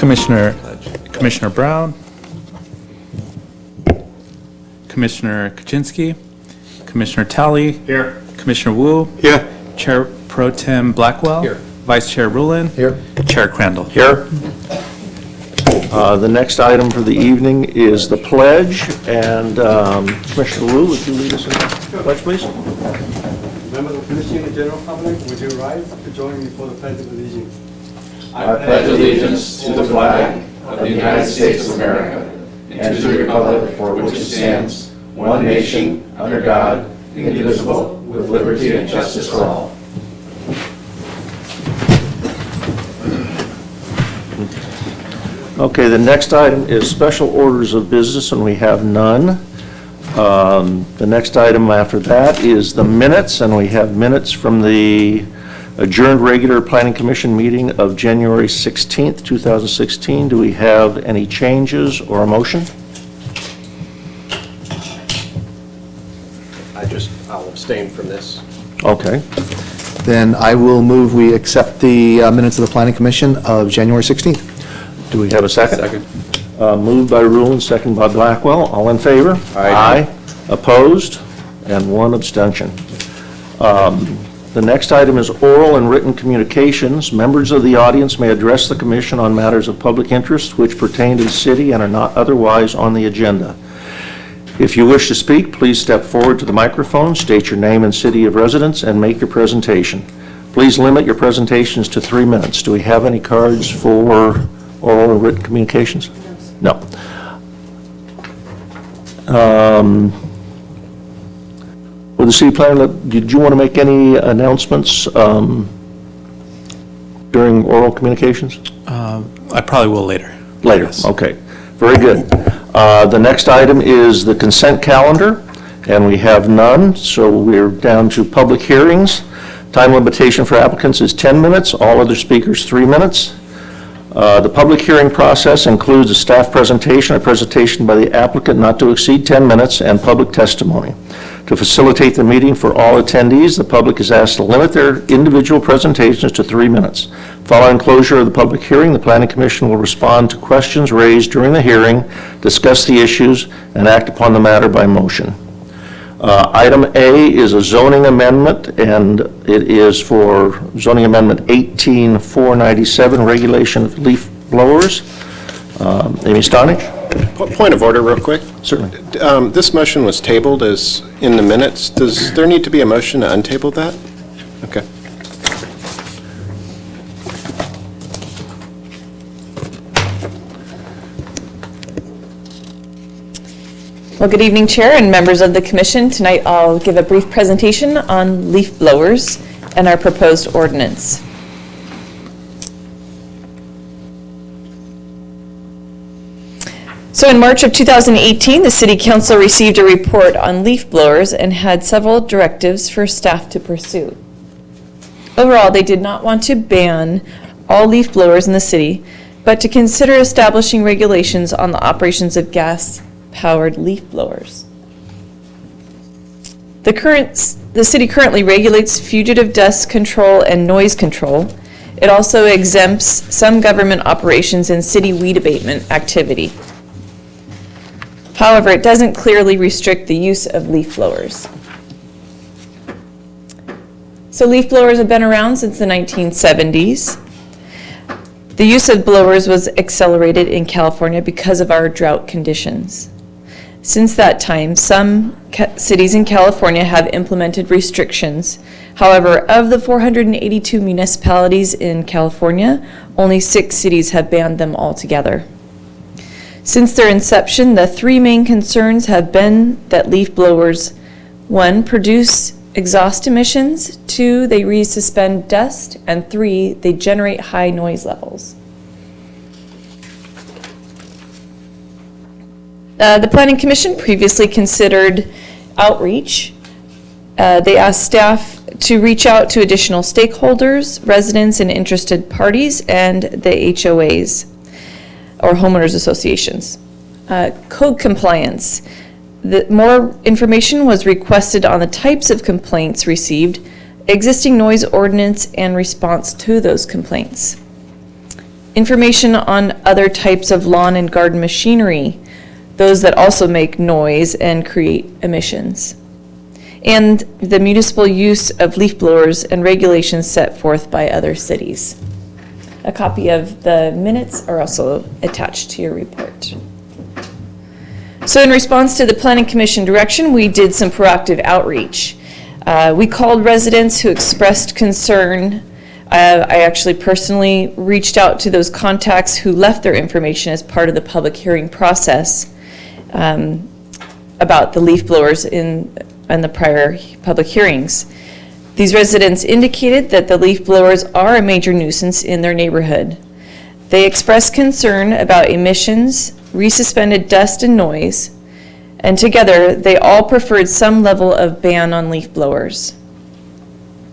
Commissioner Brown, Commissioner Kaczynski, Commissioner Talley. Here. Commissioner Wu. Here. Chair Pro Tem Blackwell. Here. Vice Chair Rulin. Here. Chair Crandall. Here. The next item for the evening is the pledge, and Commissioner Wu, would you lead us in the pledge, please? Members of the Commission and General Public, would you rise to join me for the Pledge of Allegiance? I pledge allegiance to the flag of the United States of America and to the republic for which it stands, one nation, under God, indivisible, with liberty and justice for all. Okay, the next item is special orders of business, and we have none. The next item after that is the minutes, and we have minutes from the adjourned regular Planning Commission meeting of January 16th, 2016. Do we have any changes or a motion? I'll abstain from this. Okay. Then I will move we accept the minutes of the Planning Commission of January 16th. Do we have a second? Second. Moved by Rulin, second by Blackwell. All in favor? Aye. Opposed? And one abstention. The next item is oral and written communications. Members of the audience may address the commission on matters of public interest which pertain to the city and are not otherwise on the agenda. If you wish to speak, please step forward to the microphone, state your name and city of residence, and make your presentation. Please limit your presentations to 3 minutes. Do we have any cards for oral and written communications? No. With the city planner, did you want to make any announcements during oral communications? I probably will later. Later, Yes. okay. Very good. The next item is the consent calendar, and we have none, so we're down to public hearings. Time limitation for applicants is 10 minutes, all other speakers 3 minutes. The public hearing process includes a staff presentation, a presentation by the applicant not to exceed 10 minutes, and public testimony. To facilitate the meeting for all attendees, the public is asked to limit their individual presentations to 3 minutes. Following closure of the public hearing, the Planning Commission will respond to questions raised during the hearing, discuss the issues, and act upon the matter by motion. Item A is a zoning amendment, and it is for zoning amendment 18497, regulation of leaf blowers. Amy Stonich? Point of order real quick. Certainly. This motion was tabled as in the minutes. Does there need to be a motion to untable that? Okay. Well, good evening, Chair and members of the Commission. Tonight I'll give a brief presentation on leaf blowers and our proposed ordinance. So in March of 2018, the City Council received a report on leaf blowers and had several directives for staff to pursue. Overall, they did not want to ban all leaf blowers in the city, but to consider establishing regulations on the operations of gas-powered leaf blowers. The city currently regulates fugitive dust control and noise control. It also exempts some government operations and city weed abatement activity. However, it doesn't clearly restrict the use of leaf blowers. So leaf blowers have been around since the 1970s. The use of blowers was accelerated in California because of our drought conditions. Since that time, some cities in California have implemented restrictions. However, of the 482 municipalities in California, only 6 cities have banned them altogether. Since their inception, the 3 main concerns have been that leaf blowers, 1, produce exhaust emissions, 2, they resuspend dust, and 3, they generate high noise levels. The Planning Commission previously considered outreach. They asked staff to reach out to additional stakeholders, residents, and interested parties, and the HOAs, or homeowners associations. Code compliance. More information was requested on the types of complaints received, existing noise ordinance, and response to those complaints. information on other types of lawn and garden machinery, those that also make noise and create emissions, and the municipal use of leaf blowers and regulations set forth by other cities. A copy of the minutes are also attached to your report. So in response to the Planning Commission direction, we did some proactive outreach. We called residents who expressed concern. I actually personally reached out to those contacts who left their information as part of the public hearing process about the leaf blowers in the prior public hearings. These residents indicated that the leaf blowers are a major nuisance in their neighborhood. They expressed concern about emissions, resuspended dust and noise, and together they all preferred some level of ban on leaf blowers.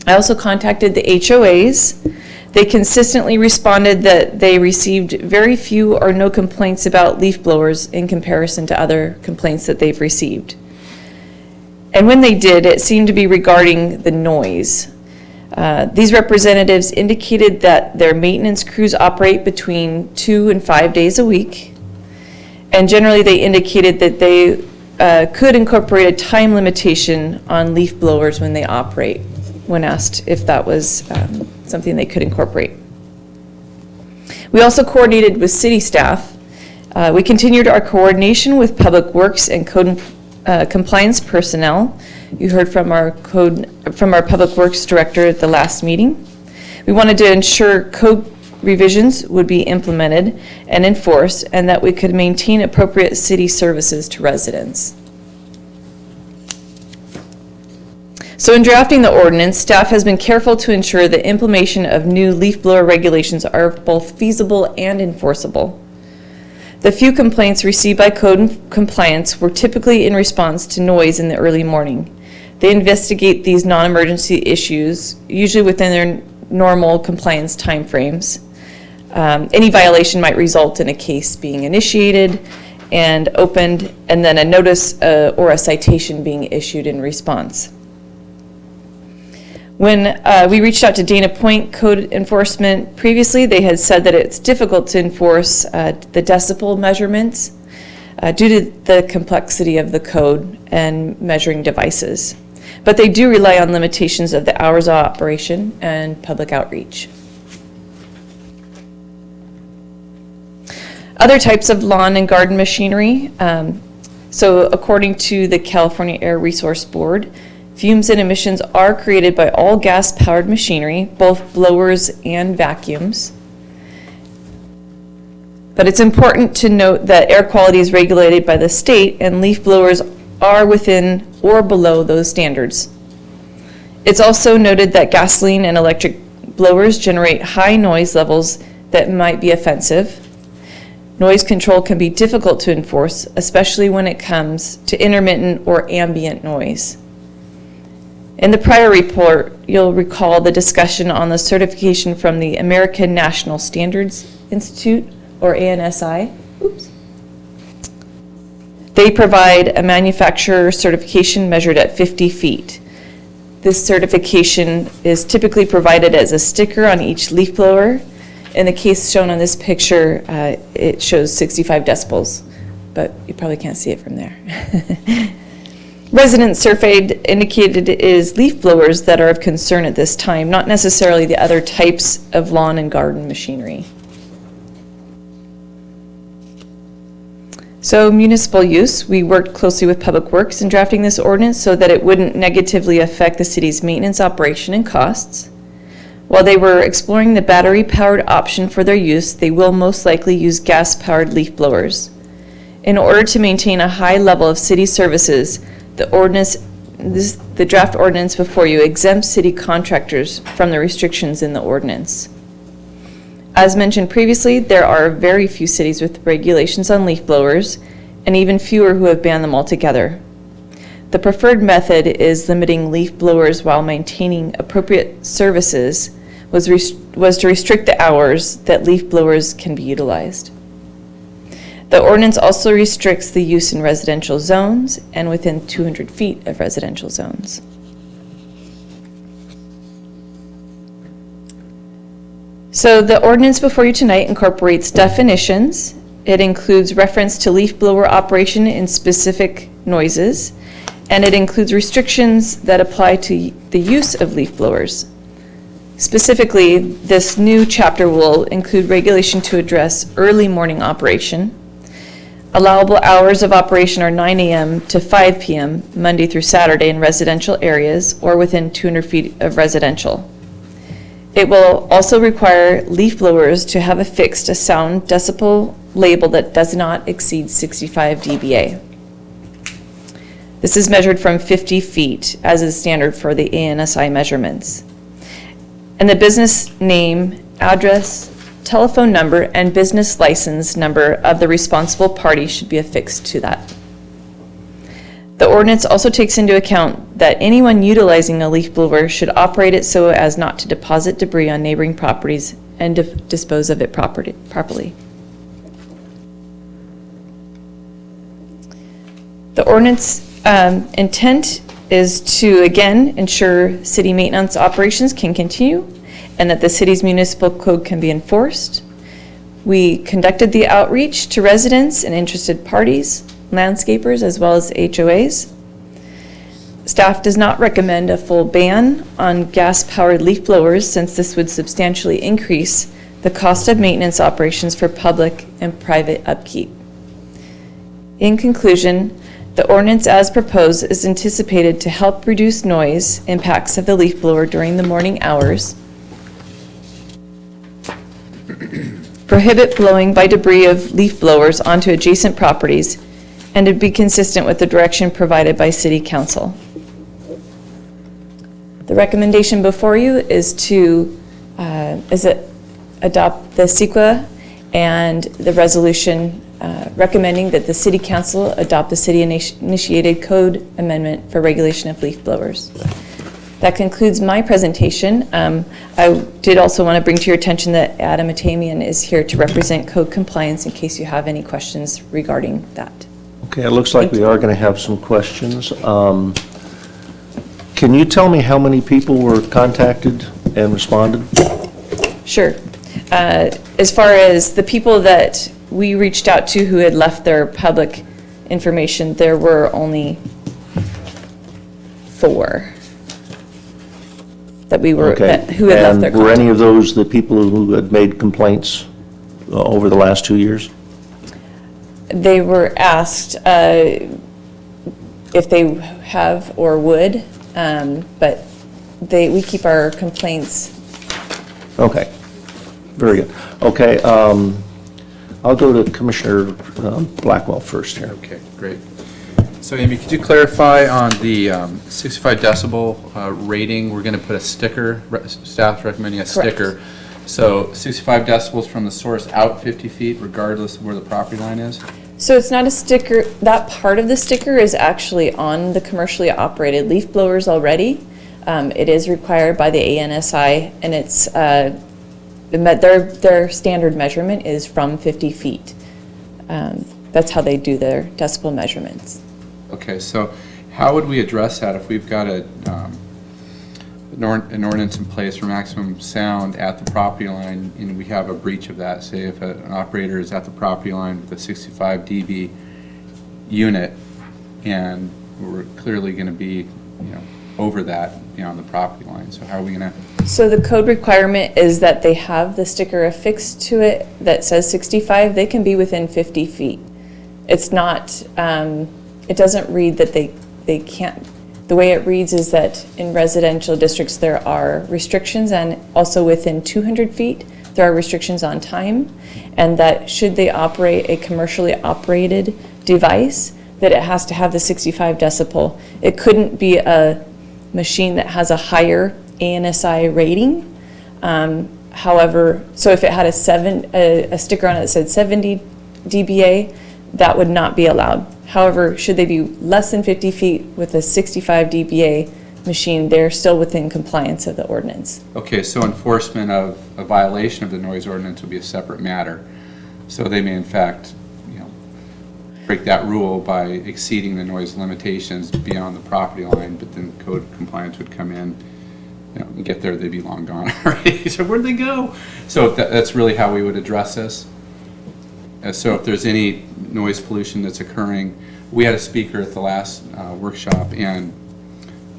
I also contacted the HOAs. They consistently responded that they received very few or no complaints about leaf blowers in comparison to other complaints that they've received. And when they did, it seemed to be regarding the noise. These representatives indicated that their maintenance crews operate between 2 and 5 days a week. And generally, they indicated that they could incorporate a time limitation on leaf blowers when they operate, when asked if that was something they could incorporate. We also coordinated with city staff. We continued our coordination with Public Works and Code compliance personnel. You heard from our Public Works Director at the last meeting. We wanted to ensure code revisions would be implemented and enforced, and that we could maintain appropriate city services to residents. So in drafting the ordinance, staff has been careful to ensure the implementation of new leaf blower regulations are both feasible and enforceable. The few complaints received by code compliance were typically in response to noise in the early morning. They investigate these non-emergency issues, usually within their normal compliance timeframes. Any violation might result in a case being initiated and opened, and then a notice or a citation being issued in response. When we reached out to Dana Point Code Enforcement previously, they had said that it's difficult to enforce the decibel measurements due to the complexity of the code and measuring devices. But they do rely on limitations of the hours of operation and public outreach. Other types of lawn and garden machinery. So according to the California Air Resource Board, fumes and emissions are created by all gas-powered machinery, both blowers and vacuums. But it's important to note that air quality is regulated by the state, and leaf blowers are within or below those standards. It's also noted that gasoline and electric blowers generate high noise levels that might be offensive. Noise control can be difficult to enforce, especially when it comes to intermittent or ambient noise. In the prior report, you'll recall the discussion on the certification from the American National Standards Institute, or ANSI. Oops. They provide a manufacturer certification measured at 50 feet. This certification is typically provided as a sticker on each leaf blower. In the case shown on this picture, it shows 65 decibels, but you probably can't see it from there. Residents surveyed indicated it is leaf blowers that are of concern at this time, not necessarily the other types of lawn and garden machinery. So municipal use, we worked closely with Public Works in drafting this ordinance so that it wouldn't negatively affect the city's maintenance operation and costs. While they were exploring the battery-powered option for their use, they will most likely use gas-powered leaf blowers. In order to maintain a high level of city services, the draft ordinance before you exempts city contractors from the restrictions in the ordinance. As mentioned previously, there are very few cities with regulations on leaf blowers, and even fewer who have banned them altogether. The preferred method is limiting leaf blowers while maintaining appropriate services was to restrict the hours that leaf blowers can be utilized. The ordinance also restricts the use in residential zones and within 200 feet of residential zones. So the ordinance before you tonight incorporates definitions. It includes reference to leaf blower operation in specific noises, and it includes restrictions that apply to the use of leaf blowers. Specifically, this new chapter will include regulation to address early morning operation. Allowable hours of operation are 9 a.m. to 5 p.m. Monday through Saturday in residential areas or within 200 feet of residential. It will also require leaf blowers to have affixed a sound decibel label that does not exceed 65 dBA. This is measured from 50 feet as is standard for the ANSI measurements. And the business name, address, telephone number, and business license number of the responsible party should be affixed to that. The ordinance also takes into account that anyone utilizing a leaf blower should operate it so as not to deposit debris on neighboring properties and dispose of it properly. The ordinance intent is to, again, ensure city maintenance operations can continue and that the city's municipal code can be enforced. We conducted the outreach to residents and interested parties, landscapers, as well as HOAs. Staff does not recommend a full ban on gas-powered leaf blowers since this would substantially increase the cost of maintenance operations for public and private upkeep. In conclusion, the ordinance as proposed is anticipated to help reduce noise impacts of the leaf blower during the morning hours, prohibit blowing by debris of leaf blowers onto adjacent properties, and to be consistent with the direction provided by City Council. The recommendation before you is to adopt the CEQA and the resolution recommending that the City Council adopt the city-initiated code amendment for regulation of leaf blowers. That concludes my presentation. I did also want to bring to your attention that Adam Atamian is here to represent code compliance in case you have any questions regarding that. Okay, it looks like we are going to have some questions. Can you tell me how many people were contacted and responded? Sure. As far as the people that we reached out to who had left their public information, there were only 4 that we were, who had left their contact. And were any of those the people who had made complaints over the last 2 years? They were asked if they have or would, but we keep our complaints. Okay, very good. Okay, I'll go to Commissioner Blackwell first here. Okay, great. So Amy, could you clarify on the 65 decibel rating? We're going to put a sticker, staff's recommending a sticker. Correct. So 65 decibels from the source out 50 feet regardless of where the property line is? So it's not a sticker, that part of the sticker is actually on the commercially operated leaf blowers already. It is required by the ANSI, and it's their standard measurement is from 50 feet. That's how they do their decibel measurements. Okay, so how would we address that if we've got an ordinance in place for maximum sound at the property line and we have a breach of that? Say if an operator is at the property line with a 65 dB unit and we're clearly going to be, over that on the property line. So how are we going to? So the code requirement is that they have the sticker affixed to it that says 65. They can be within 50 feet. It's not, it doesn't read that they can't. The way it reads is that in residential districts there are restrictions, and also within 200 feet there are restrictions on time, and that should they operate a commercially operated device, that it has to have the 65 decibel. It couldn't be a machine that has a higher ANSI rating. However, so if it had a sticker on it that said 70 dBA, that would not be allowed. However, should they be less than 50 feet with a 65 dBA machine, they're still within compliance of the ordinance. Okay, so enforcement of a violation of the noise ordinance would be a separate matter. So they may in fact, break that rule by exceeding the noise limitations beyond the property line, but then code compliance would come in you get there, they'd be long gone already. So where'd they go? So that's really how we would address this. So if there's any noise pollution that's occurring, we had a speaker at the last workshop and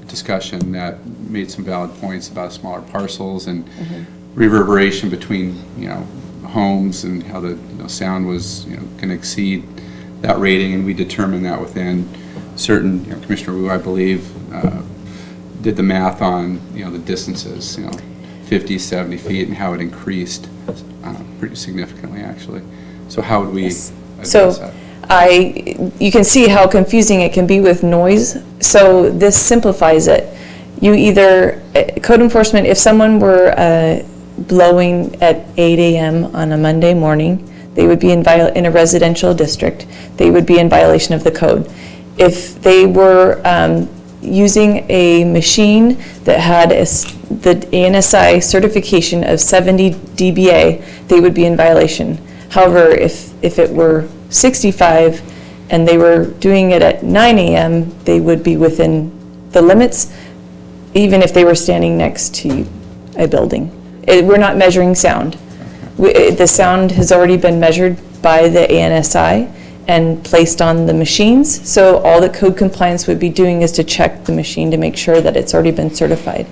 discussion that made some valid points about smaller parcels and reverberation between, homes, and how the sound was, going to exceed that rating, and we determined that within certain, Commissioner Wu, I believe, did the math on, the distances, 50, 70 feet, and how it increased pretty significantly, actually. So how would we address that? You can see how confusing it can be with noise, so this simplifies it. You either, code enforcement, if someone were blowing at 8 a.m. on a Monday morning, they would be in a residential district, they would be in violation of the code. If they were using a machine that had the ANSI certification of 70 dBA, they would be in violation. However, if it were 65 and they were doing it at 9 a.m., they would be within the limits, even if they were standing next to a building. We're not measuring sound. The sound has already been measured by the ANSI and placed on the machines, so all that code compliance would be doing is to check the machine to make sure that it's already been certified,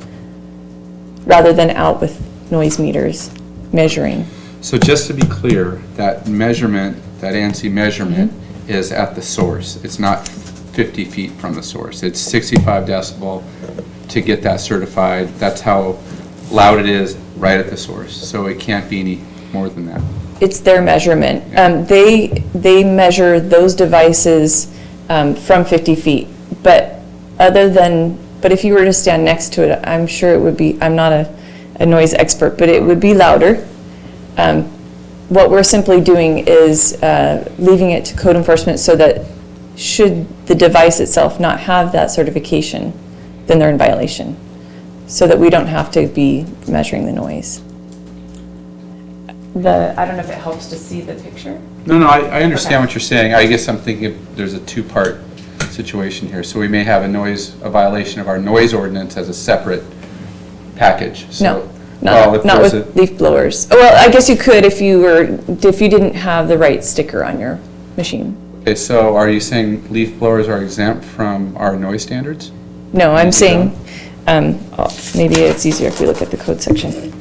rather than out with noise meters measuring. So just to be clear, that measurement, that ANSI measurement is at the source. It's not 50 feet from the source. It's 65 decibel to get that certified. That's how loud it is right at the source. So it can't be any more than that. It's their measurement. They measure those devices from 50 feet. But if you were to stand next to it, I'm sure it would be, I'm not a noise expert, but it would be louder. What we're simply doing is leaving it to code enforcement so that should the device itself not have that certification, then they're in violation, so that we don't have to be measuring the noise. I don't know if it helps to see the picture. No, I understand what you're saying. I guess I'm thinking there's a two-part situation here. So we may have a violation of our noise ordinance as a separate package. So, not with leaf blowers. Well, I guess you could if you didn't have the right sticker on your machine. Okay, so are you saying leaf blowers are exempt from our noise standards? No, I'm saying, maybe it's easier if we look at the code section.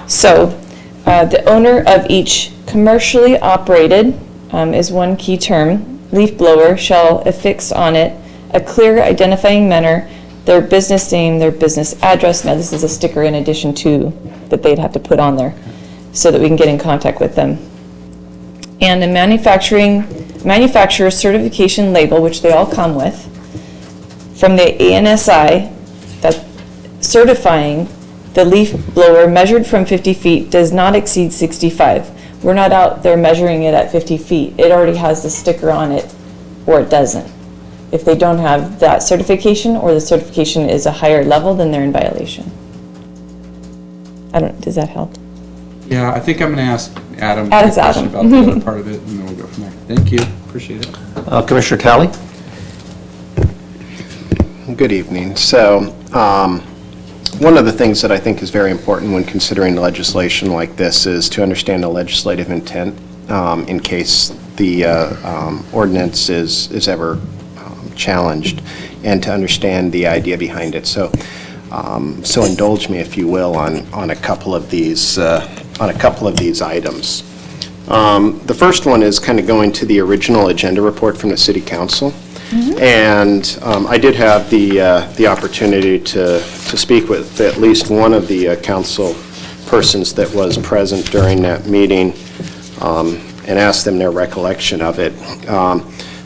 So, the owner of each commercially operated is one key term. Leaf blower shall affix on it a clear identifying manner, their business name, their business address. Now, this is a sticker in addition to that they'd have to put on there so that we can get in contact with them. And a manufacturer certification label, which they all come with, from the ANSI, that certifying the leaf blower measured from 50 feet does not exceed 65. We're not out there measuring it at 50 feet. It already has the sticker on it, or it doesn't. If they don't have that certification, or the certification is a higher level, then they're in violation. Does that help? Yeah, I think I'm going to ask Adam a Adam. question about the other part of it, and then we'll go from there. Thank you. Appreciate it. Commissioner Talley? Good evening. So, one of the things that I think is very important when considering legislation like this is to understand the legislative intent in case the ordinance is ever challenged, and to understand the idea behind it. So indulge me, if you will, on a couple of these items. The first one is kind of going to the original agenda report from the City Council. And I did have the opportunity to speak with at least one of the council persons that was present during that meeting and ask them their recollection of it.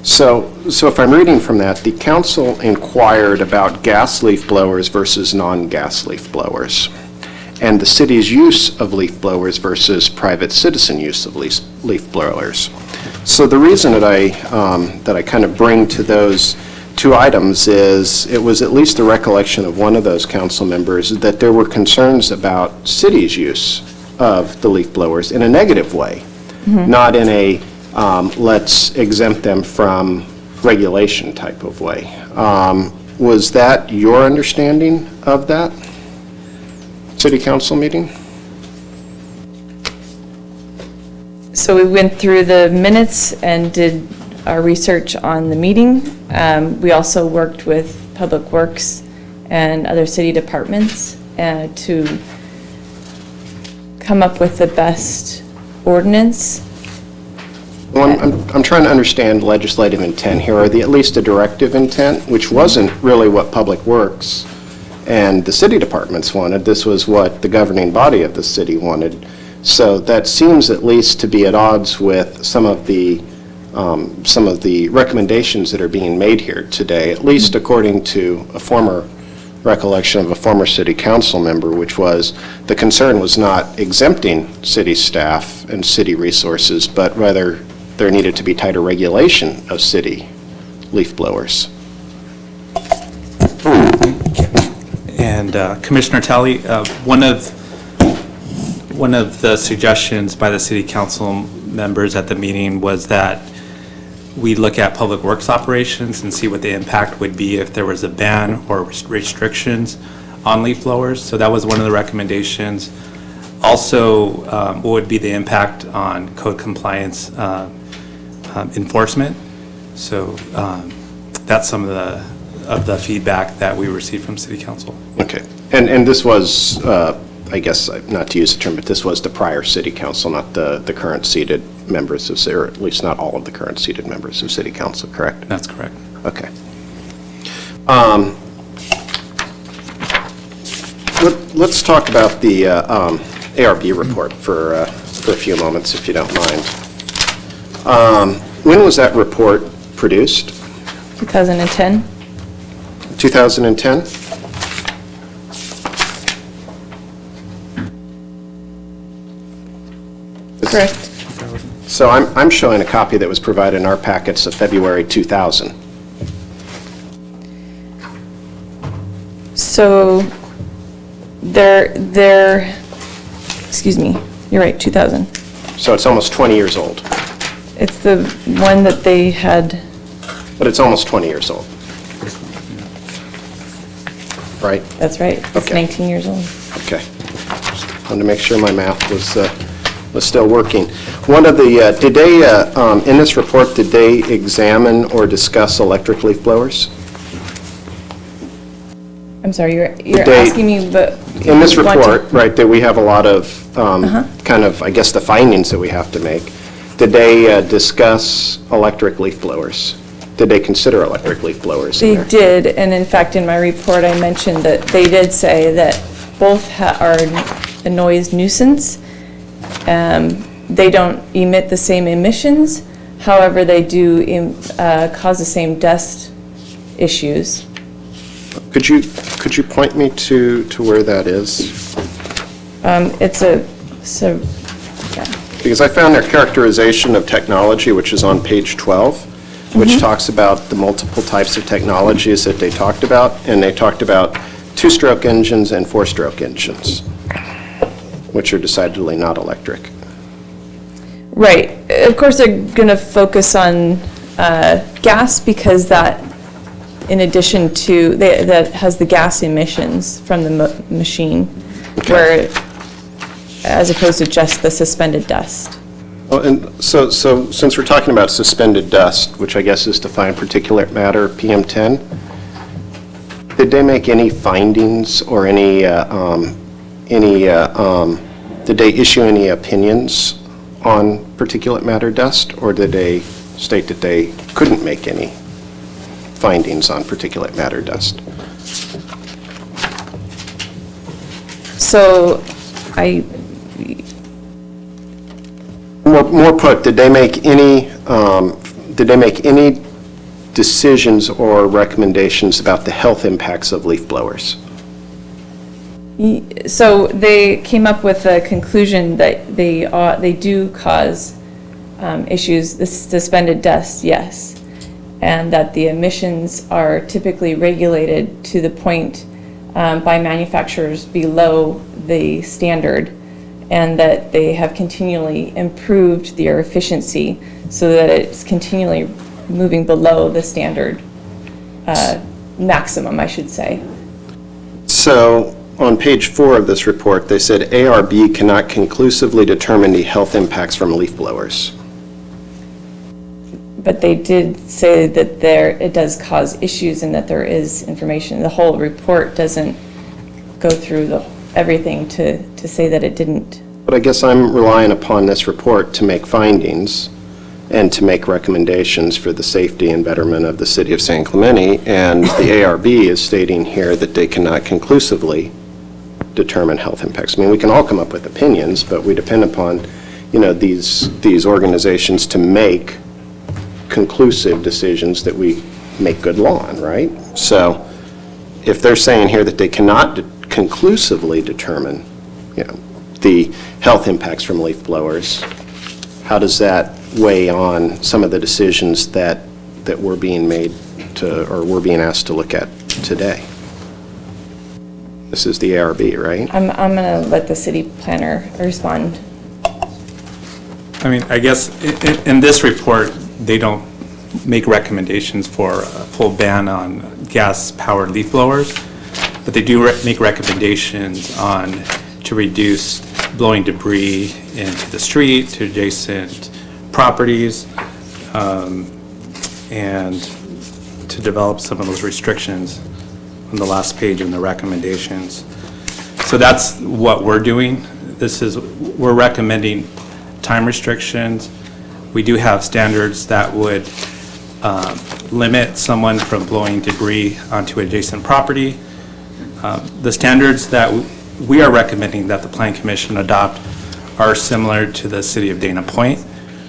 So if I'm reading from that, the council inquired about gas leaf blowers versus non-gas leaf blowers, and the city's use of leaf blowers versus private citizen use of leaf blowers. So the reason that I kind of bring to those two items is it was at least the recollection of one of those council members that there were concerns about city's use of the leaf blowers in a negative way, not in a let's exempt them from regulation type of way. Was that your understanding of that city council meeting? So we went through the minutes and did our research on the meeting. We also worked with Public Works and other city departments to come up with the best ordinance. Well, I'm trying to understand legislative intent here, or at least a directive intent, which wasn't really what Public Works and the city departments wanted. This was what the governing body of the city wanted. So that seems at least to be at odds with some of the recommendations that are being made here today, at least according to a former recollection of a former city council member, which was the concern was not exempting city staff and city resources, but rather there needed to be tighter regulation of city leaf blowers. And Commissioner Talley, one of the suggestions by the city council members at the meeting was that we look at public works operations and see what the impact would be if there was a ban or restrictions on leaf blowers. So that was one of the recommendations. Also, what would be the impact on code compliance enforcement? So that's some of the feedback that we received from city council. Okay, and this was, I guess, not to use the term, but this was the prior city council, not the current seated members of, or at least not all of the current seated members of city council, correct? That's correct. Okay. Let's talk about the ARB report for a few moments, if you don't mind. When was that report produced? 2010? 2010? Correct. So I'm showing a copy that was provided in our packets of February 2000. So excuse me, you're right, 2000. So it's almost 20 years old, It's the one that they had, but it's almost 20 years old. Right? that's right, it's Okay. 19 years old. Okay. Wanted to make sure my math was still working. One of the, did they, in this report, did they examine or discuss electric leaf blowers? I'm sorry, you're They- asking me, but. In this you want to- report, right, that we have a lot of, kind of, I guess, the findings that we have to make. Did they discuss electric leaf blowers? Did they consider electric leaf blowers in They there? did, and in fact, in my report, I mentioned that they did say that both are a noise nuisance. They don't emit the same emissions, however, they do cause the same dust issues. Could you point me to where that is? Yeah. Because I found their characterization of technology, which is on page 12, which talks about the multiple types of technologies that they talked about, and they talked about two-stroke engines and four-stroke engines, which are decidedly not electric. Right. Of course, they're going to focus on gas because that, in addition to, that has the gas emissions from the machine, where, as opposed to just the suspended dust. Well, and so since we're talking about suspended dust, which I guess is defined particulate matter, PM10, did they make any findings or did they issue any opinions on particulate matter dust, or did they state that they couldn't make any findings on particulate matter dust? So, More put, did they make any decisions or recommendations about the health impacts of leaf blowers? So they came up with a conclusion that they do cause issues, the suspended dust, yes, and that the emissions are typically regulated to the point by manufacturers below the standard, and that they have continually improved their efficiency so that it's continually moving below the standard maximum, I should say. So, on page 4 of this report, they said ARB cannot conclusively determine the health impacts from leaf blowers. But they did say that it does cause issues and that there is information. The whole report doesn't go through everything to say that it didn't. But I guess I'm relying upon this report to make findings and to make recommendations for the safety and betterment of the city of San Clemente, and the ARB is stating here that they cannot conclusively determine health impacts. I mean, we can all come up with opinions, but we depend upon, these organizations to make conclusive decisions that we make good law on, right? So if they're saying here that they cannot conclusively determine, the health impacts from leaf blowers, how does that weigh on some of the decisions that we're being made to, or we're being asked to look at today? This is the ARB, right? I'm going to let the city planner respond. I mean, I guess in this report, they don't make recommendations for a full ban on gas-powered leaf blowers, but they do make recommendations to reduce blowing debris into the street, to adjacent properties, and to develop some of those restrictions on the last page in the recommendations. So that's what we're doing. We're recommending time restrictions. We do have standards that would limit someone from blowing debris onto adjacent property. The standards that we are recommending that the Plan Commission adopt are similar to the city of Dana Point,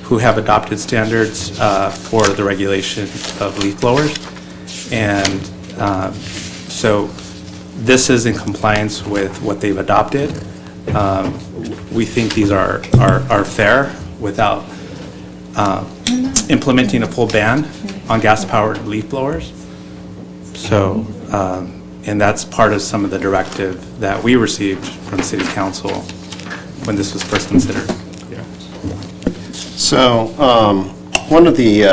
who have adopted standards for the regulation of leaf blowers. And so this is in compliance with what they've adopted. We think these are fair without implementing a full ban on gas-powered leaf blowers. So, and that's part of some of the directive that we received from City Council when this was first considered. So, one of the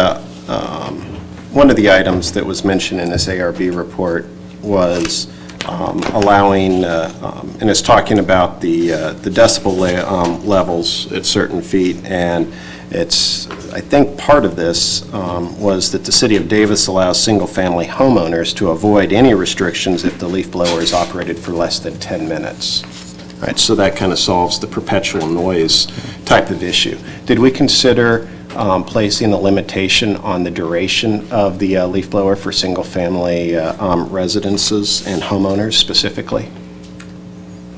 items that was mentioned in this ARB report was allowing, and it's talking about the decibel levels at certain feet, and I think part of this was that the City of Davis allows single-family homeowners to avoid any restrictions if the leaf blower is operated for less than 10 minutes. Right, so that kind of solves the perpetual noise type of issue. Did we consider placing a limitation on the duration of the leaf blower for single-family residences and homeowners specifically?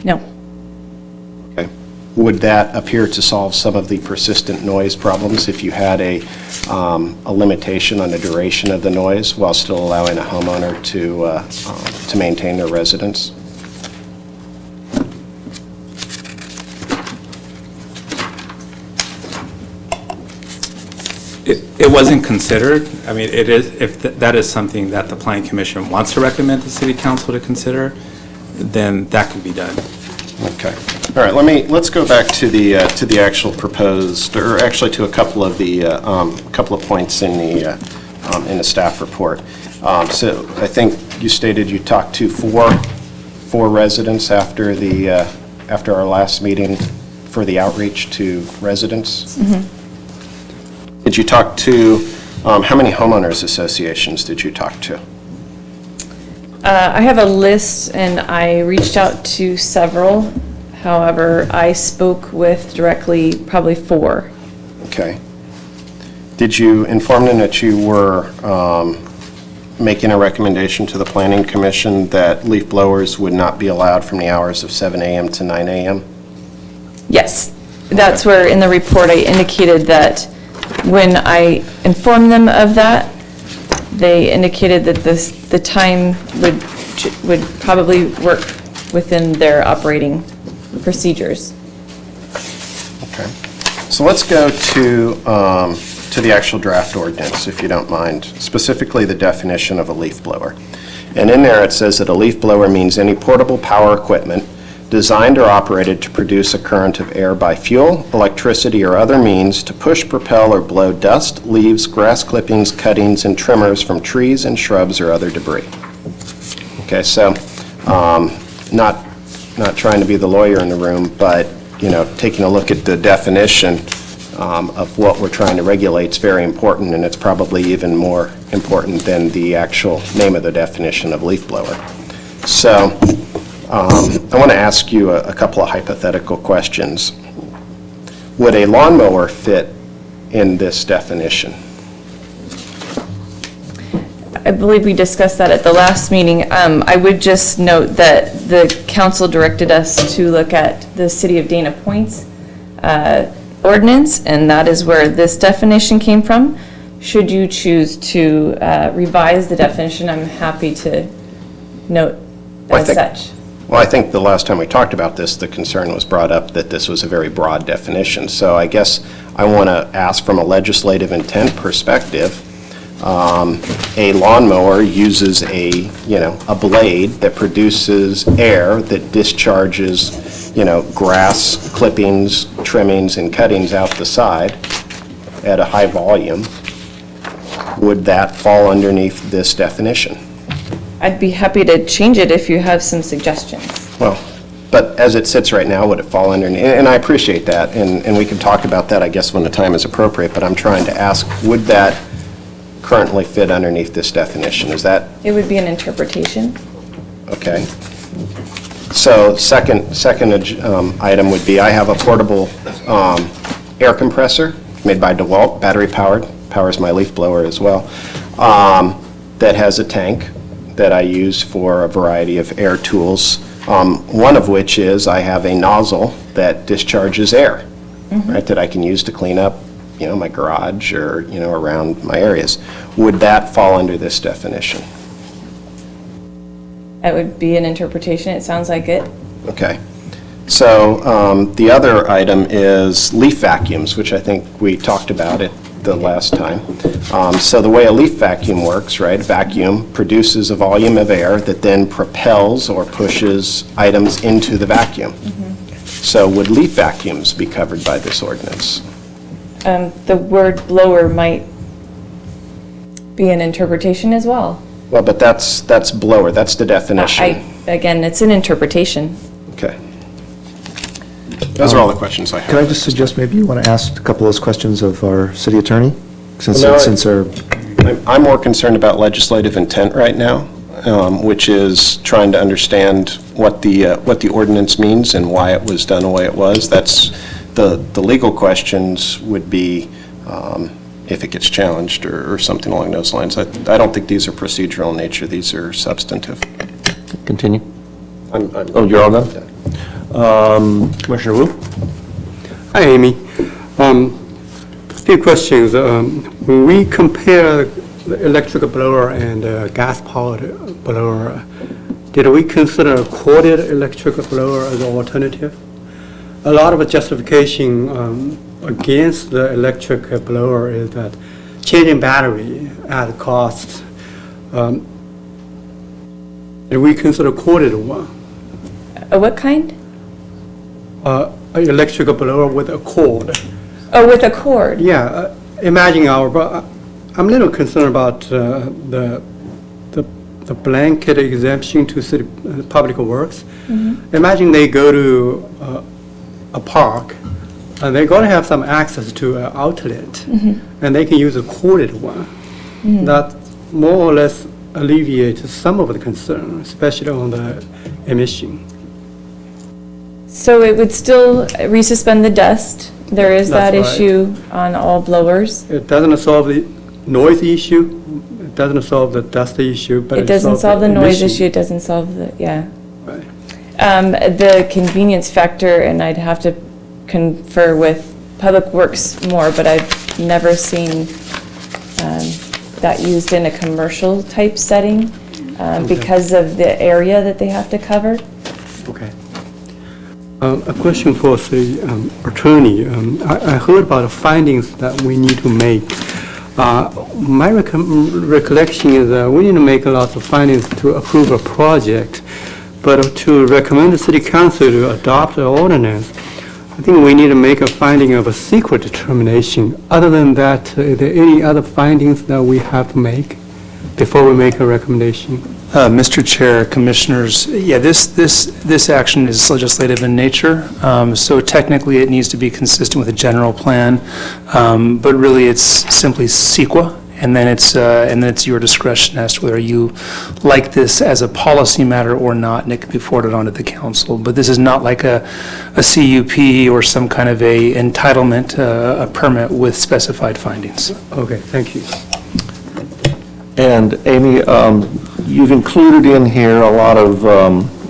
No. Okay. Would that appear to solve some of the persistent noise problems if you had a limitation on the duration of the noise while still allowing a homeowner to maintain their residence? It wasn't considered. I mean, it is, if that is something that the Planning Commission wants to recommend the City Council to consider, then that can be done. Okay. All right. Let's go back to the actual proposed, or actually to a couple of points in the staff report. So I think you stated you talked to four residents after our last meeting for the outreach to residents. Mm-hmm. Did you talk to, how many homeowners associations did you talk to? I have a list, and I reached out to several. However, I spoke with directly probably 4. Okay. Did you inform them that you were making a recommendation to the Planning Commission that leaf blowers would not be allowed from the hours of 7 a.m. to 9 a.m.? Yes. That's where in the report I indicated that when I informed them of that, they indicated that the time would probably work within their operating procedures. Okay. So let's go to the actual draft ordinance, if you don't mind, specifically the definition of a leaf blower. And in there it says that a leaf blower means any portable power equipment designed or operated to produce a current of air by fuel, electricity, or other means to push, propel, or blow dust, leaves, grass clippings, cuttings, and trimmers from trees and shrubs or other debris. Okay, so not trying to be the lawyer in the room, but, taking a look at the definition of what we're trying to regulate is very important, and it's probably even more important than the actual name of the definition of leaf blower. So I want to ask you a couple of hypothetical questions. Would a lawnmower fit in this definition? I believe we discussed that at the last meeting. I would just note that the council directed us to look at the City of Dana Point's ordinance, and that is where this definition came from. Should you choose to revise the definition, I'm happy to note as such. Well, I think the last time we talked about this, the concern was brought up that this was a very broad definition. So I guess I want to ask from a legislative intent perspective, a lawnmower uses a blade that produces air that discharges, grass clippings, trimmings, and cuttings out the side at a high volume. Would that fall underneath this definition? I'd be happy to change it if you have some suggestions. Well, but as it sits right now, would it fall underneath? And I appreciate that, and we can talk about that, I guess, when the time is appropriate, but I'm trying to ask, would that currently fit underneath this definition? Is that? It would be an interpretation. Okay. So second item would be, I have a portable air compressor made by DeWalt, battery powered, powers my leaf blower as well, that has a tank that I use for a variety of air tools, one of which is I have a nozzle that discharges air, right, that I can use to clean up my garage or, around my areas. Would that fall under this definition? It would be an interpretation. It sounds like it. Okay. So the other item is leaf vacuums, which I think we talked about it the last time. So the way a leaf vacuum works, right, a vacuum produces a volume of air that then propels or pushes items into the vacuum. So would leaf vacuums be covered by this ordinance? The word blower might be an interpretation as well. Well, but that's blower, that's the definition. Again, it's an interpretation. Okay. Those are all the questions I have. Can I just suggest maybe you want to ask a couple of those questions of our city attorney? I'm more concerned about legislative intent right now, which is trying to understand what the ordinance means and why it was done the way it was. That's the legal questions would be if it gets challenged or something along those lines. I don't think these are procedural in nature. These are substantive. Continue. Oh, you're all done? Commissioner Wu? Hi, Amy. A few questions. When we compare the electric blower and gas-powered blower, did we consider a corded electric blower as an alternative? A lot of justification against the electric blower is that changing battery at cost. Did we consider corded one? What kind? An electric blower with a cord. Oh, with a cord. Yeah, imagine I'm a little concerned about the blanket exemption to city public works. Imagine they go to a park and they're going to have some access to an outlet, and they can use a corded one. That more or less alleviates some of the concern, especially on the emission. So it would still resuspend the dust. There is that That's right. issue on all blowers. It doesn't solve the noise issue, it doesn't solve the dust issue, but It doesn't solve the noise emission. issue, it doesn't solve the, yeah. Right. The convenience factor, and I'd have to confer with Public Works more, but I've never seen that used in a commercial type setting because of the area that they have to cover. Okay. A question for the attorney. I heard about the findings that we need to make. My recollection is that we need to make a lot of findings to approve a project, but to recommend the city council to adopt an ordinance, I think we need to make a finding of a secret determination. Other than that, are there any other findings that we have to make before we make a recommendation? Mr. Chair, Commissioners, yeah, this action is legislative in nature, so technically it needs to be consistent with the general plan, but really it's simply CEQA, and then it's your discretion as to whether you like this as a policy matter or not, and it can be forwarded on to the council. But this is not like a CUP or some kind of a entitlement, a permit with specified findings. Okay, thank you. And Amy, you've included in here a lot of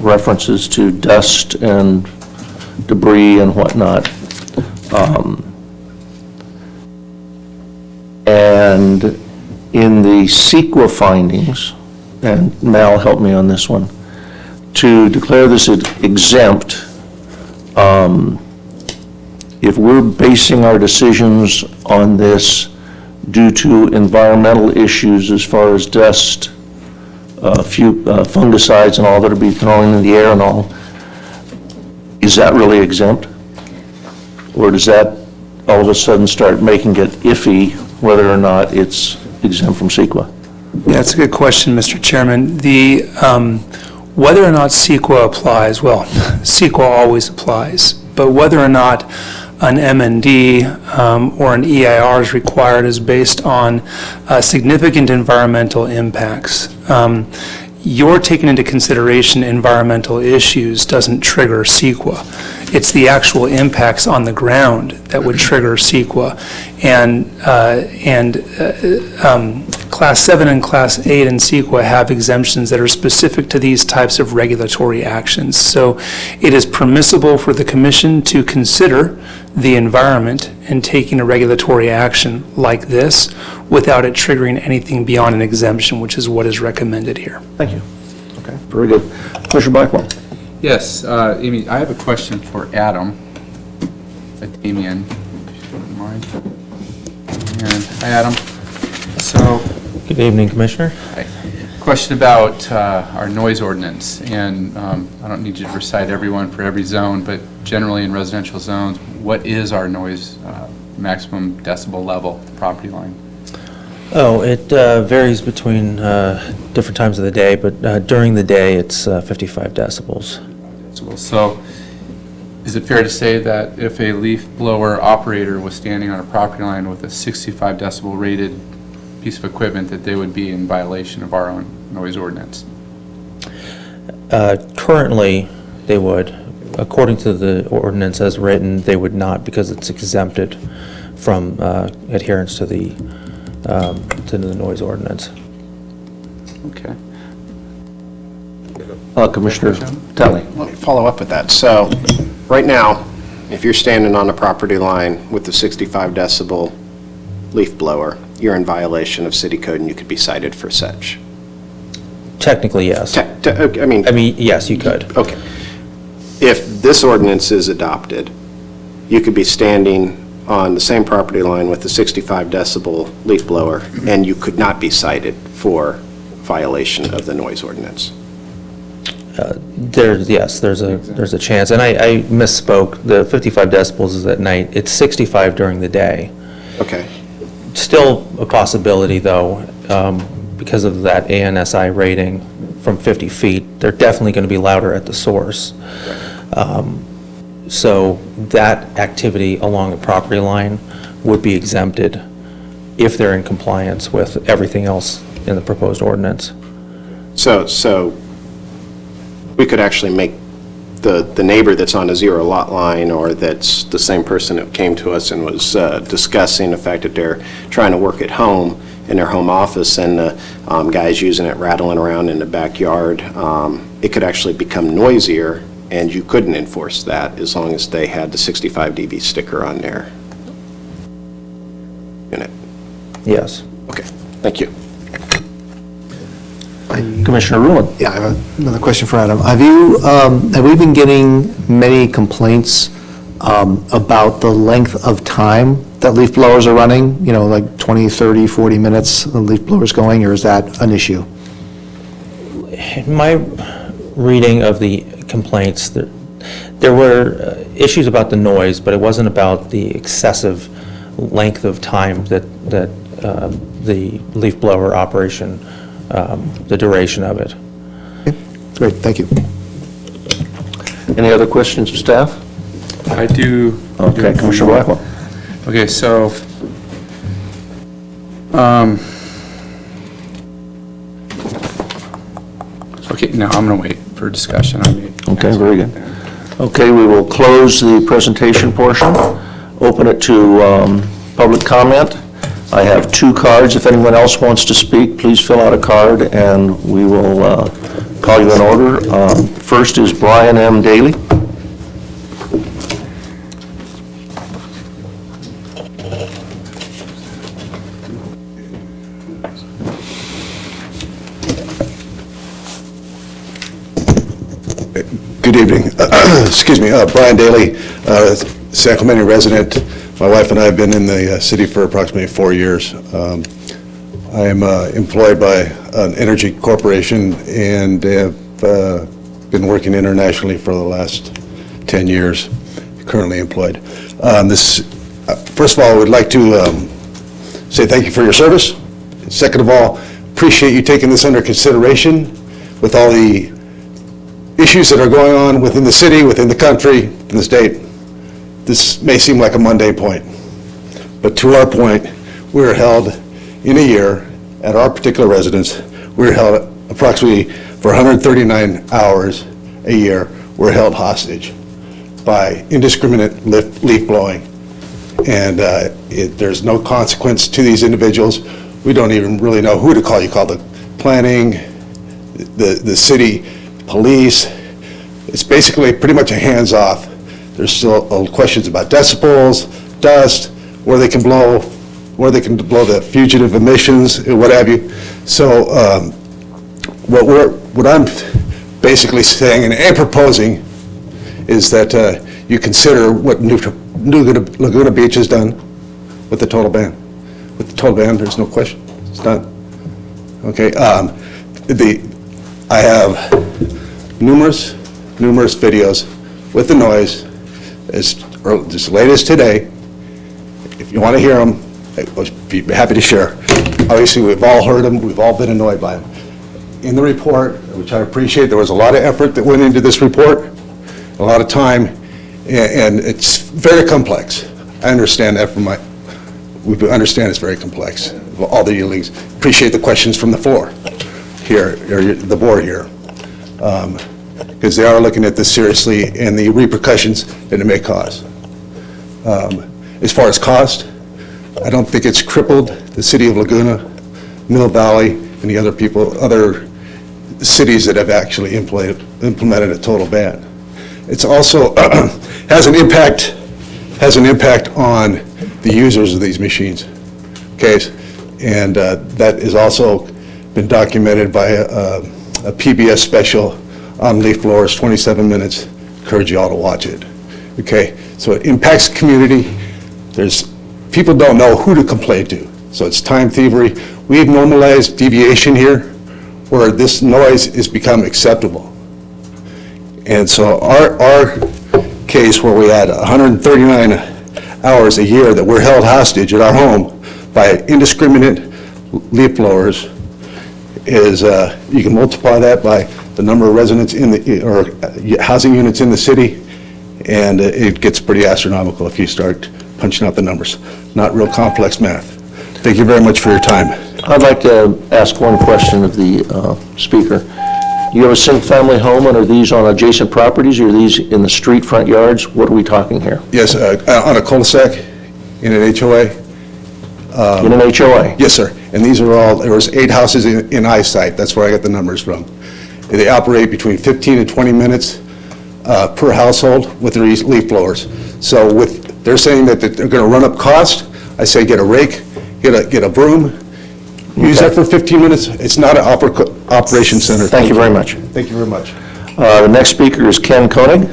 references to dust and debris and whatnot. And in the CEQA findings, and Mal helped me on this one, to declare this exempt, if we're basing our decisions on this due to environmental issues as far as dust, fungicides and all that are being thrown in the air and all, is that really exempt? Or does that all of a sudden start making it iffy whether or not it's exempt from CEQA? Yeah, that's a good question, Mr. Chairman. Whether or not CEQA applies, well, CEQA always applies, but whether or not an M&D or an EIR is required is based on significant environmental impacts. Your taking into consideration environmental issues doesn't trigger CEQA. It's the actual impacts on the ground that would trigger CEQA. And Class 7 and Class 8 in CEQA have exemptions that are specific to these types of regulatory actions. So it is permissible for the Commission to consider the environment in taking a regulatory action like this without it triggering anything beyond an exemption, which is what is recommended here. Thank you. Okay, very good. Commissioner Blackwell. Yes, Amy, I have a question for Adam, Damien, if you don't mind. And, hi, Adam. So, good evening, Commissioner. Hi. Question about our noise ordinance, and I don't need you to recite every one for every zone, but generally in residential zones, what is our noise maximum decibel level at the property line? Oh, it varies between different times of the day, but during the day it's 55 decibels. So is it fair to say that if a leaf blower operator was standing on a property line with a 65 decibel rated piece of equipment that they would be in violation of our own noise ordinance? Currently, they would. According to the ordinance as written, they would not, because it's exempted from adherence to the noise ordinance. Okay. Commissioner Talley. Let me follow up with that. So, right now, if you're standing on a property line with the 65 decibel leaf blower, you're in violation of city code and you could be cited for such. Technically, yes. I mean, yes, you could. okay. If this ordinance is adopted, you could be standing on the same property line with the 65 decibel leaf blower and you could not be cited for violation of the noise ordinance. Yes, there's a chance, and I misspoke. The 55 decibels is at night. It's 65 during the day. Okay. Still a possibility, though, because of that ANSI rating from 50 feet. They're definitely going to be louder at the source. So that activity along the property line would be exempted if they're in compliance with everything else in the proposed ordinance. So we could actually make the neighbor that's on a zero lot line, or that's the same person that came to us and was discussing the fact that they're trying to work at home in their home office and the guy's using it rattling around in the backyard, it could actually become noisier and you couldn't enforce that as long as they had the 65 dB sticker on their unit. Yes. Okay, thank you. Commissioner Rulon. Yeah, I have another question for Adam. Have we been getting many complaints about the length of time that leaf blowers are running? You know, like 20, 30, 40 minutes the leaf blowers going, or is that an issue? My reading of the complaints, there were issues about the noise, but it wasn't about the excessive length of time that the leaf blower operation, the duration of it. Great, thank you. Any other questions of staff? I do. Okay, Commissioner Blackwell. Okay, so, okay, now I'm going to wait for discussion on the. Okay, very good. Okay, we will close the presentation portion, open it to public comment. I have 2 cards. If anyone else wants to speak, please fill out a card, and we will call you in order. First is Brian M. Daly. Good evening. Excuse me, Brian Daly, San Clemente resident. My wife and I have been in the city for approximately 4 years. I am employed by an energy corporation and have been working internationally for the last 10 years, currently employed. First of all, I would like to say thank you for your service. Second of all, appreciate you taking this under consideration with all the issues that are going on within the city, within the country, in the state. This may seem like a mundane point, but to our point, we're held in a year at our particular residence. We're held approximately for 139 hours a year. We're held hostage by indiscriminate leaf blowing, and there's no consequence to these individuals. We don't even really know who to call. You call the planning, the city police. It's basically pretty much a hands-off. There's still questions about decibels, dust, where they can blow the fugitive emissions, what have you. So what I'm basically saying and proposing is that you consider what Laguna Beach has done with the total ban. With the total ban, there's no question. It's done. Okay. I have numerous videos with the noise as late as today. If you want to hear them, I'd be happy to share. Obviously, we've all heard them. We've all been annoyed by them. In the report, which I appreciate, there was a lot of effort that went into this report, a lot of time, and it's very complex. I understand that we understand it's very complex, all the dealings. Appreciate the questions from the floor here, or the board here, because they are looking at this seriously and the repercussions that it may cause. As far as cost, I don't think it's crippled the city of Laguna, Mill Valley, and the other cities that have actually implemented a total ban. It's also has an impact on the users of these machines. Okay, and that has also been documented by a PBS special on leaf blowers, 27 minutes. Encourage you all to watch it. Okay, so it impacts the community. People don't know who to complain to, so it's time thievery. We've normalized deviation here, where this noise has become acceptable. And so our case, where we had 139 hours a year that we're held hostage at our home by indiscriminate leaf blowers, is you can multiply that by the number of residents or housing units in the city, and it gets pretty astronomical if you start punching out the numbers. Not real complex math. Thank you very much for your time. I'd like to ask one question of the speaker. You have a single-family home, and are these on adjacent properties, or are these in the street front yards? What are we talking here? Yes, on a cul-de-sac in an HOA. In an HOA? Yes, sir. And these are all, there was 8 houses in eyesight. That's where I got the numbers from. They operate between 15 and 20 minutes per household with their leaf blowers. So they're saying that they're going to run up cost. I say get a rake, get a broom, use that for 15 minutes. It's not an operation center. Thank you very much. Thank you very much. The next speaker is Ken Koenig.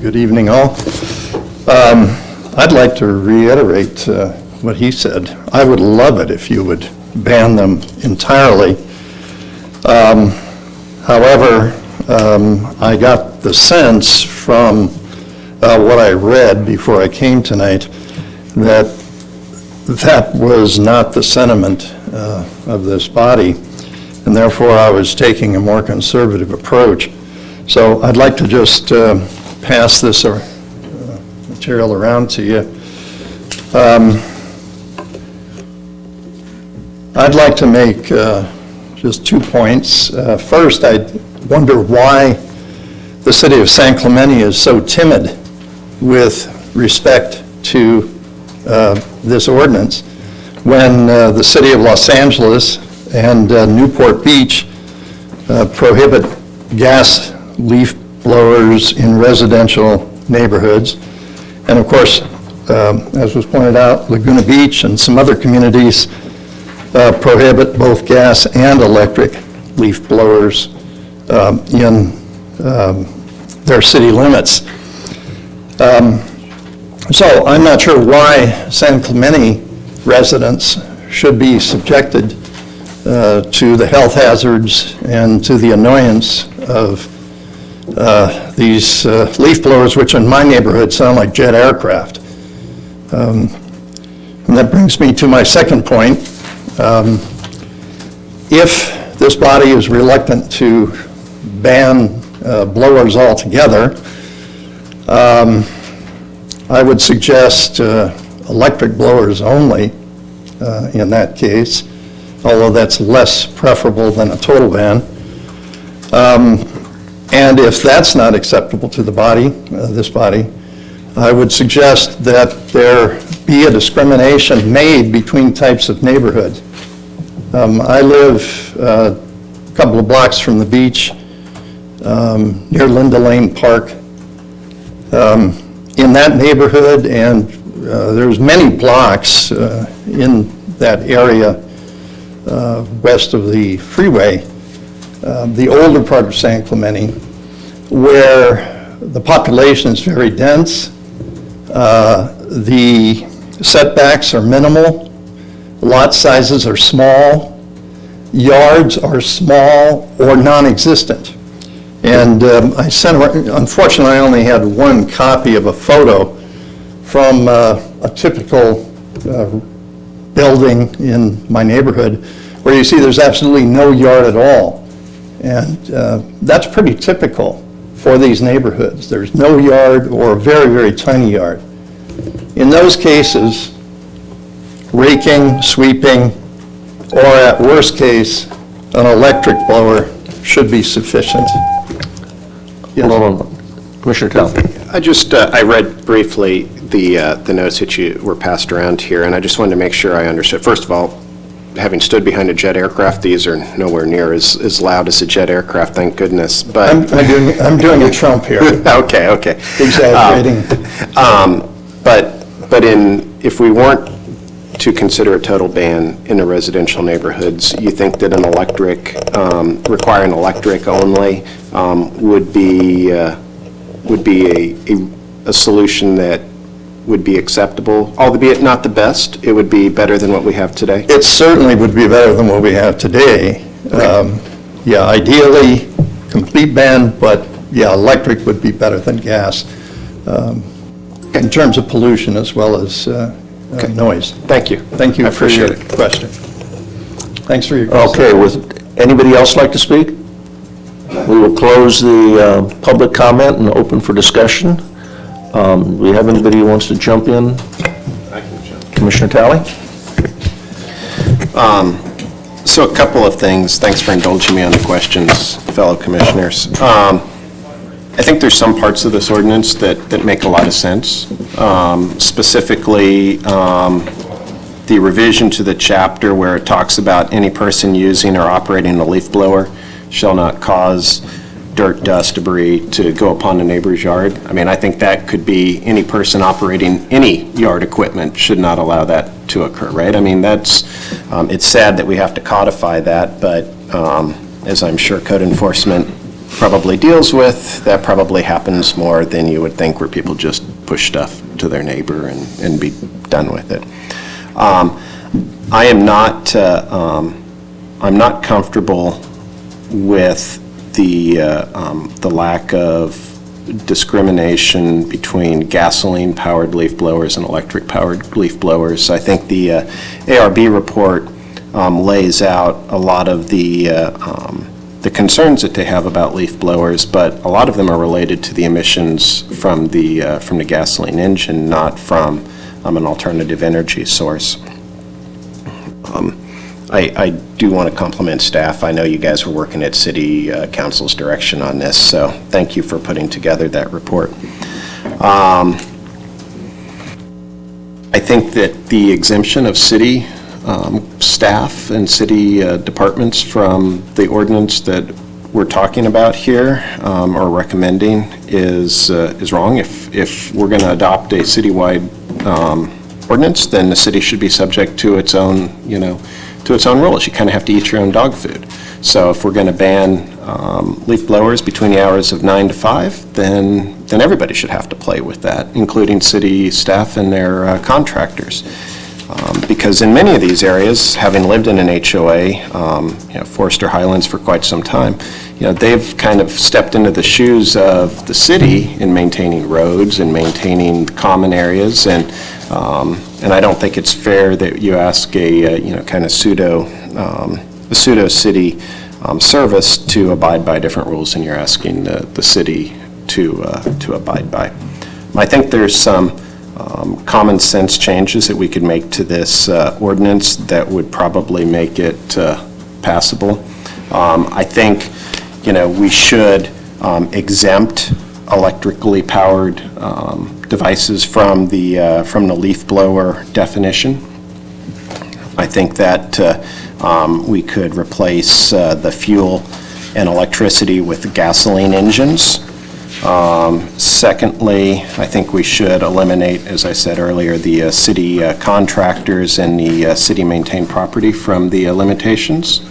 Good evening, all. I'd like to reiterate what he said. I would love it if you would ban them entirely. However, I got the sense from what I read before I came tonight that that was not the sentiment of this body, and therefore I was taking a more conservative approach. So I'd like to just pass this material around to you. I'd like to make just 2 points. First, I wonder why the city of San Clemente is so timid with respect to this ordinance when the city of Los Angeles and Newport Beach prohibit gas leaf blowers in residential neighborhoods. And of course, as was pointed out, Laguna Beach and some other communities prohibit both gas and electric leaf blowers in their city limits. So I'm not sure why San Clemente residents should be subjected to the health hazards and to the annoyance of these leaf blowers, which in my neighborhood sound like jet aircraft. And that brings me to my second point. If this body is reluctant to ban blowers altogether, I would suggest electric blowers only in that case, although that's less preferable than a total ban. And if that's not acceptable to the body, this body, I would suggest that there be a discrimination made between types of neighborhoods. I live a couple of blocks from the beach, near Linda Lane Park. In that neighborhood, and there's many blocks in that area west of the freeway, the older part of San Clemente, where the population is very dense, the setbacks are minimal, lot sizes are small, yards are small or non-existent. And I sent, unfortunately, I only had one copy of a photo from a typical building in my neighborhood where you see there's absolutely no yard at all. And that's pretty typical for these neighborhoods. There's no yard or a very, very tiny yard. In those cases, raking, sweeping, or at worst case, an electric blower should be sufficient. Yes. Hold on, Commissioner Tell. I read briefly the notes that you were passed around here, and I just wanted to make sure I understood. First of all, having stood behind a jet aircraft, these are nowhere near as loud as a jet aircraft, thank goodness. But I'm doing a Trump here. Okay. Exaggerating. But if we weren't to consider a total ban in the residential neighborhoods, you think that an electric, requiring electric only, would be a solution that would be acceptable, albeit not the best? It would be better than what we have today? It certainly would be better than what we have today. Yeah, ideally, complete ban, but yeah, electric would be better than gas in terms of pollution as well as noise. Thank you. Thank you for your appreciate it. question. Thanks for your question. Okay, would anybody else like to speak? We will close the public comment and open for discussion. Do we have anybody who wants to jump in? I can jump. Commissioner Talley? So a couple of things. Thanks for indulging me on the questions, fellow commissioners. I think there's some parts of this ordinance that make a lot of sense. Specifically, the revision to the chapter where it talks about any person using or operating a leaf blower shall not cause dirt, dust, debris to go upon the neighbor's yard. I mean, I think that could be any person operating any yard equipment should not allow that to occur, right? I mean, that's, it's sad that we have to codify that, but as I'm sure code enforcement probably deals with, that probably happens more than you would think, where people just push stuff to their neighbor and be done with it. I'm not comfortable with the lack of discrimination between gasoline-powered leaf blowers and electric-powered leaf blowers. I think the ARB report lays out a lot of the concerns that they have about leaf blowers, but a lot of them are related to the emissions from the gasoline engine, not from an alternative energy source. I do want to compliment staff. I know you guys were working at City Council's direction on this, so thank you for putting together that report. I think that the exemption of city staff and city departments from the ordinance that we're talking about here or recommending is wrong. If we're going to adopt a citywide ordinance, then the city should be subject to its own, to its own rules. You kind of have to eat your own dog food. So if we're going to ban leaf blowers between the hours of 9 to 5, then everybody should have to play with that, including city staff and their contractors. Because in many of these areas, having lived in an HOA, Forester Highlands for quite some time, they've kind of stepped into the shoes of the city in maintaining roads and maintaining common areas, and I don't think it's fair that you ask a kind of pseudo city service to abide by different rules than you're asking the city to abide by. I think there's some common sense changes that we could make to this ordinance that would probably make it passable. I think, we should exempt electrically powered devices from the leaf blower definition. I think that we could replace the fuel and electricity with gasoline engines. Secondly, I think we should eliminate, as I said earlier, the city contractors and the city-maintained property from the limitations.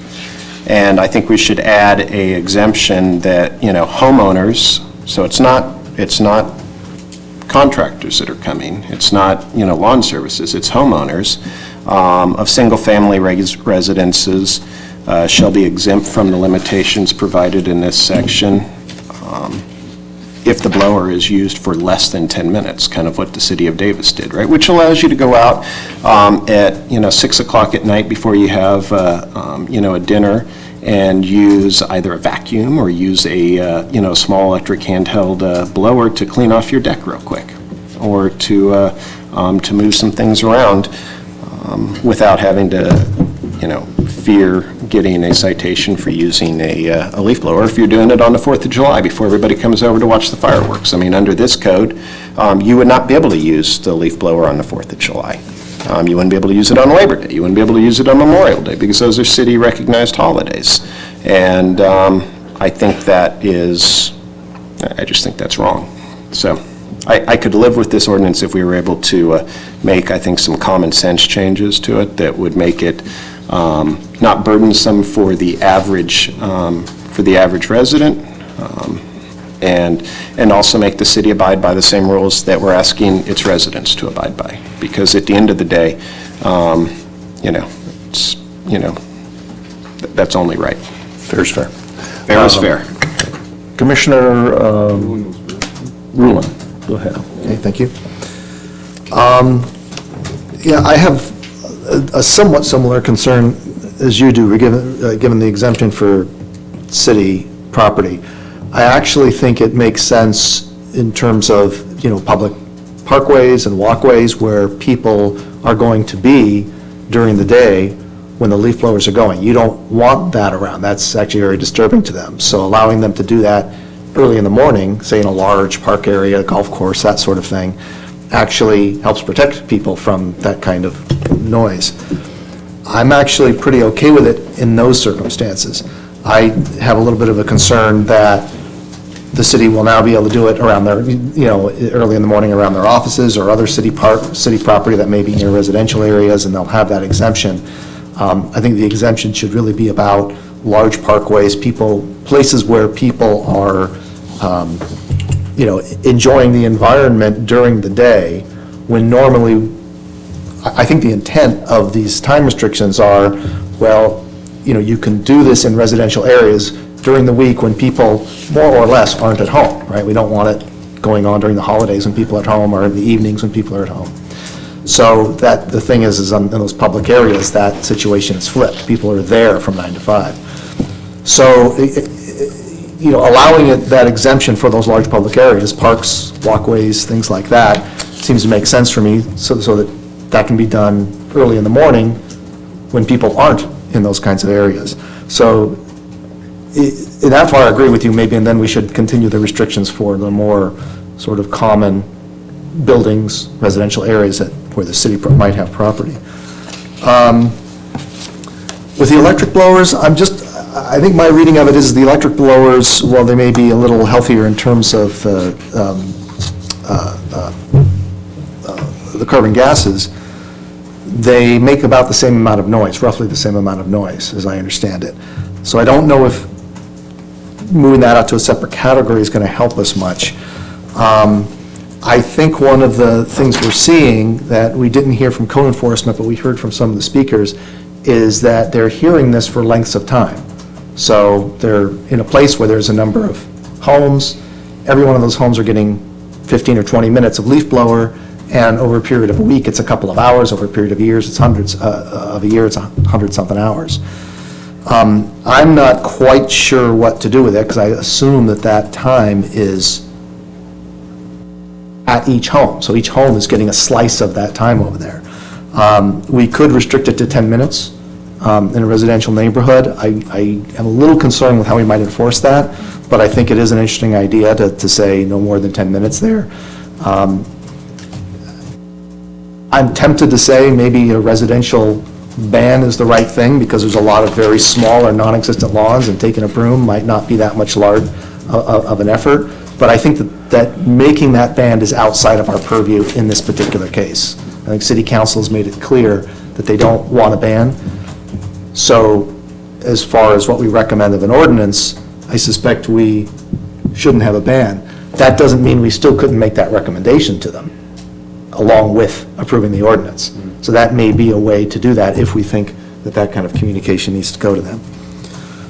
And I think we should add a exemption that, homeowners, so it's not contractors that are coming, it's not, lawn services, it's homeowners of single-family residences shall be exempt from the limitations provided in this section if the blower is used for less than 10 minutes, kind of what the city of Davis did, right? Which allows you to go out at 6 o'clock at night before you have a dinner and use either a vacuum or use a small electric handheld blower to clean off your deck real quick, or to move some things around without having to fear getting a citation for using a leaf blower if you're doing it on the 4th of July before everybody comes over to watch the fireworks. I mean, under this code, you would not be able to use the leaf blower on the 4th of July. You wouldn't be able to use it on Labor Day. You wouldn't be able to use it on Memorial Day because those are city-recognized holidays. And I think that is, I just think that's wrong. So I could live with this ordinance if we were able to make, I think, some common sense changes to it that would make it not burdensome for the average resident, and also make the city abide by the same rules that we're asking its residents to abide by. Because at the end of the day, that's only right. Fair is fair. Fair is fair. Commissioner Rulon, go ahead. Okay, thank you. Yeah, I have a somewhat similar concern as you do, given the exemption for city property. I actually think it makes sense in terms of, public parkways and walkways where people are going to be during the day when the leaf blowers are going. You don't want that around. That's actually very disturbing to them. So allowing them to do that early in the morning, say in a large park area, golf course, that sort of thing, actually helps protect people from that kind of noise. I'm actually pretty okay with it in those circumstances. I have a little bit of a concern that the city will now be able to do it around their, early in the morning around their offices or other city property that may be near residential areas, and they'll have that exemption. I think the exemption should really be about large parkways, places where people are, enjoying the environment during the day, when normally, I think the intent of these time restrictions are, well, you can do this in residential areas during the week when people more or less aren't at home, right? We don't want it going on during the holidays when people are at home or in the evenings when people are at home. So that, the thing is in those public areas, that situation is flipped. People are there from 9 to 5. So, you know, allowing that exemption for those large public areas, parks, walkways, things like that, seems to make sense for me, so that can be done early in the morning when people aren't in those kinds of areas. So, in that far, I agree with you, maybe, and then we should continue the restrictions for the more sort of common buildings, residential areas where the city might have property. With the electric blowers, I think my reading of it is the electric blowers, while they may be a little healthier in terms of the carbon gases, they make about the same amount of noise, roughly the same amount of noise, as I understand it. So I don't know if moving that out to a separate category is going to help us much. I think one of the things we're seeing that we didn't hear from code enforcement, but we heard from some of the speakers, is that they're hearing this for lengths of time. So they're in a place where there's a number of homes. Every one of those homes are getting 15 or 20 minutes of leaf blower, and over a period of a week, it's a couple of hours. Over a period of years, it's hundreds of a year, it's 100-something hours. I'm not quite sure what to do with it, because I assume that time is at each home. So each home is getting a slice of that time over there. We could restrict it to 10 minutes in a residential neighborhood. I am a little concerned with how we might enforce that, but I think it is an interesting idea to say no more than 10 minutes there. I'm tempted to say maybe a residential ban is the right thing, because there's a lot of very small or non-existent lawns, and taking a broom might not be that much large of an effort. But I think that making that ban is outside of our purview in this particular case. I think City Council has made it clear that they don't want a ban. So as far as what we recommend of an ordinance, I suspect we shouldn't have a ban. That doesn't mean we still couldn't make that recommendation to them, along with approving the ordinance. So that may be a way to do that if we think that kind of communication needs to go to them.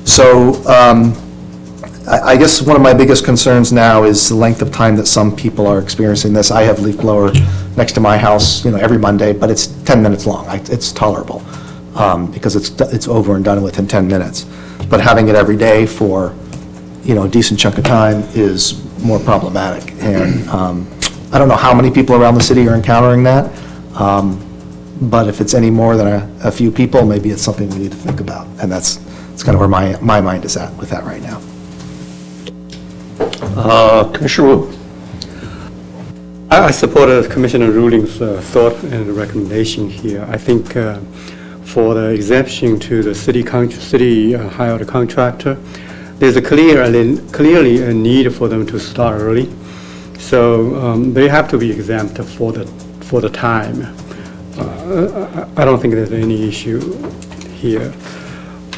So I guess one of my biggest concerns now is the length of time that some people are experiencing this. I have leaf blower next to my house, every Monday, but it's 10 minutes long. It's tolerable because it's over and done within 10 minutes. But having it every day for, a decent chunk of time is more problematic. And I don't know how many people around the city are encountering that, but if it's any more than a few people, maybe it's something we need to think about. And that's kind of where my mind is at with that right now. Commissioner Wu. I support Commissioner Ruling's thought and recommendation here. I think for the exemption to the city hired contractor, there's clearly a need for them to start early. So they have to be exempt for the time. I don't think there's any issue here.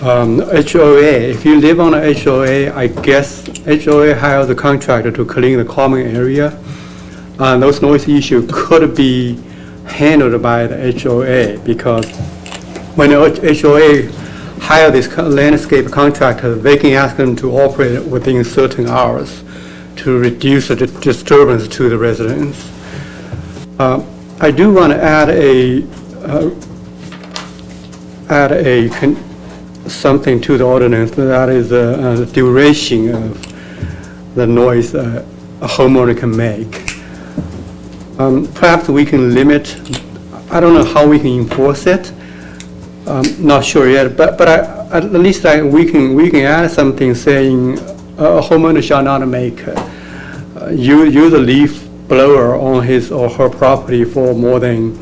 HOA, if you live on a HOA, I guess HOA hires a contractor to clean the common area. Those noise issues could be handled by the HOA, because when the HOA hire this landscape contractor, they can ask them to operate within certain hours to reduce the disturbance to the residents. I do want to add something to the ordinance, that is the duration of the noise a homeowner can make. Perhaps we can limit, I don't know how we can enforce it, not sure yet, but at least we can add something saying a homeowner shall not make use a leaf blower on his or her property for more than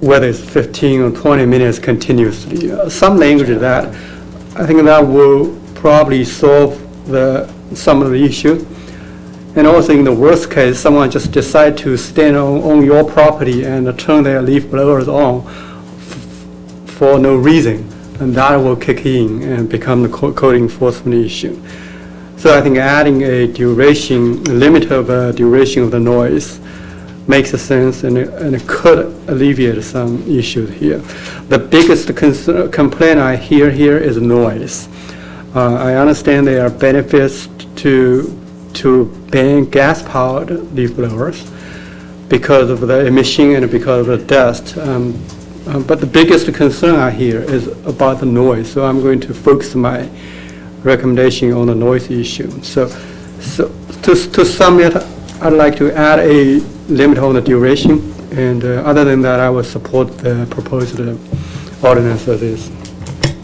whether it's 15 or 20 minutes continuously. Some language of that, I think that will probably solve some of the issue. And also in the worst case, someone just decide to stand on your property and turn their leaf blowers on for no reason, and that will kick in and become the code enforcement issue. So I think adding a limit of duration of the noise makes sense, and it could alleviate some issues here. The biggest complaint I hear here is noise. I understand there are benefits to ban gas-powered leaf blowers because of the emission and because of the dust. But the biggest concern I hear is about the noise, so I'm going to focus my recommendation on the noise issue. So to sum it, I'd like to add a limit on the duration, and other than that, I will support the proposed ordinance as is.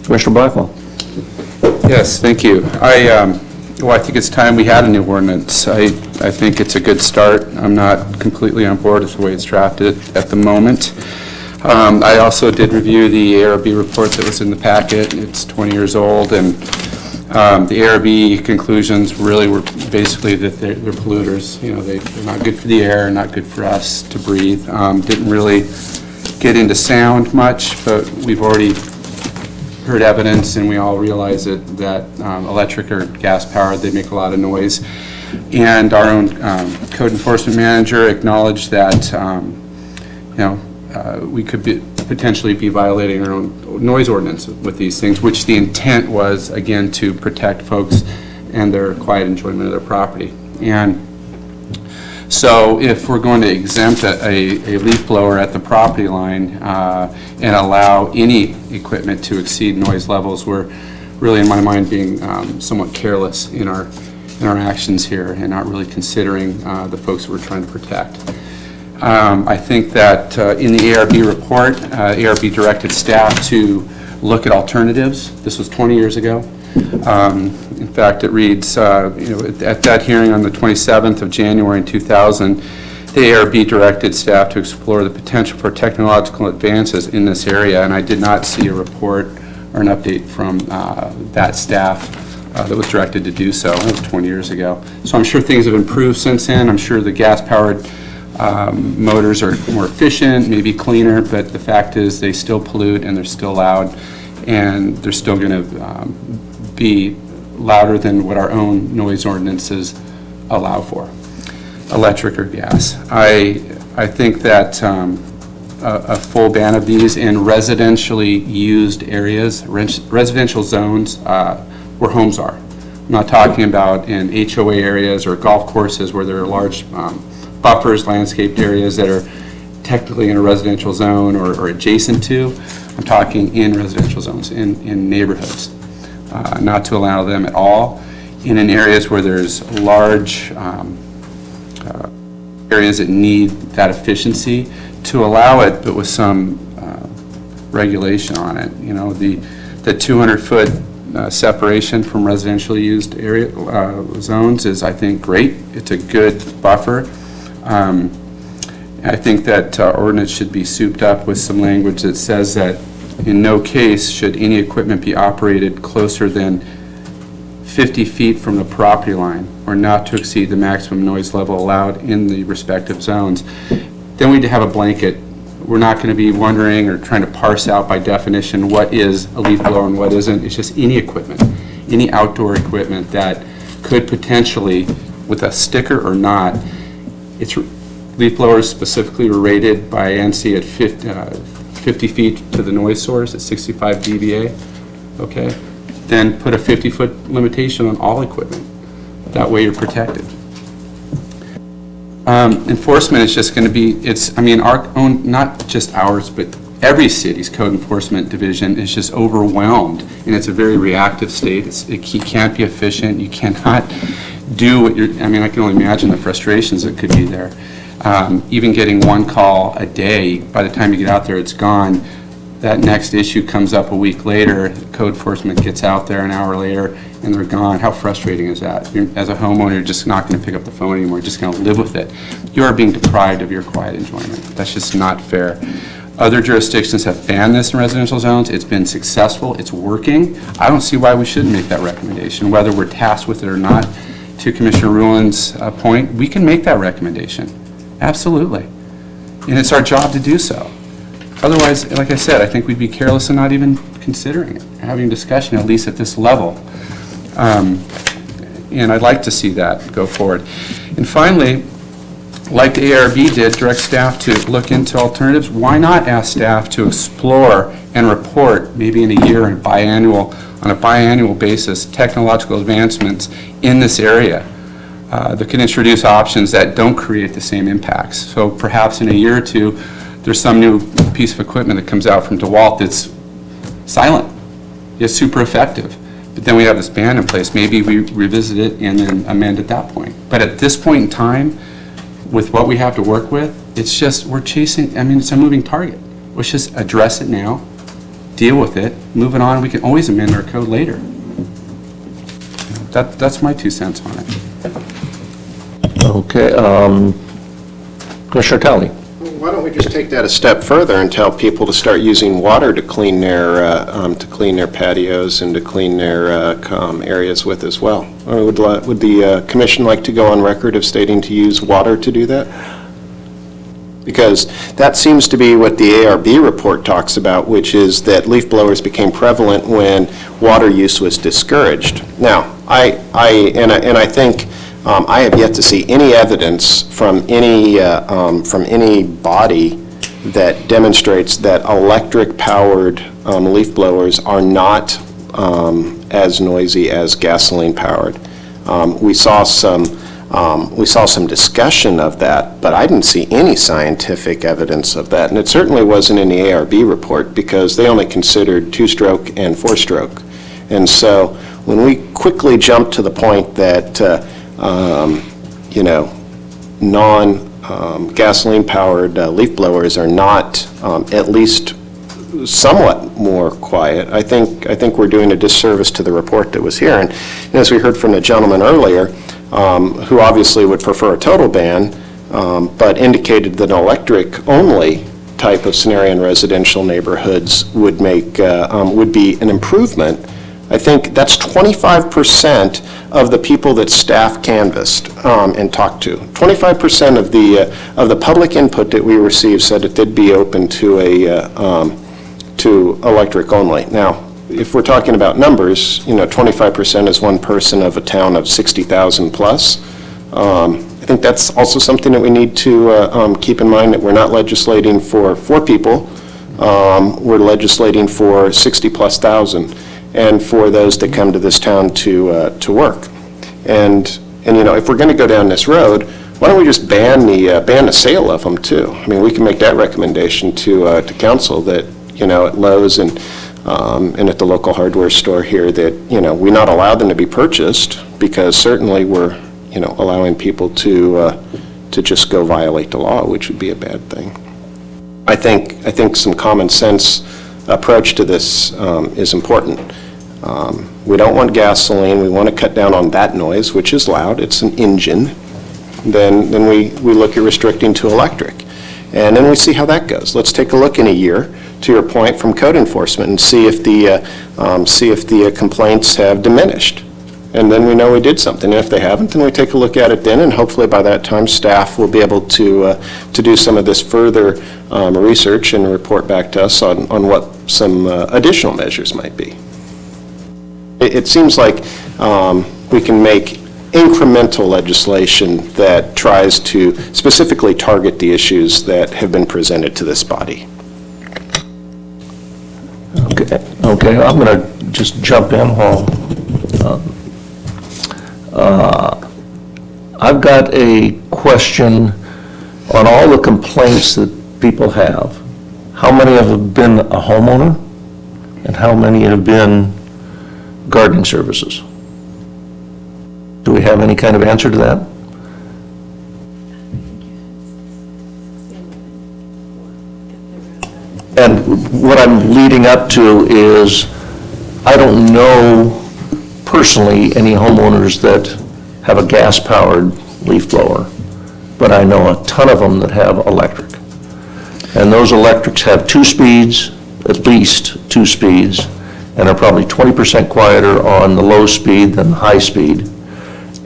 Commissioner Blackwell. Yes, thank you. I think it's time we had a new ordinance. I think it's a good start. I'm not completely on board with the way it's drafted at the moment. I also did review the ARB report that was in the packet. It's 20 years old, and the ARB conclusions really were basically that they're polluters. You know, they're not good for the air, not good for us to breathe. Didn't really get into sound much, but we've already heard evidence, and we all realize that electric or gas-powered, they make a lot of noise. And our own code enforcement manager acknowledged that, we could potentially be violating our own noise ordinance with these things, which the intent was, again, to protect folks and their quiet enjoyment of their property. And so if we're going to exempt a leaf blower at the property line and allow any equipment to exceed noise levels, we're really, in my mind, being somewhat careless in our actions here and not really considering the folks that we're trying to protect. I think that in the ARB report, ARB directed staff to look at alternatives. This was 20 years ago. In fact, it reads, at that hearing on the 27th of January in 2000, the ARB directed staff to explore the potential for technological advances in this area, and I did not see a report or an update from that staff that was directed to do so. That was 20 years ago. So I'm sure things have improved since then. I'm sure the gas-powered motors are more efficient, maybe cleaner, but the fact is they still pollute and they're still loud, and they're still going to be louder than what our own noise ordinances allow for, electric or gas. I think that a full ban of these in residentially used areas, residential zones where homes are. I'm not talking about in HOA areas or golf courses where there are large buffers, landscaped areas that are technically in a residential zone or adjacent to. I'm talking in residential zones, in neighborhoods. Not to allow them at all in areas where there's large areas that need that efficiency, to allow it, but with some regulation on it. You know, the 200-foot separation from residentially used area zones is, I think, great. It's a good buffer. I think that ordinance should be souped up with some language that says that in no case should any equipment be operated closer than 50 feet from the property line or not to exceed the maximum noise level allowed in the respective zones. Then we'd have a blanket. We're not going to be wondering or trying to parse out by definition what is a leaf blower and what isn't. It's just any equipment, any outdoor equipment that could potentially, with a sticker or not, leaf blowers specifically were rated by ANSI at 50 feet to the noise source at 65 dBA, okay? Then put a 50-foot limitation on all equipment. That way you're protected. Enforcement is just going to be, our own, not just ours, but every city's code enforcement division is just overwhelmed, and it's a very reactive state. It can't be efficient. You cannot do what you're, I can only imagine the frustrations that could be there. Even getting one call a day, by the time you get out there, it's gone. That next issue comes up a week later, code enforcement gets out there an hour later, and they're gone. How frustrating is that? As a homeowner, you're just not going to pick up the phone anymore. You're just going to live with it. You are being deprived of your quiet enjoyment. That's just not fair. Other jurisdictions have banned this in residential zones. It's been successful. It's working. I don't see why we shouldn't make that recommendation, whether we're tasked with it or not. To Commissioner Ruland's point, we can make that recommendation. Absolutely. And it's our job to do so. Otherwise, like I said, I think we'd be careless and not even considering it, having a discussion, at least at this level. And I'd like to see that go forward. And finally, like the ARB did, direct staff to look into alternatives. Why not ask staff to explore and report, maybe in a year, a biannual on a biannual basis technological advancements in this area that can introduce options that don't create the same impacts. So perhaps in a year or two, there's some new piece of equipment that comes out from DeWalt that's silent, it's super effective. But then we have this ban in place. Maybe we revisit it and then amend at that point. But at this point in time, with what we have to work with, it's just, we're chasing, I mean, it's a moving target. Let's just address it now, deal with it, move it on. We can always amend our code later. That's my 2 cents on it. Okay, Commissioner Talley. Why don't we just take that a step further and tell people to start using water to clean their patios and to clean their areas with as well? Or would the commission like to go on record of stating to use water to do that? Because that seems to be what the ARB report talks about, which is that leaf blowers became prevalent when water use was discouraged. Now, I think I have yet to see any evidence from any body that demonstrates that electric-powered leaf blowers are not as noisy as gasoline-powered. We saw some discussion of that, but I didn't see any scientific evidence of that, and it certainly wasn't in the ARB report because they only considered 2-stroke and 4-stroke. And so when we quickly jump to the point that non-gasoline-powered leaf blowers are not at least somewhat more quiet, I think we're doing a disservice to the report that was here. And as we heard from the gentleman earlier, who obviously would prefer a total ban, but indicated that an electric-only type of scenario in residential neighborhoods would be an improvement. I think that's 25% of the people that staff canvassed and talked to. 25% of the public input that we received said that they'd be open to to electric only. Now, if we're talking about numbers, 25% is one person of a town of 60,000 plus. I think that's also something that we need to keep in mind, that we're not legislating for 4 people. We're legislating for 60 plus thousand, and for those that come to this town to work. And if we're going to go down this road, why don't we just ban the sale of them too? I mean, we can make that recommendation to council that at Lowe's and at the local hardware store here that we not allow them to be purchased, because certainly we're allowing people to just go violate the law, which would be a bad thing. I think some common sense approach to this is important. We don't want gasoline. We want to cut down on that noise, which is loud. It's an engine. Then we look at restricting to electric. And then we see how that goes. Let's take a look in a year, to your point, from code enforcement, and see if the complaints have diminished. And then we know we did something. And if they haven't, then we take a look at it then, and hopefully by that time staff will be able to do some of this further research and report back to us on what some additional measures might be. It seems like we can make incremental legislation that tries to specifically target the issues that have been presented to this body. Okay, I'm going to just jump in while I've got a question on all the complaints that people have. How many have been a homeowner, and how many have been gardening services? Do we have any kind of answer to that? And what I'm leading up to is, I don't know personally any homeowners that have a gas-powered leaf blower, but I know a ton of them that have electric. And those electrics have 2 speeds, at least 2 speeds, and are probably 20% quieter on the low speed than the high speed,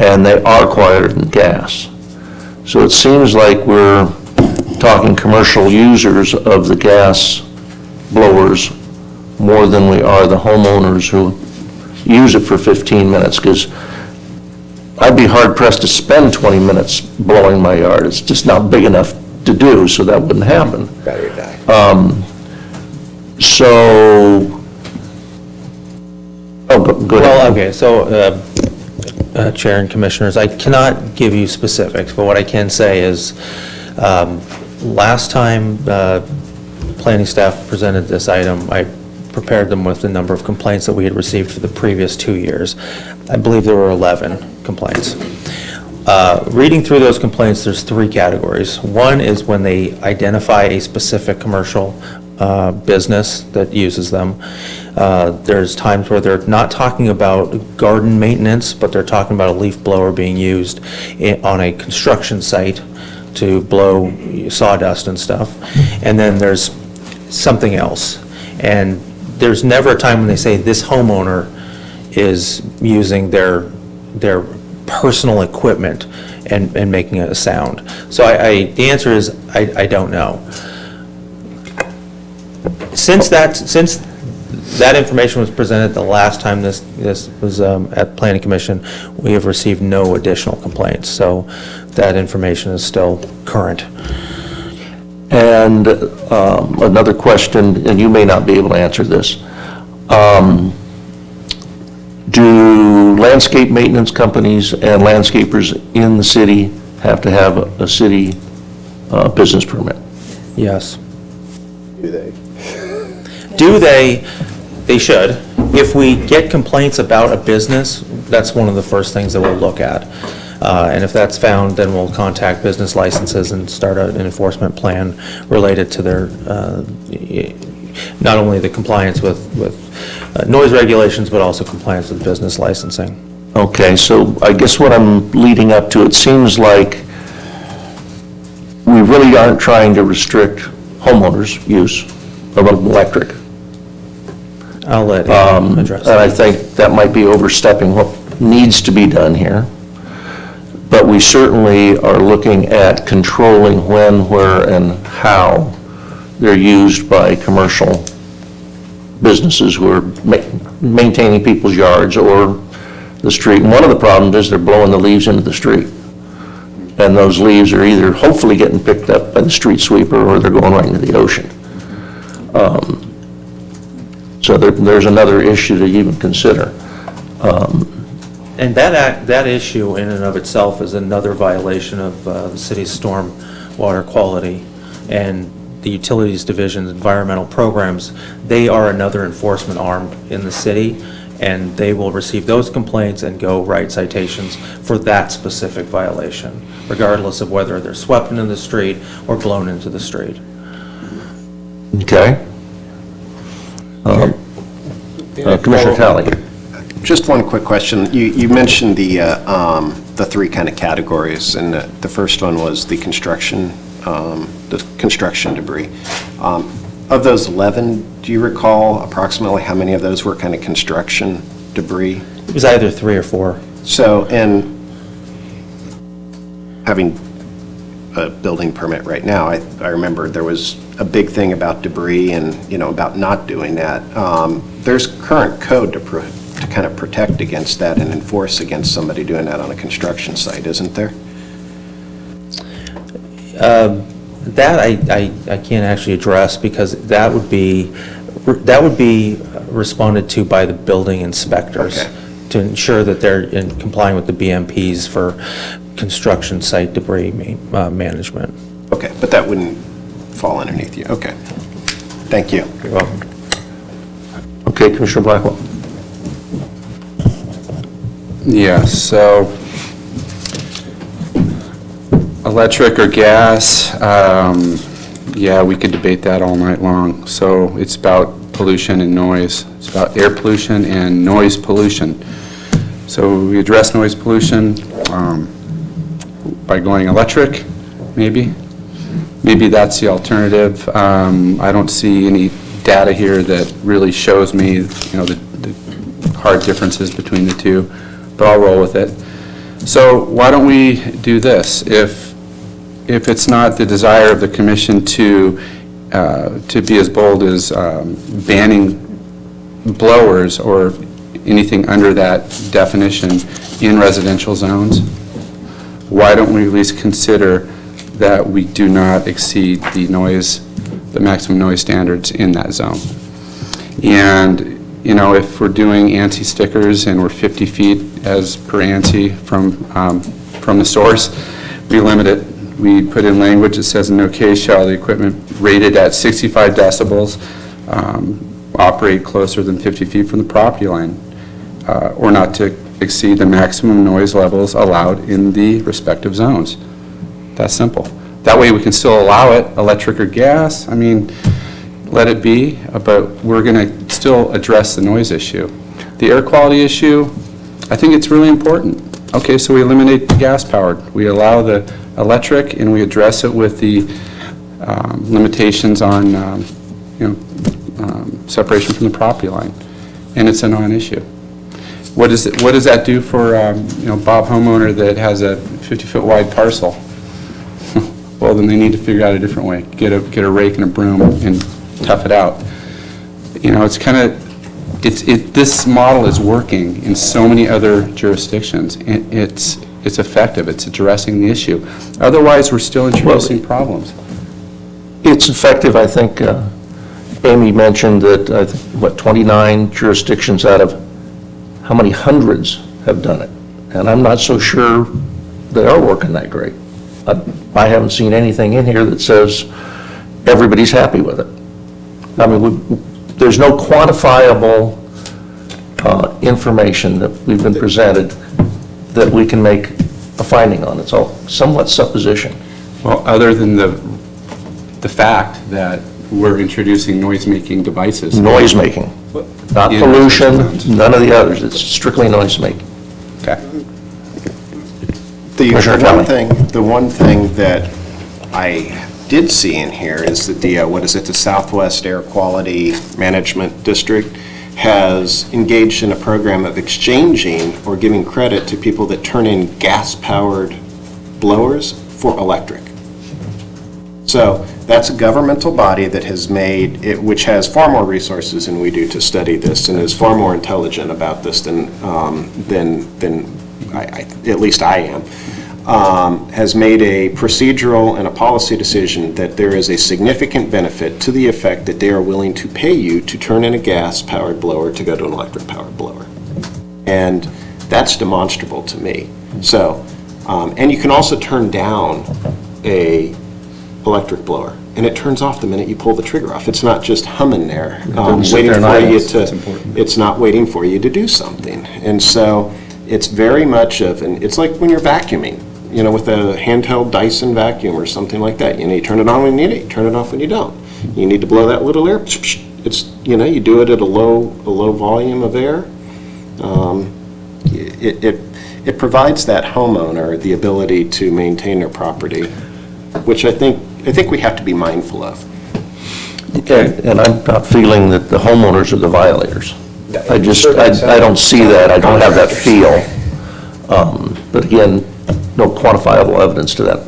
and they are quieter than gas. So it seems like we're talking commercial users of the gas blowers more than we are the homeowners who use it for 15 minutes, because I'd be hard pressed to spend 20 minutes blowing my yard. It's just not big enough to do, so that wouldn't happen. Battery die. go ahead. Well, okay, so, Chair and Commissioners, I cannot give you specifics, but what I can say is, last time planning staff presented this item, I prepared them with the number of complaints that we had received for the previous 2 years. I believe there were 11 complaints. Reading through those complaints, there's 3 categories. One is when they identify a specific commercial business that uses them. There's times where they're not talking about garden maintenance, but they're talking about a leaf blower being used on a construction site to blow sawdust and stuff. And then there's something else. And there's never a time when they say this homeowner is using their personal equipment and making a sound. So the answer is, I don't know. Since that information was presented the last time this was at Planning Commission, we have received no additional complaints. So that information is still current. And another question, and you may not be able to answer this. Do landscape maintenance companies and landscapers in the city have to have a city business permit? Yes. Do they? Do they? They should. If we get complaints about a business, that's one of the first things that we'll look at. And if that's found, then we'll contact business licenses and start an enforcement plan related to their, not only the compliance with noise regulations, but also compliance with business licensing. Okay, so I guess what I'm leading up to, it seems like we really aren't trying to restrict homeowners' use of electric. I'll let him address And I that. think that might be overstepping what needs to be done here. But we certainly are looking at controlling when, where, and how they're used by commercial businesses who are maintaining people's yards or the street. And one of the problems is they're blowing the leaves into the street. And those leaves are either hopefully getting picked up by the street sweeper or they're going right into the ocean. So there's another issue to even consider. And that issue in and of itself is another violation of the city's storm water quality. And the Utilities Division's environmental programs, they are another enforcement arm in the city, and they will receive those complaints and go write citations for that specific violation, regardless of whether they're swept into the street or blown into the street. Okay? Commissioner Talley. Just one quick question. You mentioned the 3 kind of categories, and the first one was the construction debris. Of those 11, do you recall approximately how many of those were kind of construction debris? It was either 3 or 4. So, and having a building permit right now, I remember there was a big thing about debris and, about not doing that. There's current code to kind of protect against that and enforce against somebody doing that on a construction site, isn't there? That I can't actually address because that would be responded to by the building inspectors. Okay. To ensure that they're complying with the BMPs for construction site debris management. Okay, but that wouldn't fall underneath you. Okay. Thank you. You're welcome. Okay, Commissioner Blackwell. Yeah, so electric or gas, yeah, we could debate that all night long. So it's about pollution and noise. It's about air pollution and noise pollution. So we address noise pollution by going electric, maybe. Maybe that's the alternative. I don't see any data here that really shows me, the hard differences between the two, but I'll roll with it. So why don't we do this? If it's not the desire of the commission to be as bold as banning blowers or anything under that definition in residential zones, why don't we at least consider that we do not exceed the maximum noise standards in that zone? And if we're doing ANSI stickers and we're 50 feet as per ANSI from the source, we limit it. We put in language that says, in no case shall the equipment rated at 65 decibels operate closer than 50 feet from the property line, or not to exceed the maximum noise levels allowed in the respective zones. That's simple. That way we can still allow it, electric or gas, let it be, but we're going to still address the noise issue. The air quality issue, I think it's really important. Okay, so we eliminate the gas-powered. We allow the electric, and we address it with the limitations on, separation from the property line, and it's a non-issue. What does that do for, Bob homeowner that has a 50-foot wide parcel? Well, then they need to figure out a different way. Get a rake and a broom and tough it out. It's kind of, this model is working in so many other jurisdictions. It's effective. It's addressing the issue. Otherwise, we're still introducing problems. It's effective, I think. Amy mentioned that, 29 jurisdictions out of how many hundreds have done it? And I'm not so sure they are working that great. I haven't seen anything in here that says everybody's happy with it. There's no quantifiable information that we've been presented that we can make a finding on. It's all somewhat supposition. Well, other than the fact that we're introducing noise-making devices. Noise-making, not pollution, none of the others. It's strictly noise-making. Okay. The one thing that I did see in here is that the Southwest Air Quality Management District has engaged in a program of exchanging or giving credit to people that turn in gas-powered blowers for electric. So that's a governmental body that has made it, which has far more resources than we do to study this, and is far more intelligent about this than at least I am. Has made a procedural and a policy decision that there is a significant benefit to the effect that they are willing to pay you to turn in a gas-powered blower to go to an electric-powered blower. And that's demonstrable to me. So, and you can also turn down a electric blower, and it turns off the minute you pull the trigger off. It's not just humming there, waiting for you to, it's not waiting for you to do something. And so it's very much of, and it's like when you're vacuuming, with a handheld Dyson vacuum or something like that. You turn it on when you need it, you turn it off when you don't. You need to blow that little air, it's, you do it at a low volume of air. It provides that homeowner the ability to maintain their property, which I think we have to be mindful of. And I'm not feeling that the homeowners are the violators. I don't see that. I don't have that feel. But again, no quantifiable evidence to that.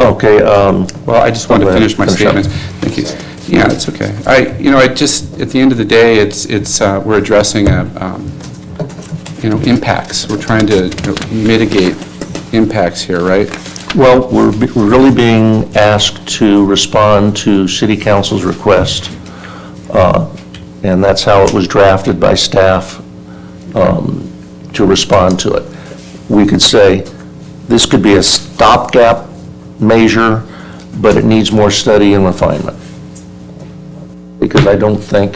Okay. Well, I just wanted to finish my statement. Thank you. Yeah, it's okay. I just, at the end of the day, it's we're addressing impacts. We're trying to mitigate impacts here, right? Well, we're really being asked to respond to City Council's request, and that's how it was drafted by staff to respond to it. We could say, this could be a stopgap measure, but it needs more study and refinement. Because I don't think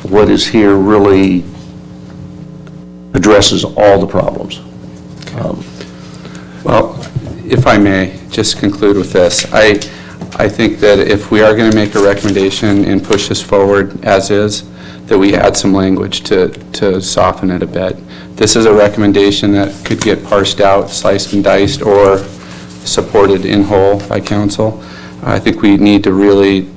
what is here really addresses all the problems. Well, if I may, just conclude with this. I think that if we are going to make a recommendation and push this forward as is, that we add some language to soften it a bit. This is a recommendation that could get parsed out, sliced and diced, or supported in whole by council. I think we need to really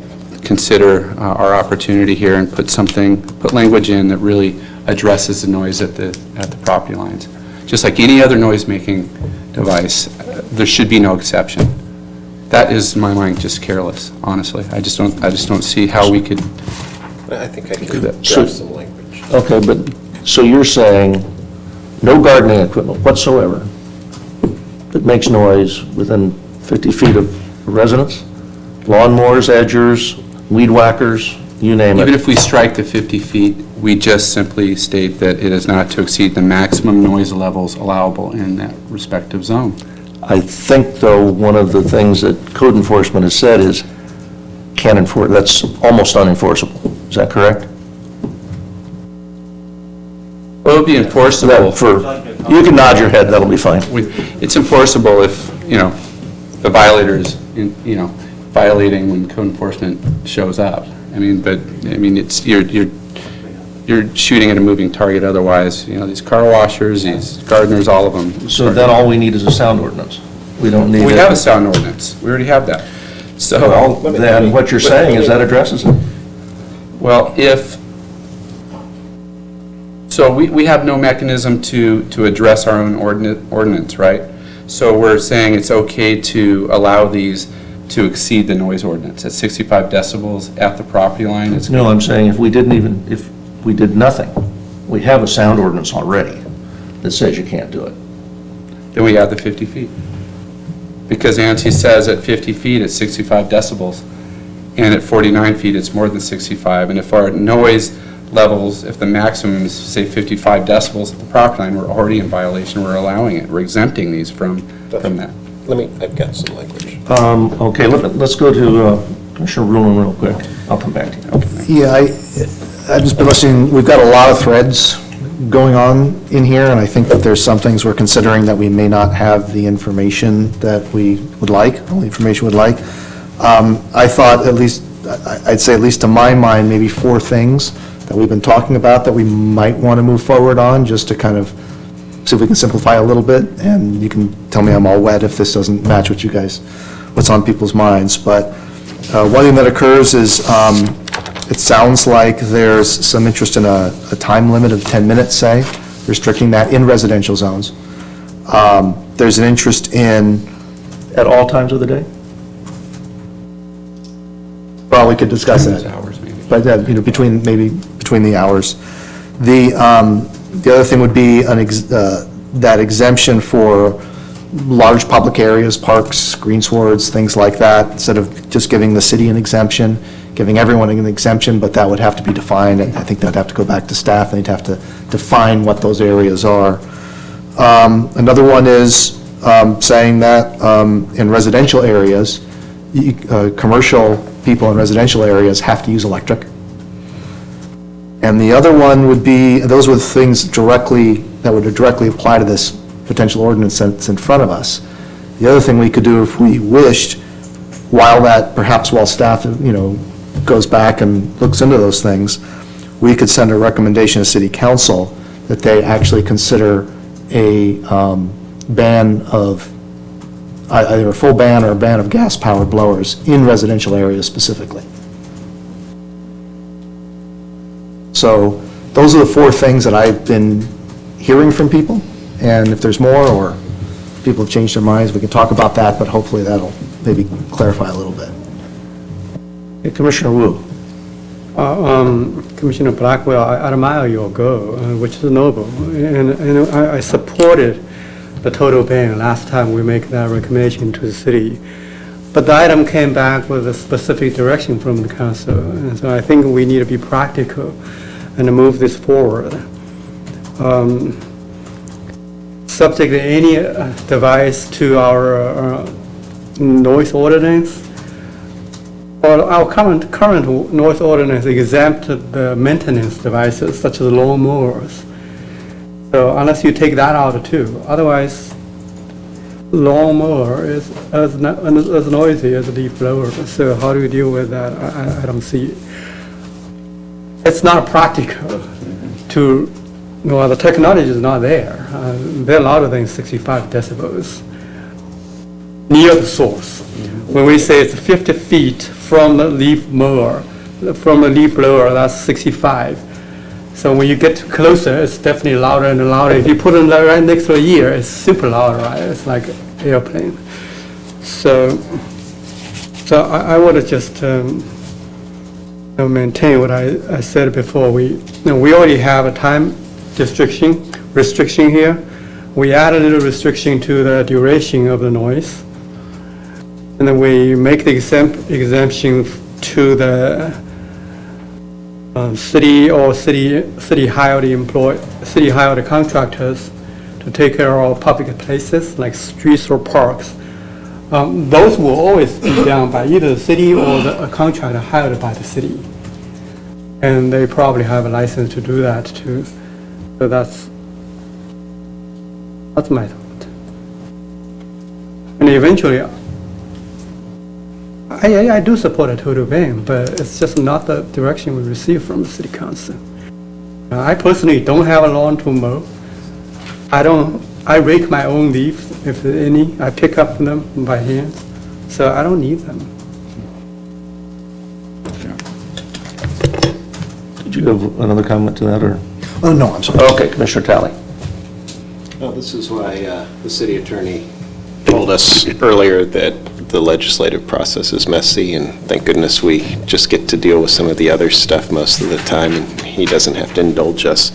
consider our opportunity here and put language in that really addresses the noise at the property lines. Just like any other noise-making device, there should be no exception. That is, in my mind, just careless, honestly. I just don't see how we could. I think I could draft some language. Okay, but, so you're saying no gardening equipment whatsoever that makes noise within 50 feet of a residence? Lawnmowers, edgers, weed whackers, you name Even it. if we strike the 50 feet, we just simply state that it is not to exceed the maximum noise levels allowable in that respective zone. I think, though, one of the things that code enforcement has said is can't enforce, that's almost unenforceable. Is that correct? Well, it would be enforceable. You can nod your head, that'll be fine. It's enforceable if, the violator is, violating when code enforcement shows up. It's, you're shooting at a moving target otherwise. These car washers, these gardeners, all of them. So then all we need is a sound ordinance. We don't need. We have a sound ordinance. We already have that. So. Well, then what you're saying is that addresses it. Well, so we have no mechanism to address our own ordinance, right? So we're saying it's okay to allow these to exceed the noise ordinance at 65 decibels at the property line. No, I'm saying if we did nothing, we have a sound ordinance already that says you can't do it. Then we add the 50 feet. Because ANSI says at 50 feet it's 65 decibels, and at 49 feet it's more than 65. And if our noise levels, if the maximum is, say, 55 decibels at the property line, we're already in violation, we're allowing it, we're exempting these from that. I've got some language. Okay, let's go to Commissioner Rulon real quick. I'll come back to you. Okay. Yeah, I've just been listening, we've got a lot of threads going on in here, and I think that there's some things we're considering that we may not have the information that we would like, all the information we'd like. I thought I'd say at least to my mind, maybe 4 things that we've been talking about that we might want to move forward on, just to kind of see if we can simplify a little bit, and you can tell me I'm all wet if this doesn't match what you guys, what's on people's minds. But one thing that occurs is it sounds like there's some interest in a time limit of 10 minutes, say, restricting that in residential zones. There's an interest in... At all times of the day? Well, we could discuss that. Hours, maybe. But between the hours. The other thing would be that exemption for large public areas, parks, greenswards, things like that, instead of just giving the city an exemption, giving everyone an exemption, but that would have to be defined, and I think that'd have to go back to staff, and they'd have to define what those areas are. Another one is saying that in residential areas, commercial people in residential areas have to use electric. And the other one would be, those were the things that would directly apply to this potential ordinance that's in front of us. The other thing we could do if we wished, perhaps while staff, goes back and looks into those things, we could send a recommendation to City Council that they actually consider a ban of, either a full ban or a ban of gas-powered blowers in residential areas specifically. So those are the 4 things that I've been hearing from people, and if there's more or people have changed their minds, we can talk about that, but hopefully that'll maybe clarify a little bit. Hey, Commissioner Wu. Commissioner Blackwell, I admire your goal, which is noble, and I supported the total ban last time we make that recommendation to the city. But the item came back with a specific direction from the council, and so I think we need to be practical and move this forward. Subject to any device to our noise ordinance, or our current noise ordinance exempted the maintenance devices such as lawn mowers. So unless you take that out too, otherwise lawn mower is as noisy as a leaf blower. So how do you deal with that? I don't see it. It's not practical to, the technology is not there. There are a lot of things 65 decibels near the source. When we say it's 50 feet from the leaf mower, from the leaf blower, that's 65. So when you get closer, it's definitely louder and louder. If you put it right next to a ear, it's super loud, right? It's like airplane. So I would have just maintain what I said before. We already have a time restriction here. We added a little restriction to the duration of the noise, and then we make the exemption to the city hired contractors to take care of public places like streets or parks. Those will always be done by either the city or a contractor hired by the city. And they probably have a license to do that too. So that's my thought. And eventually, I do support a total ban, but it's just not the direction we receive from the city council. I personally don't have a lawn to mow. I rake my own leaves, if there are any. I pick up them by hand, so I don't need them. Did you have another comment to that, or? Oh, no, I'm sorry. Okay, Commissioner Talley. Well, this is why the city attorney told us earlier that the legislative process is messy, and thank goodness we just get to deal with some of the other stuff most of the time, and he doesn't have to indulge us.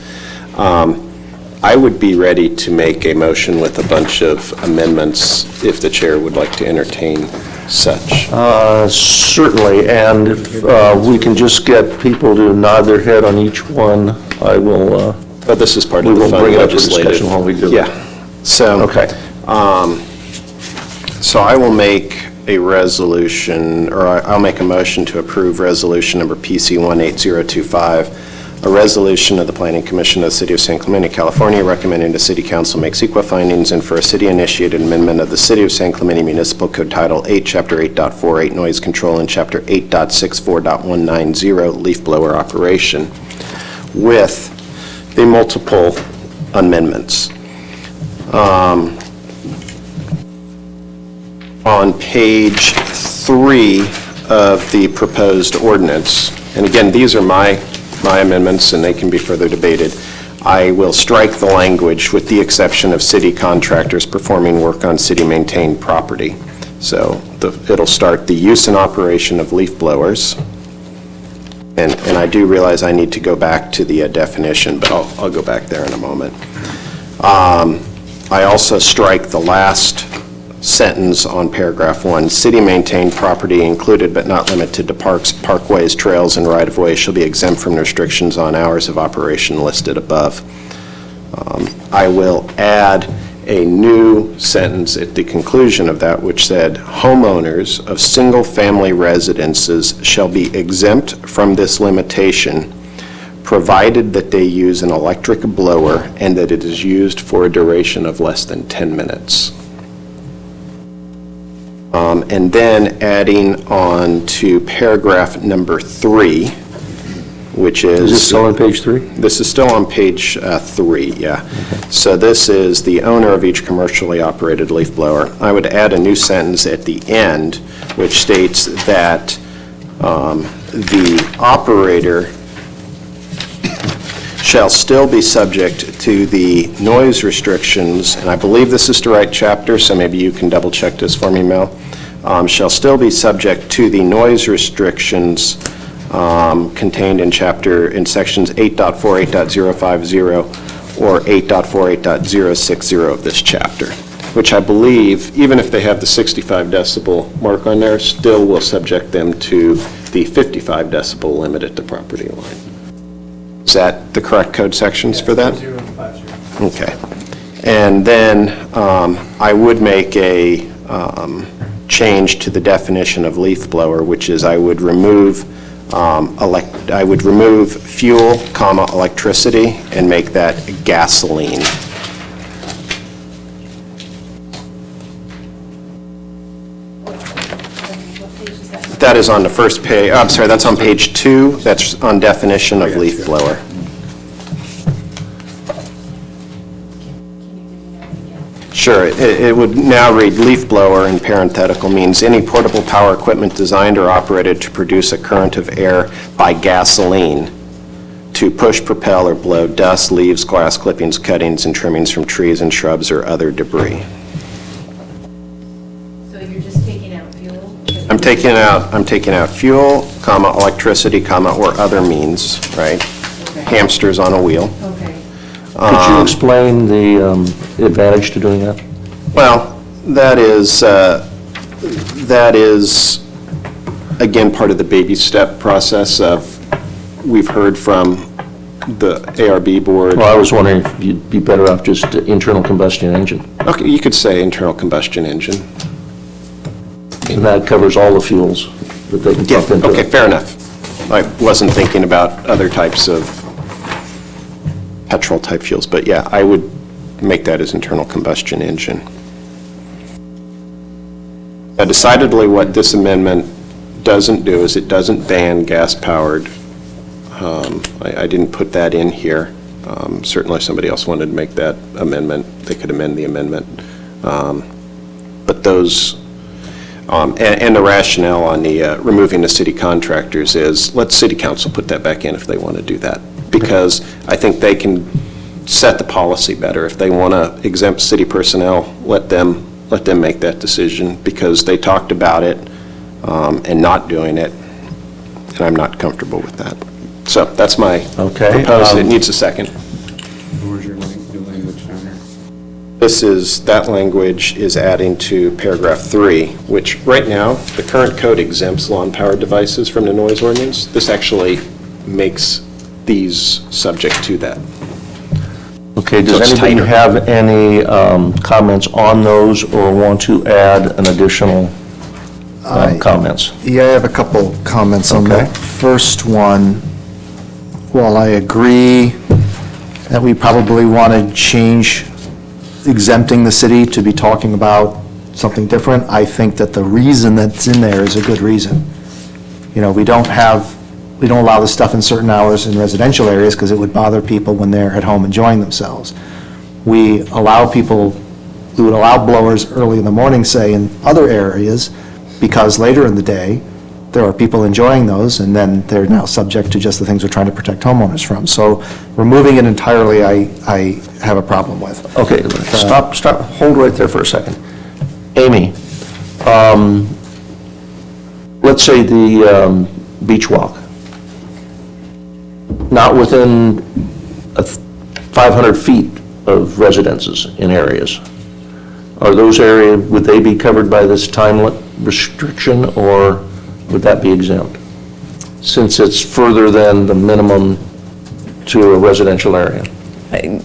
I would be ready to make a motion with a bunch of amendments if the chair would like to entertain such. Certainly, and if we can just get people to nod their head on each one, I will. But this is part we of the will fun bring it up for legislative. discussion when we do it. Yeah. So. Okay. So I will make a resolution, or I'll make a motion to approve resolution number PC 18025, a resolution of the Planning Commission of the City of San Clemente, California, recommending the City Council make CEQA findings and for a city-initiated amendment of the City of San Clemente Municipal Code Title 8, Chapter 8.48, Noise Control, and Chapter 8.64.190, leaf blower operation, with the multiple amendments. On page 3 of the proposed ordinance, and again, these are my amendments, and they can be further debated, I will strike the language with the exception of city contractors performing work on city-maintained property. So it'll start the use and operation of leaf blowers, and I do realize I need to go back to the definition, but I'll go back there in a moment. I also strike the last sentence on paragraph 1. City-maintained property included but not limited to parks, parkways, trails, and right-of-ways shall be exempt from restrictions on hours of operation listed above. I will add a new sentence at the conclusion of that which said, homeowners of single-family residences shall be exempt from this limitation provided that they use an electric blower and that it is used for a duration of less than 10 minutes. And then adding on to paragraph number 3, which is... Is this still on page 3? This is still on page 3, yeah. Okay. So this is the owner of each commercially operated leaf blower. I would add a new sentence at the end, which states that the operator shall still be subject to the noise restrictions, and I believe this is the right chapter, so maybe you can double check this for me, Mel, shall still be subject to the noise restrictions contained in sections 8.48.050 or 8.48.060 of this chapter, which I believe, even if they have the 65 decibel mark on there, still will subject them to the 55 decibel limit at the property line. Is that the correct code sections for that? 050. Okay. And then I would make a change to the definition of leaf blower, which is I would remove fuel, electricity, and make that gasoline. That is on the first page. I'm sorry, that's on page 2. That's on definition of leaf blower. Sure. It would now read leaf blower in parenthetical means any portable power equipment designed or operated to produce a current of air by gasoline to push, propel, or blow dust, leaves, glass clippings, cuttings, and trimmings from trees and shrubs or other debris. I'm taking out fuel, electricity, or other means, right? Okay. Hamsters on a wheel. Okay. Could you explain the advantage to doing that? Well, that is again part of the baby step process of we've heard from the ARB board. Well, I was wondering if you'd be better off just internal combustion engine. Okay, you could say internal combustion engine. And that covers all the fuels that they can pump into. Okay, fair enough. I wasn't thinking about other types of petrol-type fuels, but yeah, I would make that as internal combustion engine. Now, decidedly, what this amendment doesn't do is it doesn't ban gas-powered. I didn't put that in here. Certainly, if somebody else wanted to make that amendment, they could amend the amendment. But those, and the rationale on the removing the city contractors is, let city council put that back in if they want to do that. Because I think they can set the policy better. If they want to exempt city personnel, let them make that decision, because they talked about it and not doing it, and I'm not comfortable with that. So that's my proposal. It needs a second. Where's your language down there? That language is adding to paragraph 3, which right now, the current code exempts lawn-powered devices from the noise ordinance. This actually makes these subject to that. Okay, does anybody have any comments on those or want to add an additional comments? Yeah, I have a couple comments on Okay. that. First one, while I agree that we probably want to change exempting the city to be talking about something different, I think that the reason that's in there is a good reason. You know, we don't allow this stuff in certain hours in residential areas because it would bother people when they're at home enjoying themselves. We would allow blowers early in the morning, say, in other areas, because later in the day, there are people enjoying those, and then they're now subject to just the things we're trying to protect homeowners from. So removing it entirely, I have a problem with. Okay, stop, hold right there for a second. Amy, let's say the beach walk, not within 500 feet of residences in areas. Are those areas, would they be covered by this time restriction, or would that be exempt? Since it's further than the minimum to a residential area.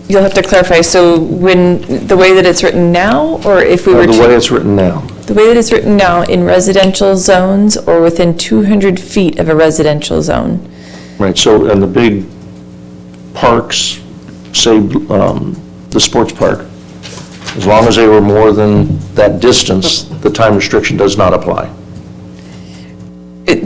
You'll have to clarify, so the way that it's written now, or if we were to... The way it's written now. The way that it's written now, in residential zones or within 200 feet of a residential zone. Right, so, and the big parks, say, the sports park, as long as they were more than that distance, the time restriction does not apply.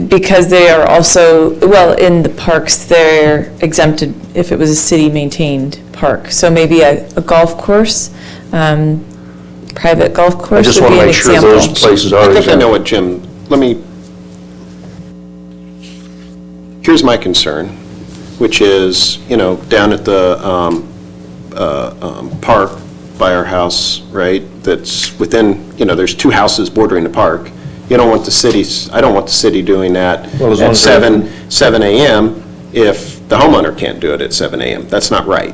Because they are also, well, in the parks, they're exempted if it was a city-maintained park. So maybe a golf course, private golf course would be an example. I just want to make sure those places are I think exempt. I know what Jim, here's my concern, which is, down at the park by our house, right, that's within, there's 2 houses bordering the park. I don't want the city doing that at 7 a.m. if the homeowner can't do it at 7 a.m. That's not right.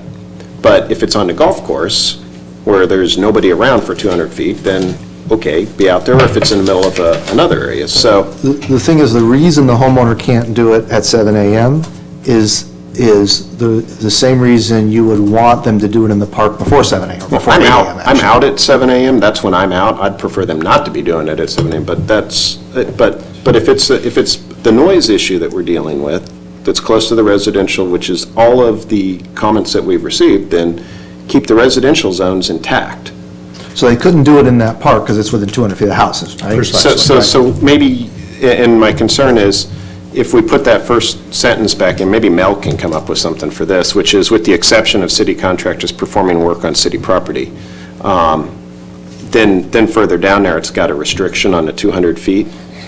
But if it's on the golf course where there's nobody around for 200 feet, then, okay, be out there, or if it's in the middle of another area, so. The thing is, the reason the homeowner can't do it at 7 a.m. is the same reason you would want them to do it in the park before 7 a.m. before 8 a.m. I'm out at 7 a.m., that's when I'm out. I'd prefer them not to be doing it at 7 a.m., but if it's the noise issue that we're dealing with, that's close to the residential, which is all of the comments that we've received, then keep the residential zones intact. So they couldn't do it in that park because it's within 200 feet of the houses, right? So maybe, and my concern is, if we put that first sentence back in, maybe Mel can come up with something for this, which is, with the exception of city contractors performing work on city property. Then further down there, it's got a restriction on the 200 feet.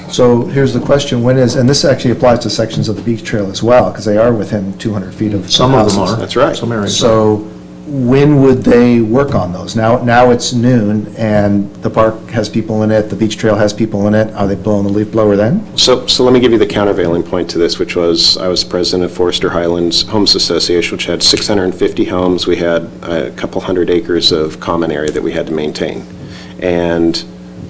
So here's the question, and this actually applies to sections of the beach trail as well, because they are within 200 feet of Some of them houses. are. That's right. Some areas are. So when would they work on those? Now it's noon, and the park has people in it, the beach trail has people in it. Are they blowing the leaf blower then? So let me give you the countervailing point to this, which was, I was president of Forester Highlands Homes Association, which had 650 homes. We had a couple hundred acres of common area that we had to maintain. And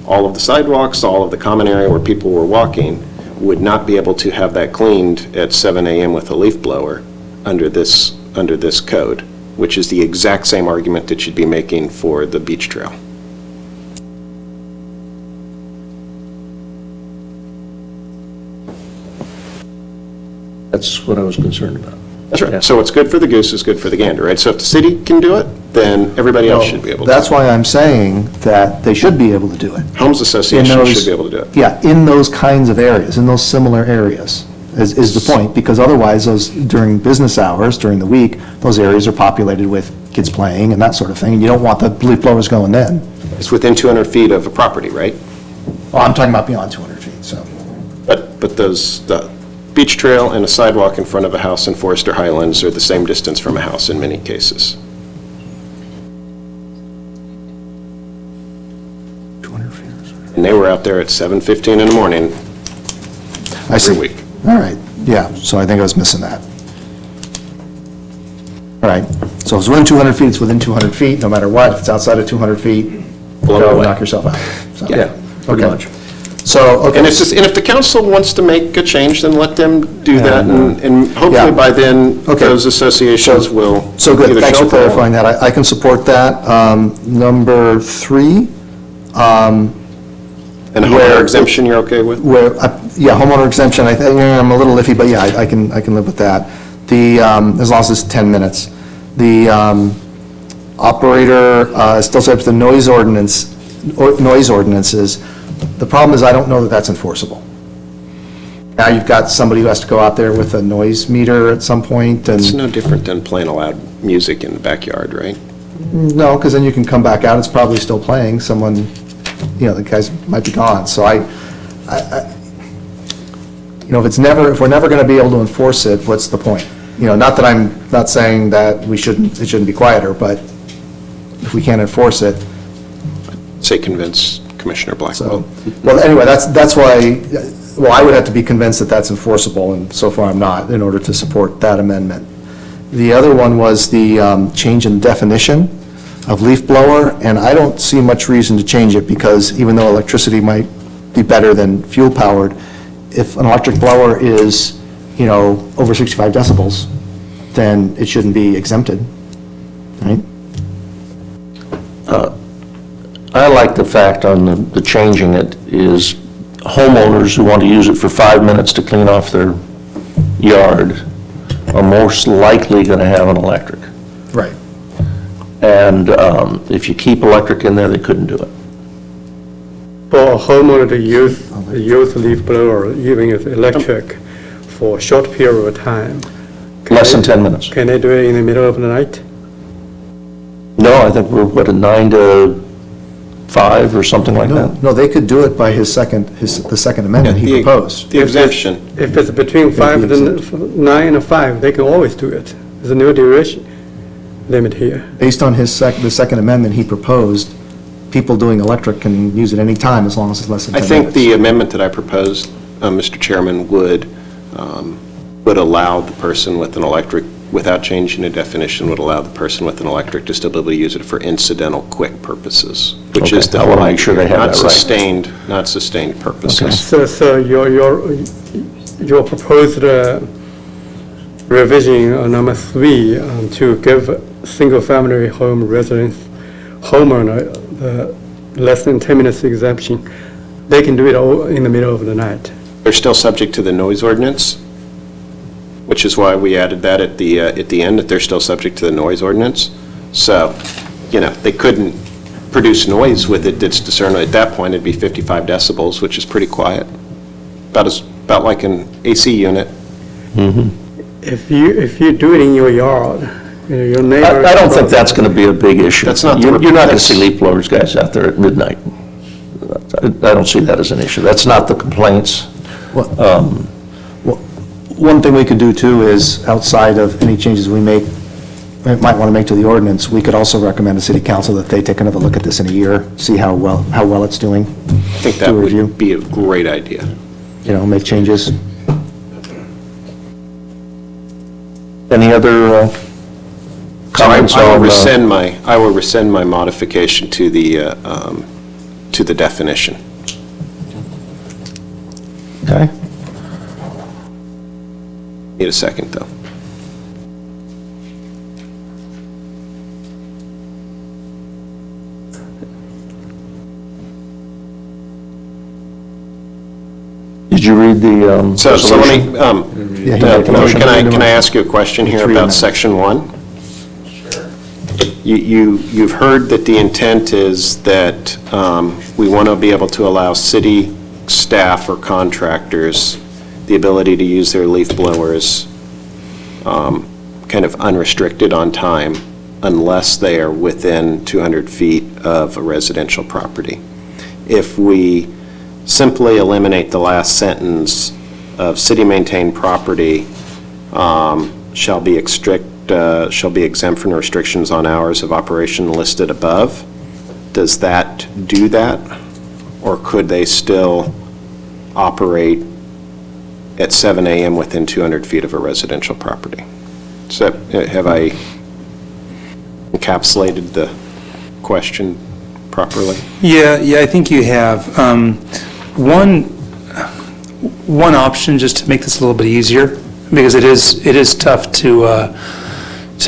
all of the sidewalks, all of the common area where people were walking would not be able to have that cleaned at 7 a.m. with a leaf blower under this code, which is the exact same argument that you'd be making for the beach trail. That's what I was concerned about. That's right. Yeah. So what's good for the goose is good for the gander, right? So if the city can do it, then everybody else should be able to. That's why I'm saying that they should be able to do it. Homes associations should be able to do it. Yeah, in those kinds of areas, in those similar areas, is the point, because otherwise, those, during business hours, during the week, those areas are populated with kids playing and that sort of thing, and you don't want the leaf blowers going then. It's within 200 feet of a property, right? Well, I'm talking about beyond 200 feet, so. But the beach trail and a sidewalk in front of a house in Forester Highlands are the same distance from a house in many cases. 200 feet or so. And they were out there at 7:15 in the morning I see. every week. All right, yeah, so I think I was missing that. All right, so if it's within 200 feet, it's within 200 feet, no matter what. If it's outside of 200 feet, Blow go away. knock yourself out. So, Yeah, pretty okay. much. So, okay. And it's just, and if the council wants to make a change, then let them do that, and Yeah. hopefully by then, Okay. those associations will So good, either thanks for show up or- clarifying that. I can support that. Number 3, And the Where- homeowner exemption, you're okay with? where, yeah, homeowner exemption, I think, I'm a little iffy, but yeah, I can live with that. The, as long as it's 10 minutes. The operator still subject to the noise ordinances. The problem is I don't know that that's enforceable. Now you've got somebody who has to go out there with a noise meter at some point, and, It's no different than playing loud music in the backyard, right? no, because then you can come back out, it's probably still playing, someone, the guys might be gone. So if we're never going to be able to enforce it, what's the point? Not that I'm not saying that it shouldn't be quieter, but if we can't enforce it, Say convince Commissioner Blackwell. so, well, anyway, that's why, well, I would have to be convinced that that's enforceable, and so far I'm not, in order to support that amendment. The other one was the change in definition of leaf blower, and I don't see much reason to change it, because even though electricity might be better than fuel-powered, if an electric blower is, over 65 decibels, then it shouldn't be exempted, right? I like the fact on the changing it is homeowners who want to use it for 5 minutes to clean off their yard are most likely going to have an electric. Right. And if you keep electric in there, they couldn't do it. For a homeowner to use leaf blower, even if electric, for a short period of time. Less than 10 minutes. Can they do it in the middle of the night? No, I think we're, at 9 to 5 or something like that? No, they could do it by the second amendment he proposed. The exemption. If it's between 5 and 9 or 5, they can always do it. There's no duration limit here. Based on the second amendment he proposed, people doing electric can use it any time as long as it's less than 10 I minutes. think the amendment that I proposed, Mr. Chairman, would allow the person with an electric, without changing the definition, would allow the person with an electric to still be able to use it for incidental, quick purposes, which is Okay, the I wanna whole make sure they idea, have not that right. sustained purposes. So your proposed revision number 3 to give single-family home residents homeowner the less than 10 minutes exemption, they can do it all in the middle of the night. They're still subject to the noise ordinance, which is why we added that at the end, that they're still subject to the noise ordinance. So, they couldn't produce noise with it that's discernible. At that point, it'd be 55 decibels, which is pretty quiet, about like an AC unit. If you do it in your yard, your neighbor. I don't think that's going to be a big issue. That's not the- You're not going to that's- see leaf blowers guys out there at midnight. I don't see that as an issue. That's not the complaints. One thing we could do too is, outside of any changes we might want to make to the ordinance, we could also recommend to city council that they take another look at this in a year, see how well it's doing. I think that Do a review. would be a great idea. Make changes. Any other So comments I on? will rescind my modification to the definition. Okay. Need a second, though. Did you read the So let resolution? me, Yeah, he made the motion. can I ask you a question here Three about minutes. section 1? You've heard that the intent is that we want to be able to allow city staff or contractors the ability to use their leaf blowers kind of unrestricted on time unless they are within 200 feet of a residential property. If we simply eliminate the last sentence of city-maintained property shall be exempt from restrictions on hours of operation listed above, does that do that? Or could they still operate at 7 a.m. within 200 feet of a residential property? So have I encapsulated the question properly? Yeah, I think you have. One option, just to make this a little bit easier, because it is tough to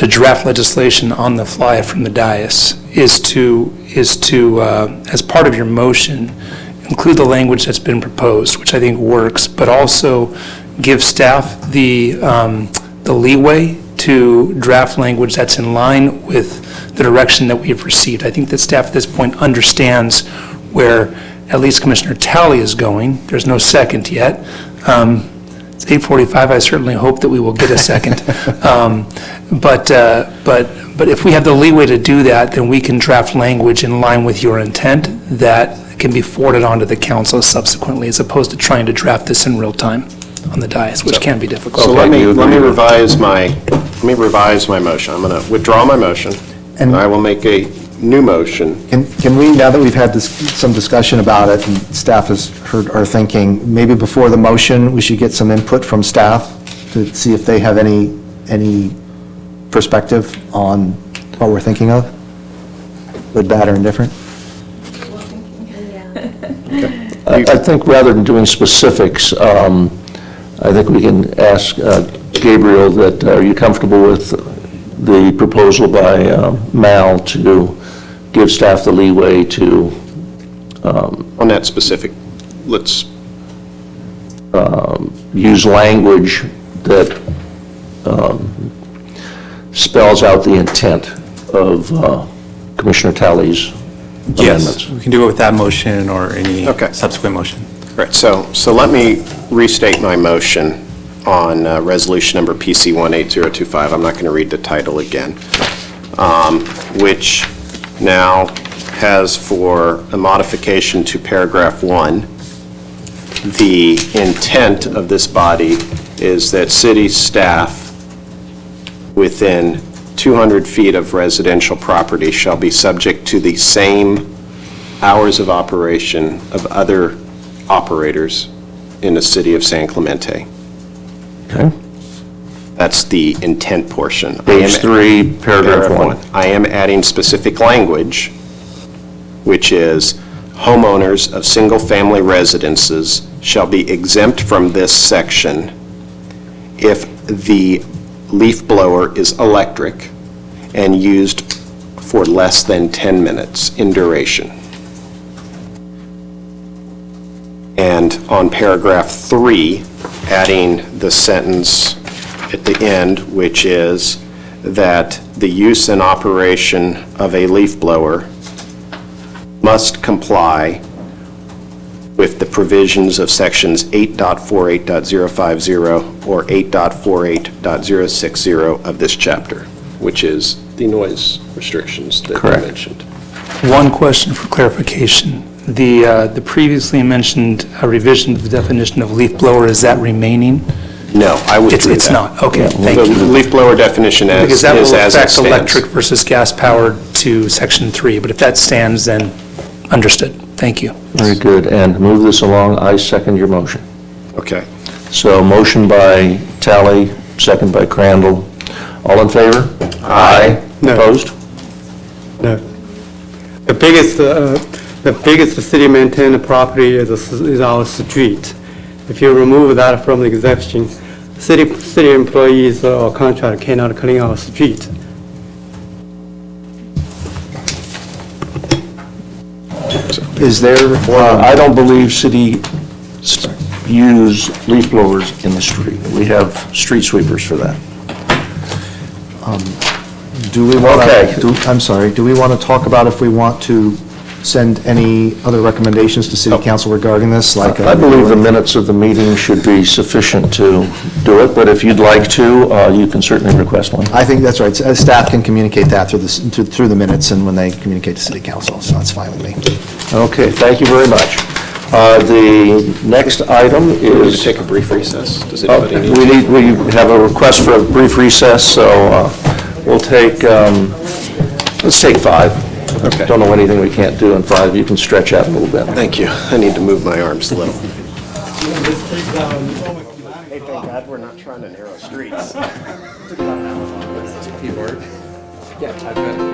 draft legislation on the fly from the dais, is to as part of your motion, include the language that's been proposed, which I think works, but also give staff the leeway to draft language that's in line with the direction that we have received. I think that staff at this point understands where at least Commissioner Talley is going. There's no second yet. It's 8:45. I certainly hope that we will get a second. But if we have the leeway to do that, then we can draft language in line with your intent that can be forwarded on to the council subsequently, as opposed to trying to draft this in real time on the dais, which can be difficult. So let me revise my motion. I'm going to withdraw my motion, and I will make a new motion. Can we, now that we've had some discussion about it and staff has heard our thinking, maybe before the motion, we should get some input from staff to see if they have any perspective on what we're thinking of? Good, bad, or indifferent? I think rather than doing specifics, I think we can ask Gabriel that, are you comfortable with the proposal by Mal to give staff the leeway to... On that specific, let's... use language that spells out the intent of Commissioner Talley's amendments. Yes, we can do it with that motion or any Okay. subsequent motion. Right, so let me restate my motion on resolution number PC 18025. I'm not going to read the title again, which now has for a modification to paragraph 1, the intent of this body is that city staff within 200 feet of residential property shall be subject to the same hours of operation of other operators in the city of San Clemente. Okay. That's the intent portion. Page 3, paragraph 1. I am adding specific language, which is homeowners of single-family residences shall be exempt from this section if the leaf blower is electric and used for less than 10 minutes in duration. And on paragraph 3, adding the sentence at the end, which is that the use and operation of a leaf blower must comply with the provisions of sections 8.48.050 or 8.48.060 of this chapter, which is the noise restrictions that you mentioned. One question for clarification. The previously mentioned revision of the definition of leaf blower, is that remaining? No, I withdrew that. It's not, okay, thank The you. leaf blower definition as Because that will is as it affect stands. electric versus gas-powered to section 3, but if that stands, then understood. Thank you. Very good. And move this along. I second your motion. Okay. So motion by Talley, second by Crandall. All in favor? Aye. No. Opposed? No. The biggest city-maintained property is our street. If you remove that from the exemption, city employees or contractor cannot clean our street. Is there, I don't believe city use leaf blowers in the street. We have street sweepers for that. do we want Okay. to, I'm sorry, do we want to talk about if we want to send any other recommendations to city council regarding this, like? I believe the minutes of the meeting should be sufficient to do it, but if you'd like to, you can certainly request one. I think that's right. Staff can communicate that through the minutes and when they communicate to city council, so that's fine with me. Okay, thank you very much. The next item is... Take a brief recess. Does Oh, we have a request for a brief recess, so we'll take, let's take 5. Okay. Don't know anything we can't do in 5. You can stretch out a little bit. Thank you. I need to move my arms a little. Hey, thank God we're not trying to narrow streets. Keyboard? Yeah, I've got a few.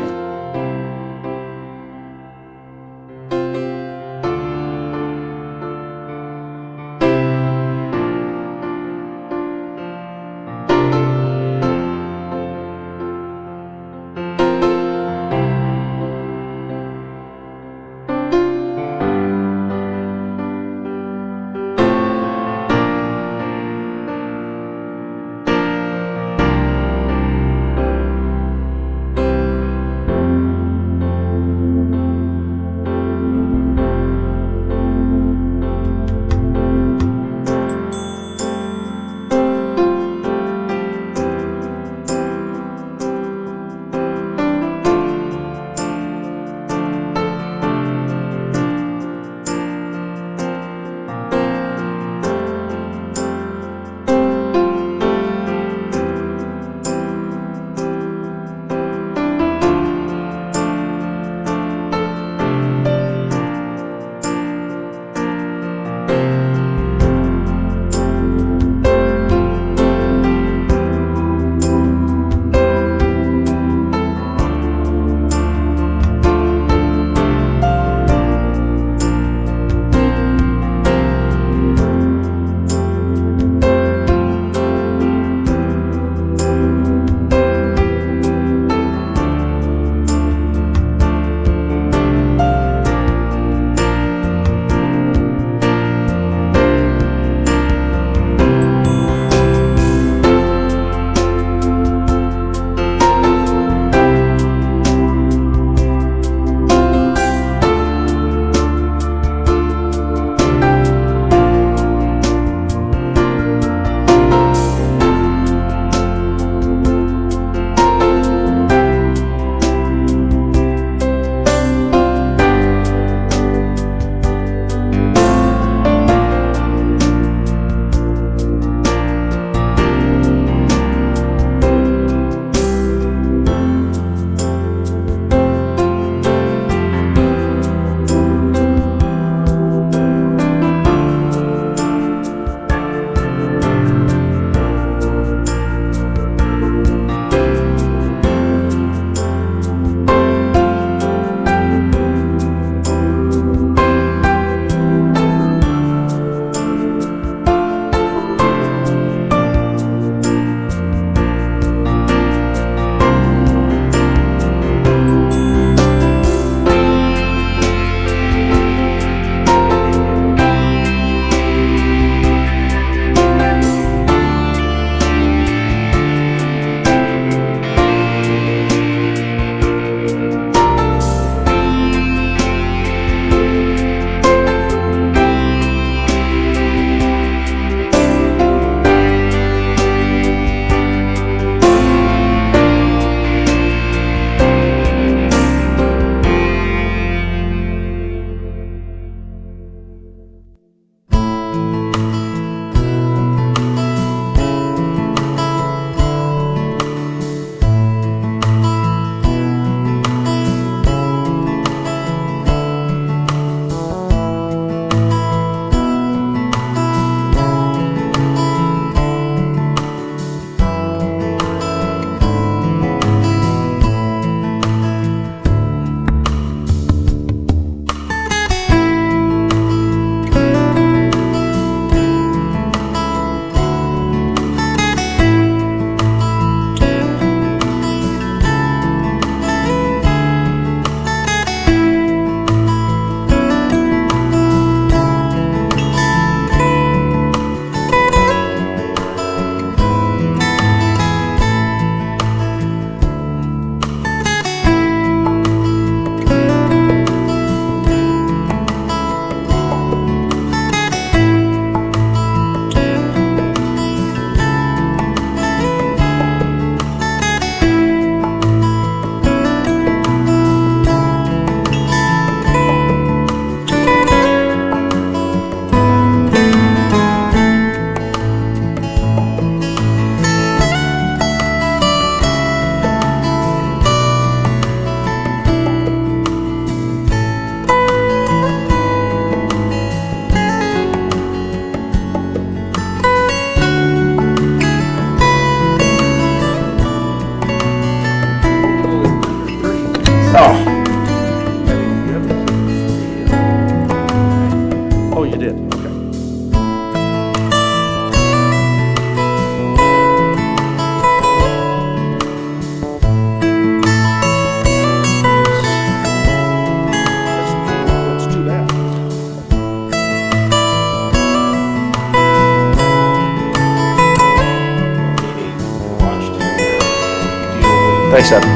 Thanks, Evan.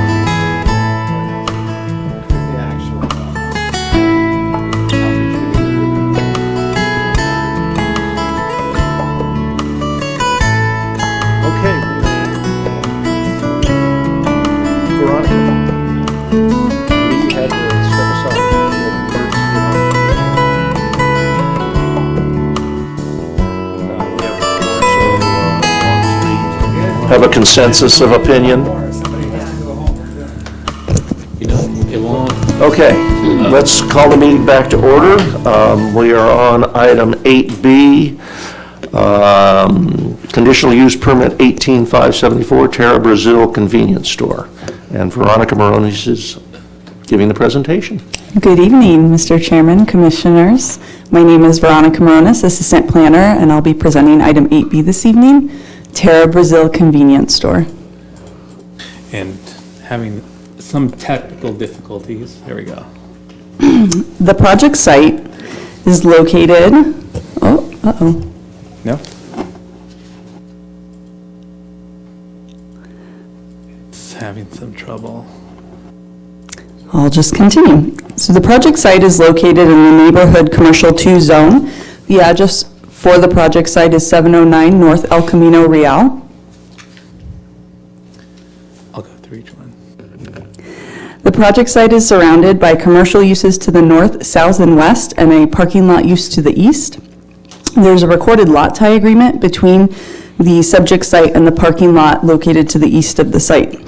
Okay. Veronica, we had to step aside. Have a consensus of opinion? You know, it won't. Okay, let's call the meeting back to order. We are on item 8B, conditional use permit 18574, Terra Brazil Convenience Store. And Veronica Moronis is giving the presentation. Good evening, Mr. Chairman, Commissioners. My name is Veronica Moronis, Assistant Planner, and I'll be presenting item 8B this evening, Terra Brazil Convenience Store. And having some technical difficulties. There we go. The project site is located, No? It's having some trouble. I'll just continue. So the project site is located in the Neighborhood Commercial 2 zone. The address for the project site is 709 North El Camino Real. I'll go through each one. The project site is surrounded by commercial uses to the north, south, and west, and a parking lot use to the east. There's a recorded lot tie agreement between the subject site and the parking lot located to the east of the site.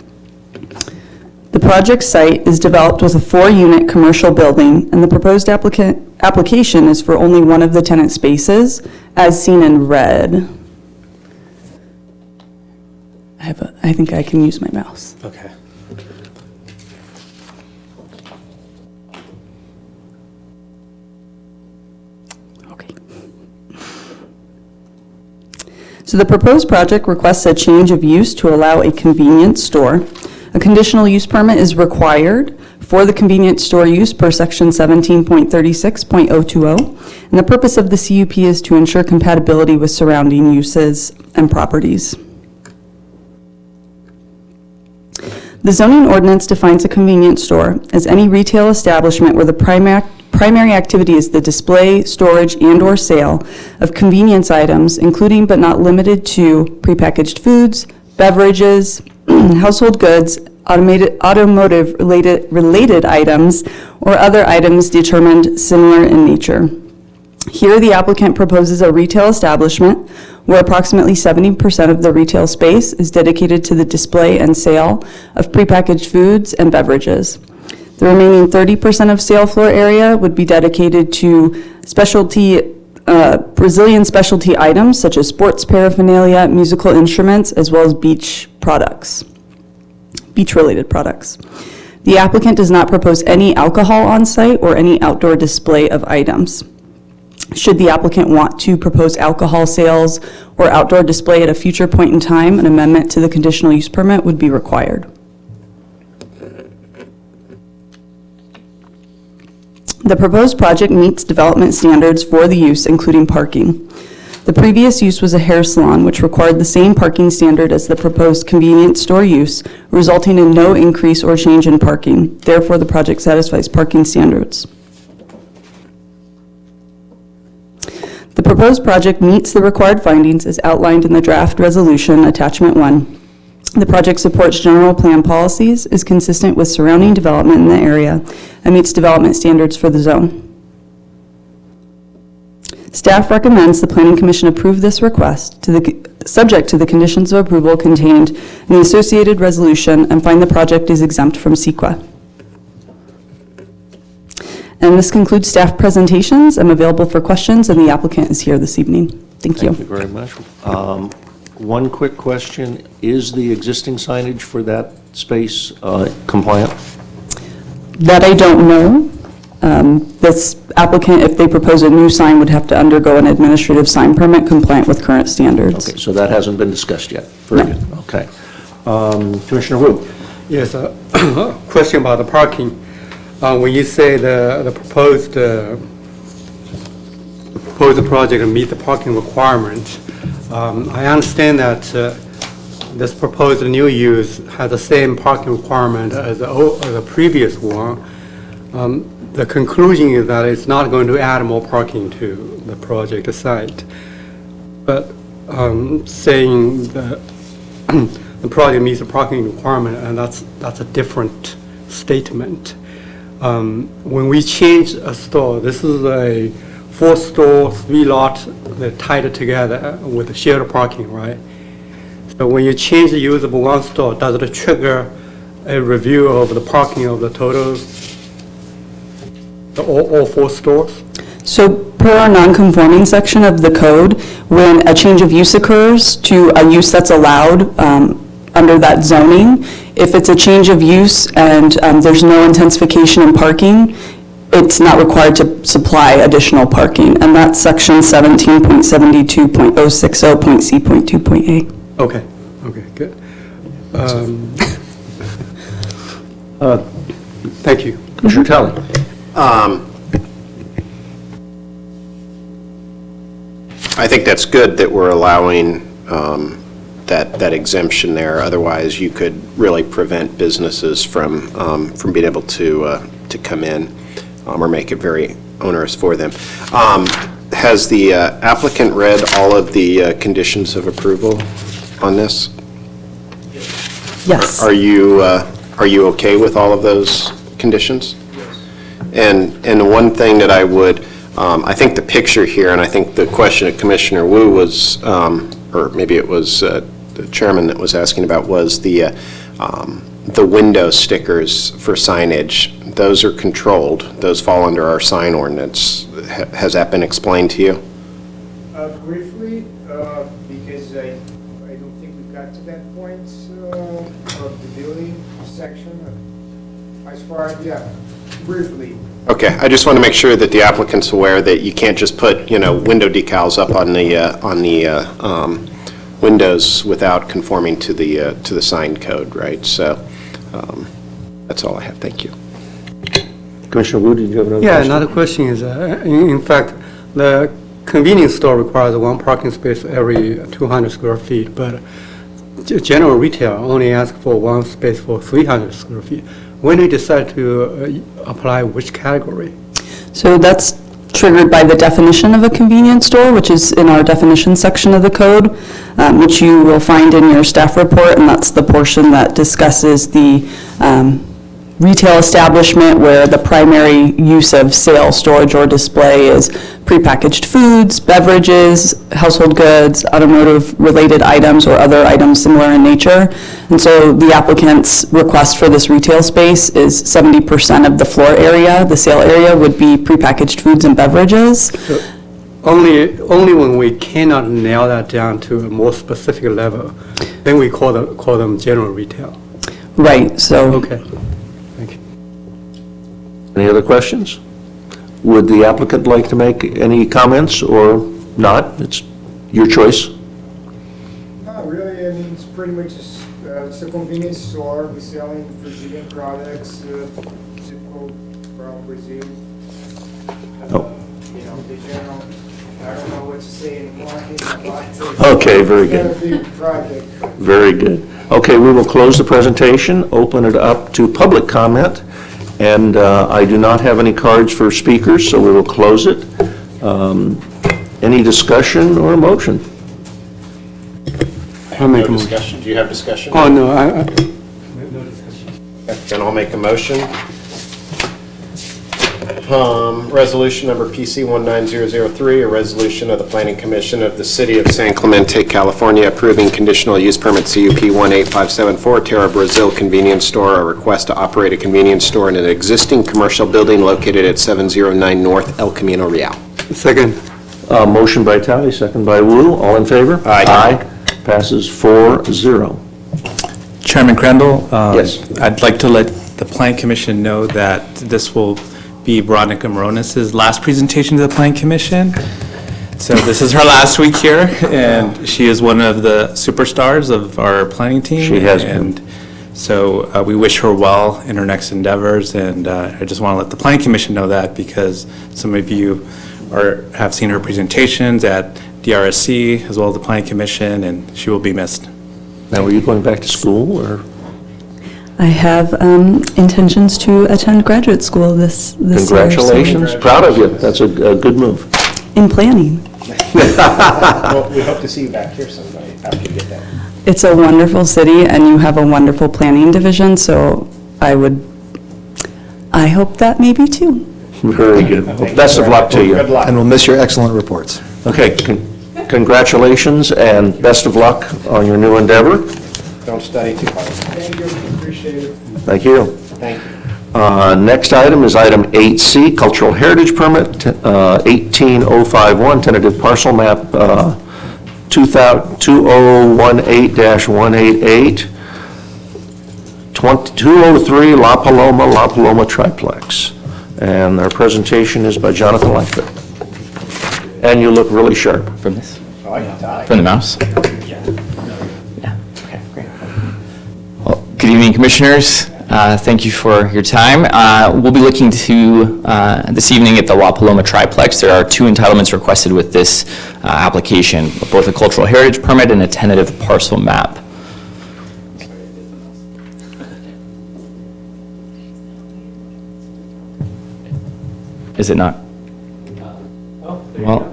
The project site is developed with a 4-unit commercial building, and the proposed application is for only one of the tenant spaces, as seen in red. I think I can use my mouse. Okay. Okay. So the proposed project requests a change of use to allow a convenience store. A conditional use permit is required for the convenience store use per section 17.36.020, and the purpose of the CUP is to ensure compatibility with surrounding uses and properties. The zoning ordinance defines a convenience store as any retail establishment where the primary activity is the display, storage, and/or sale of convenience items, including but not limited to prepackaged foods, beverages, household goods, automotive-related items, or other items determined similar in nature. Here, the applicant proposes a retail establishment where approximately 70% of the retail space is dedicated to the display and sale of prepackaged foods and beverages. The remaining 30% of sale floor area would be dedicated to Brazilian specialty items such as sports paraphernalia, musical instruments, as well as beach-related products. The applicant does not propose any alcohol on site or any outdoor display of items. Should the applicant want to propose alcohol sales or outdoor display at a future point in time, an amendment to the conditional use permit would be required. The proposed project meets development standards for the use, including parking. The previous use was a hair salon, which required the same parking standard as the proposed convenience store use, resulting in no increase or change in parking. Therefore, the project satisfies parking standards. The proposed project meets the required findings as outlined in the draft resolution, Attachment 1. The project supports general plan policies, is consistent with surrounding development in the area, and meets development standards for the zone. Staff recommends the Planning Commission approve this request subject to the conditions of approval contained in the associated resolution and find the project is exempt from CEQA. And this concludes staff presentations. I'm available for questions, and the applicant is here this evening. Thank you. Thank you very much. One quick question, is the existing signage for that space compliant? That I don't know. This applicant, if they propose a new sign, would have to undergo an administrative sign permit compliant with current standards. Okay, so that hasn't been discussed yet? Very good, okay. Commissioner Wu? Yes, question about the parking. When you say the proposed project meet the parking requirement, I understand that this proposed new use has the same parking requirement as the previous one, the conclusion is that it's not going to add more parking to the project site. But saying that the project meets the parking requirement, and that's a different statement. When we change a store, this is a 4-store, 3-lot, they're tied together with shared parking, right? So when you change the use of one store, does it trigger a review of the parking of the total, all 4 stores? So per our non-conforming section of the code, when a change of use occurs to a use that's allowed under that zoning, if it's a change of use and there's no intensification in parking, it's not required to supply additional parking. And that's section 17.72.060.C.2.A. Okay, good. Thank you. Commissioner Talley. I think that's good that we're allowing that exemption there. Otherwise, you could really prevent businesses from being able to come in or make it very onerous for them. Has the applicant read all of the conditions of approval on this? Yes. Are you okay with all of those conditions? Yes. And the one thing that I would, I think the picture here, and I think the question that Commissioner Wu was, or maybe it was the chairman that was asking about, was the window stickers for signage. Those are controlled. Those fall under our sign ordinance. Has that been explained to you? Briefly, because I don't think we got to that point of the building section. As far as, briefly. Okay, I just want to make sure that the applicant's aware that you can't just put, window decals up on the windows without conforming to the sign code, right? So that's all I have. Thank you. Commissioner Wu, did you have another Yeah, question? another question is, in fact, the convenience store requires 1 parking space every 200 square feet, but general retail only asks for 1 space for 300 square feet. When do you decide to apply which category? So that's triggered by the definition of a convenience store, which is in our definition section of the code, which you will find in your staff report, and that's the portion that discusses the retail establishment where the primary use of sale, storage, or display is prepackaged foods, beverages, household goods, automotive-related items, or other items similar in nature. And so the applicant's request for this retail space is 70% of the floor area, the sale area, would be prepackaged foods and beverages. So only when we cannot nail that down to a more specific level, then we call them general retail. Right, so. Okay. Any other questions? Would the applicant like to make any comments or not? It's your choice. Not really. I mean, it's pretty much it's a convenience store. We're selling Brazilian products, typical from Brazil. The general. I don't know what to say anymore. Okay, very good. It's a big project. Very good. Okay, we will close the presentation, open it up to public comment. And I do not have any cards for speakers, so we will close it. Any discussion or motion? No discussion. Do you have discussion? Oh, no, no discussion. Then I'll make a motion. Resolution number PC-19003, a resolution of the Planning Commission of the City of San Clemente, California, approving conditional use permit CUP 18574, Terra Brazil convenience store, a request to operate a convenience store in an existing commercial building located at 709 North El Camino Real. Second. Motion by Talley, second by Wu. All in favor? Aye. Aye. Passes 4-0. Chairman Crandall? Yes. I'd like to let the Plan Commission know that this will be Veronica Moronis' last presentation to the Plan Commission. So this is her last week here, and she is one of the superstars of our planning team. She has been. So we wish her well in her next endeavors, and I just want to let the Planning Commission know that because some of you have seen her presentations at DRSC as well as the Planning Commission, and she will be missed. Now, are you going back to school, or? I have intentions to attend graduate school this year. so- Congratulations, proud of you, that's a good move. In planning. Well, we hope to see you back here someday after you get there. It's a wonderful city, and you have a wonderful planning division, so I hope that maybe too. Very good. Best of luck to you. Good luck. And we'll miss your excellent reports. Okay, congratulations and best of luck on your new endeavor. Don't study too hard. Thank you, appreciate it. Thank you. Thank you. Next item is item 8C, Cultural Heritage Permit, 18051, tentative parcel map 2018-188, 203 La Paloma Triplex. And our presentation is by Jonathan Lightfoot. And you look really sharp. From this? I like the tie. From the mouse? Yeah. Okay, great. Well, good evening, Commissioners. Thank you for your time. We'll be looking to, this evening at the La Paloma Triplex. There are 2 entitlements requested with this application, both a cultural heritage permit and a tentative parcel map. Is it not? Well,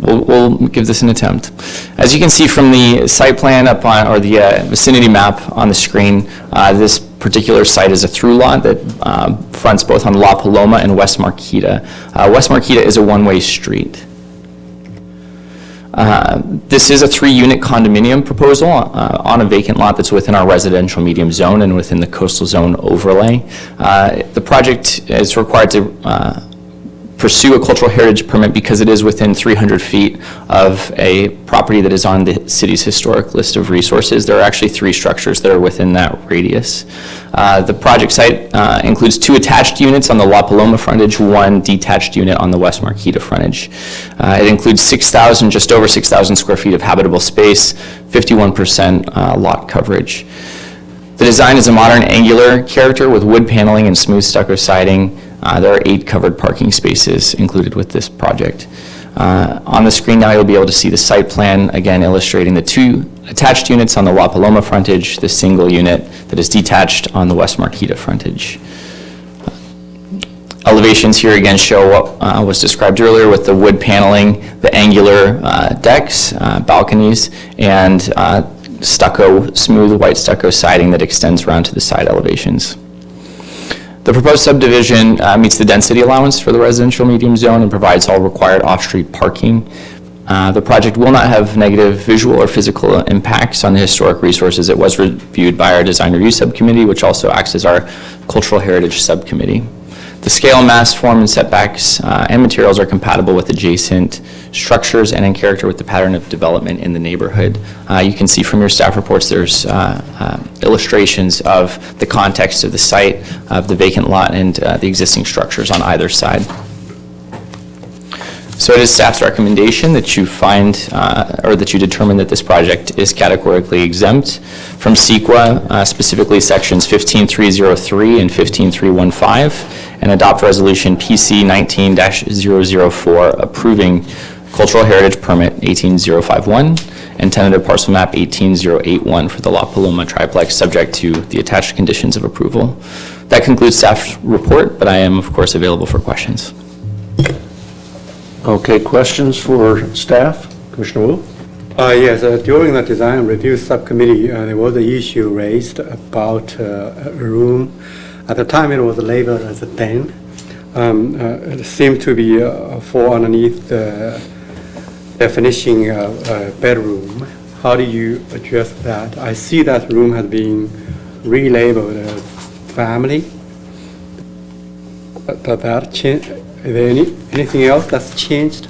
we'll give this an attempt. As you can see from the site plan up on, or the vicinity map on the screen, this particular site is a through lot that fronts both on La Paloma and West Marquita. West Marquita is a one-way street. This is a 3-unit condominium proposal on a vacant lot that's within our residential medium zone and within the coastal zone overlay. The project is required to pursue a cultural heritage permit because it is within 300 feet of a property that is on the city's historic list of resources. There are actually 3 structures that are within that radius. The project site includes 2 attached units on the La Paloma frontage, 1 detached unit on the West Marquita frontage. It includes just over 6,000 square feet of habitable space, 51% lot coverage. The design is a modern angular character with wood paneling and smooth stucco siding. There are 8 covered parking spaces included with this project. On the screen now you'll be able to see the site plan, again illustrating the 2 attached units on the La Paloma frontage, the single unit that is detached on the West Marquita frontage. Elevations here again show what was described earlier with the wood paneling, the angular decks, balconies, and smooth white stucco siding that extends around to the side elevations. The proposed subdivision meets the density allowance for the residential medium zone and provides all required off-street parking. The project will not have negative visual or physical impacts on the historic resources. It was reviewed by our design review subcommittee, which also acts as our cultural heritage subcommittee. The scale, mass, form, and setbacks and materials are compatible with adjacent structures and in character with the pattern of development in the neighborhood. You can see from your staff reports there's illustrations of the context of the site, of the vacant lot, and the existing structures on either side. So it is staff's recommendation that you find, or that you determine that this project is categorically exempt from CEQA, specifically sections 15303 and 15315, and adopt resolution PC 19-004 approving cultural heritage permit 18051 and tentative parcel map 18081 for the La Paloma Triplex, subject to the attached conditions of approval. That concludes staff's report, but I am of course available for questions. Okay, questions for staff? Commissioner Wu? Yes, during the design review subcommittee, there was an issue raised about a room. At the time, it was labeled as a den. It seemed to be fall underneath the definition bedroom. How do you address that? I see that room has been relabeled as family. Does that change? Is there anything else that's changed?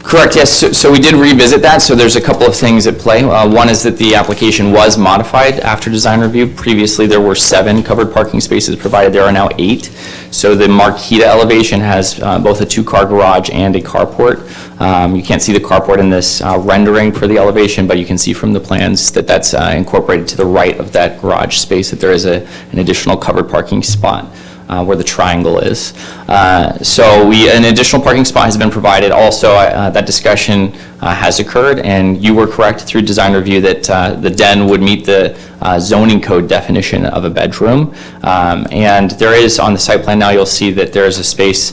Correct, yes. So we did revisit that. So there's a couple of things at play. One is that the application was modified after design review. Previously, there were 7 covered parking spaces provided. There are now 8. So the Marquita elevation has both a 2-car garage and a carport. You can't see the carport in this rendering for the elevation, but you can see from the plans that that's incorporated to the right of that garage space, that there is an additional covered parking spot. where the triangle is. So an additional parking spot has been provided. Also, that discussion has occurred, and you were correct through design review that the den would meet the zoning code definition of a bedroom. And there is, on the site plan now, you'll see that there is a space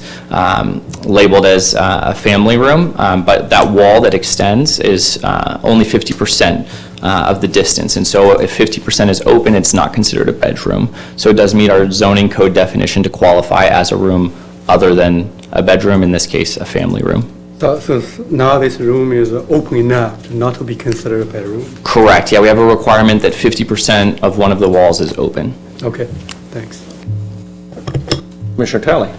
labeled as a family room, but that wall that extends is only 50% of the distance. And so if 50% is open, it's not considered a bedroom. So it does meet our zoning code definition to qualify as a room other than a bedroom, in this case, a family room. So now this room is open enough not to be considered a bedroom? Correct, yeah, we have a requirement that 50% of one of the walls is open. Okay, thanks. Commissioner Talley.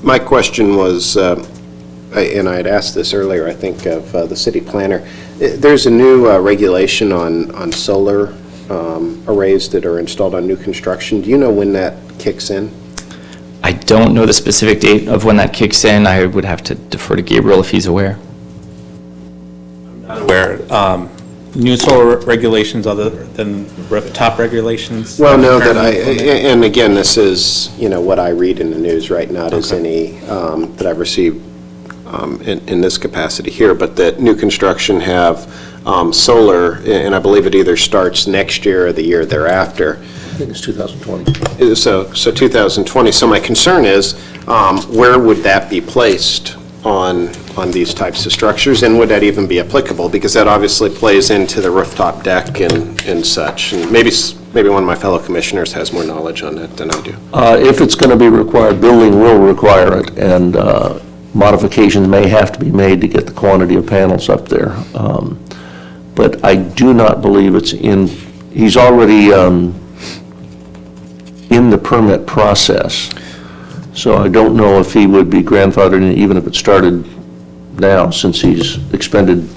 My question was, and I had asked this earlier, I think, of the city planner. There's a new regulation on solar arrays that are installed on new construction. Do you know when that kicks in? I don't know the specific date of when that kicks in. I would have to defer to Gabriel if he's aware. Not aware. New solar regulations other than rooftop regulations? Well, no, and again, this is, what I read in the news, right, not as any that I've received in this capacity here, but that new construction have solar, and I believe it either starts next year or the year thereafter. I think it's 2020. So 2020. So my concern is, where would that be placed on these types of structures, and would that even be applicable? Because that obviously plays into the rooftop deck and such. And maybe one of my fellow commissioners has more knowledge on that than I do. If it's going to be required, building will require it, and modifications may have to be made to get the quantity of panels up there. But I do not believe it's in, he's already in the permit process. So I don't know if he would be grandfathered in, even if it started now, since he's expended,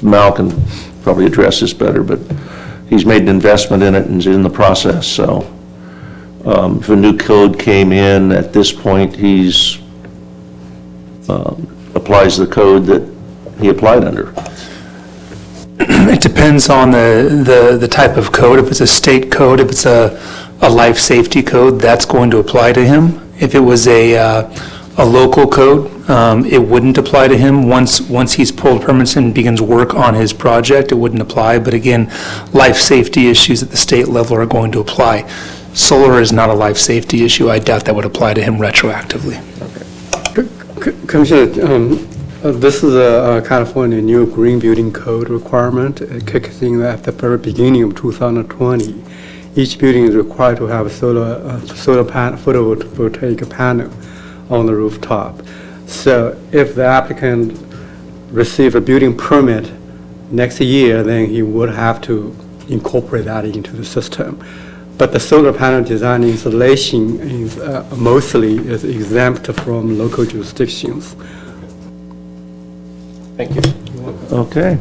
Mal can probably address this better, but he's made an investment in it and is in the process. So if a new code came in at this point, he's applies the code that he applied under. It depends on the type of code. If it's a state code, if it's a life safety code, that's going to apply to him. If it was a local code, it wouldn't apply to him. Once he's pulled permits and begins work on his project, it wouldn't apply. But again, life safety issues at the state level are going to apply. Solar is not a life safety issue. I doubt that would apply to him retroactively. Commissioner, this is a California new green building code requirement. It kicks in at the very beginning of 2020. Each building is required to have a photovoltaic panel on the rooftop. So if the applicant receives a building permit next year, then he would have to incorporate that into the system. But the solar panel design installation is mostly is exempt from local jurisdictions. Thank you. Okay.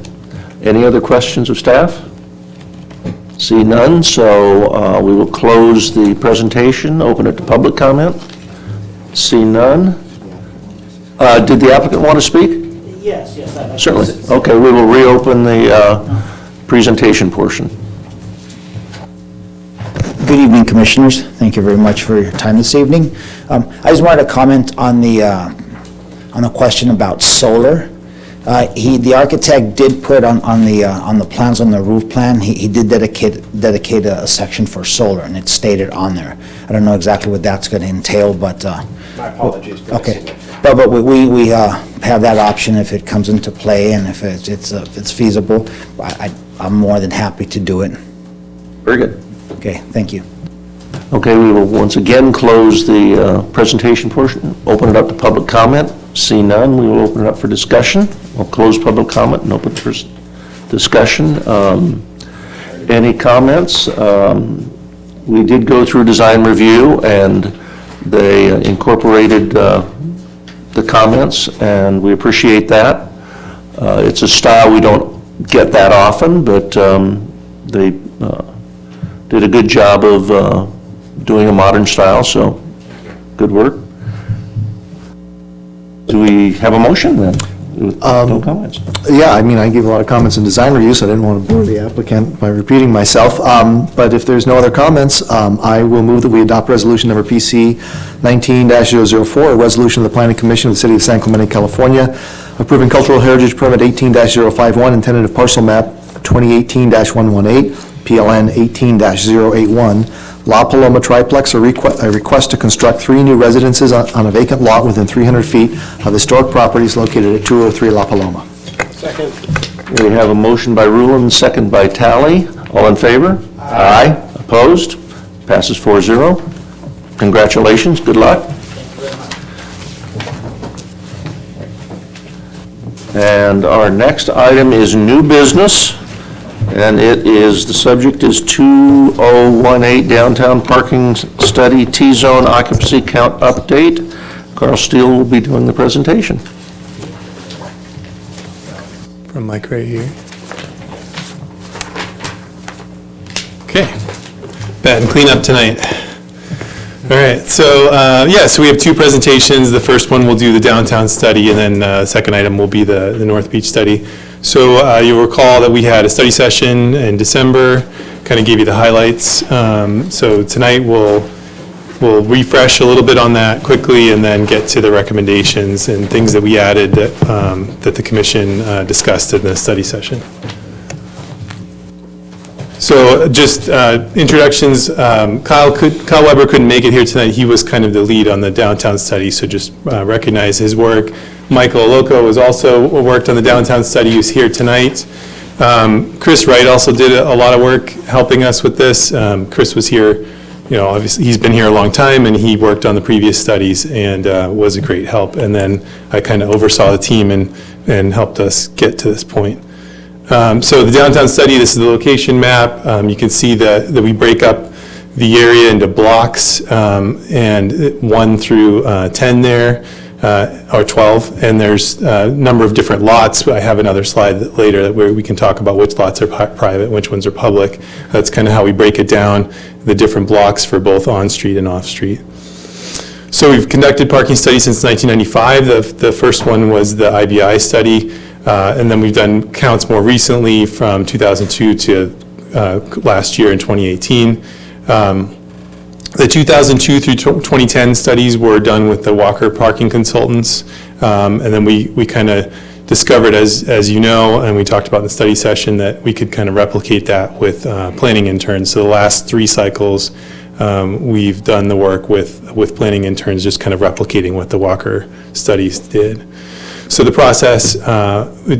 Any other questions of staff? See none, so we will close the presentation, open it to public comment. See none. Did the applicant want to speak? Yes. Certainly. Okay, we will reopen the presentation portion. Good evening, Commissioners. Thank you very much for your time this evening. I just wanted to comment on the question about solar. The architect did put on the plans, on the roof plan, he did dedicate a section for solar, and it's stated on there. I don't know exactly what that's going to entail, but My apologies for missing it. but we have that option if it comes into play, and if it's feasible. I'm more than happy to do it. Very good. Okay, thank you. Okay, we will once again close the presentation portion, open it up to public comment. See none, we will open it up for discussion. We'll close public comment and open for discussion. Any comments? We did go through design review, and they incorporated the comments, and we appreciate that. It's a style we don't get that often, but they did a good job of doing a modern style, so good work. Do we have a motion then? No comments? Yeah, I mean, I gave a lot of comments in design review, so I didn't want to bore the applicant by repeating myself. But if there's no other comments, I will move that we adopt resolution number PC 19-004, a resolution of the Planning Commission of the City of San Clemente, California, approving cultural heritage permit 18-051 and tentative parcel map 2018-118, PLN 18-081, La Paloma Triplex, a request to construct 3 new residences on a vacant lot within 300 feet of historic properties located at 203 La Paloma. Second. We have a motion by Rulon, second by Talley. All in favor? Aye. Opposed? Passes 4-0. Congratulations, good luck. And our next item is new business, and it is, the subject is 2018 Downtown Parking Study T-Zone Occupancy Count Update. Carl Steele will be doing the presentation. From Mike right here. Okay, bad and clean up tonight. All right, so so we have 2 presentations. The first one will do the downtown study, and then the second item will be the North Beach study. So you'll recall that we had a study session in December, kind of gave you the highlights. So tonight we'll refresh a little bit on that quickly and then get to the recommendations and things that we added that the commission discussed in the study session. So just introductions, Kyle Weber couldn't make it here tonight. He was kind of the lead on the downtown study, so just recognize his work. Michael Oloco has also worked on the downtown study. He's here tonight. Chris Wright also did a lot of work helping us with this. Chris was here, obviously he's been here a long time, and he worked on the previous studies and was a great help. And then I kind of oversaw the team and helped us get to this point. So the downtown study, this is the location map. You can see that we break up the area into blocks, and 1 through 10 there, or 12, and there's a number of different lots. I have another slide later where we can talk about which lots are private, which ones are public. That's kind of how we break it down, the different blocks for both on-street and off-street. So we've conducted parking studies since 1995. The first one was the IBI study. And then we've done counts more recently from 2002 to last year in 2018. The 2002 through 2010 studies were done with the Walker Parking Consultants. And then we kind of discovered, as you know, and we talked about in the study session, that we could kind of replicate that with planning interns. So the last 3 cycles, we've done the work with planning interns, just kind of replicating what the Walker studies did. So the process,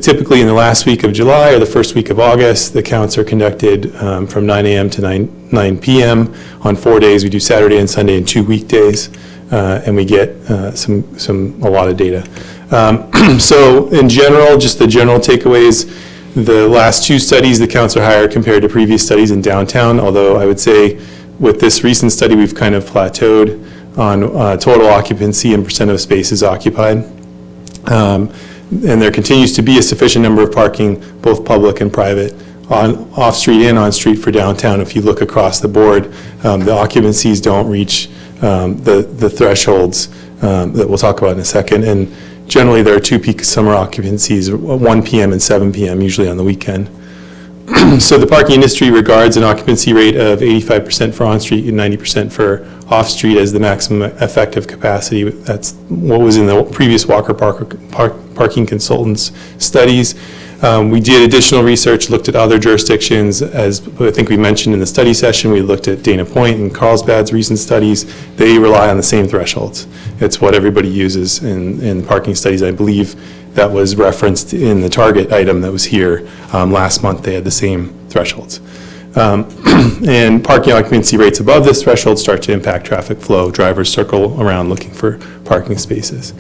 typically in the last week of July or the first week of August, the counts are conducted from 9 a.m. to 9 p.m. on 4 days. We do Saturday and Sunday and 2 weekdays, and we get a lot of data. So in general, just the general takeaways, the last 2 studies, the counts are higher compared to previous studies in downtown, although I would say with this recent study, we've kind of plateaued on total occupancy and percent of spaces occupied. And there continues to be a sufficient number of parking, both public and private, on off-street and on-street for downtown. If you look across the board, the occupancies don't reach the thresholds that we'll talk about in a second. And generally, there are 2 peak summer occupancies, 1 p.m. and 7 p.m., usually on the weekend. So the parking industry regards an occupancy rate of 85% for on-street and 90% for off-street as the maximum effective capacity. That's what was in the previous Walker Parking Consultants studies. We did additional research, looked at other jurisdictions. As I think we mentioned in the study session, we looked at Dana Point and Carlsbad's recent studies. They rely on the same thresholds. It's what everybody uses in parking studies. I believe that was referenced in the target item that was here last month. They had the same thresholds. And parking occupancy rates above this threshold start to impact traffic flow. Drivers circle around looking for parking spaces.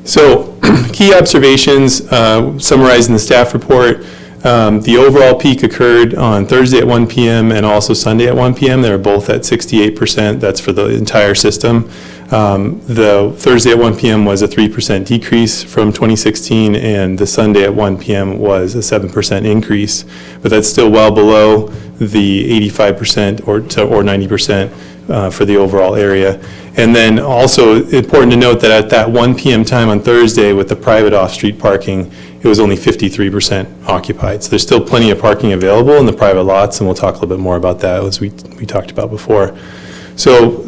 So key observations summarized in the staff report. The overall peak occurred on Thursday at 1 p.m. and also Sunday at 1 p.m. They were both at 68%. That's for the entire system. The Thursday at 1 p.m. was a 3% decrease from 2016, and the Sunday at 1 p.m. was a 7% increase. But that's still well below the 85% or 90% for the overall area. And then also important to note that at that 1 p.m. time on Thursday with the private off-street parking, it was only 53% occupied. So there's still plenty of parking available in the private lots, and we'll talk a little bit more about that as we talked about before. So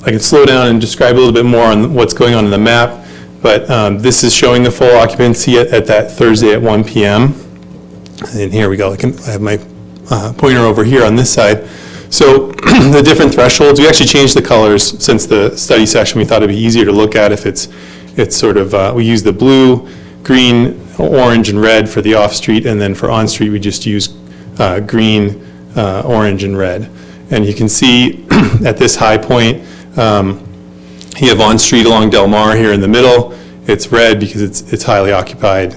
I can slow down and describe a little bit more on what's going on in the map, but this is showing the full occupancy at that Thursday at 1 p.m. And here we go. I have my pointer over here on this side. So the different thresholds, we actually changed the colors since the study session. We thought it'd be easier to look at if it's sort of, we use the blue, green, orange, and red for the off-street, and then for on-street, we just use green, orange, and red. And you can see at this high point, you have on-street along Del Mar here in the middle. It's red because it's highly occupied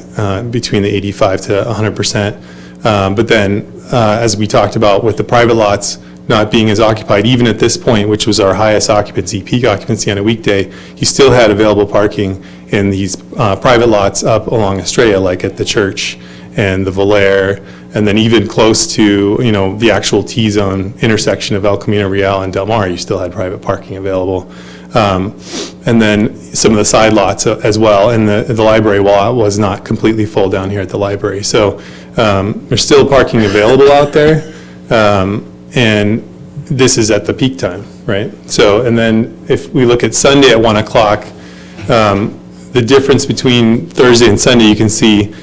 between the 85 to 100%. But then, as we talked about with the private lots not being as occupied, even at this point, which was our highest occupancy, peak occupancy on a weekday, you still had available parking in these private lots up along Estrella, like at the church and the Valere, and then even close to, the actual T-zone intersection of El Camino Real and Del Mar, you still had private parking available. And then some of the side lots as well, and the library wall was not completely full down here at the library. So there's still parking available out there, and this is at the peak time, right? So, and then if we look at Sunday at 1 o'clock, the difference between Thursday and Sunday, you can see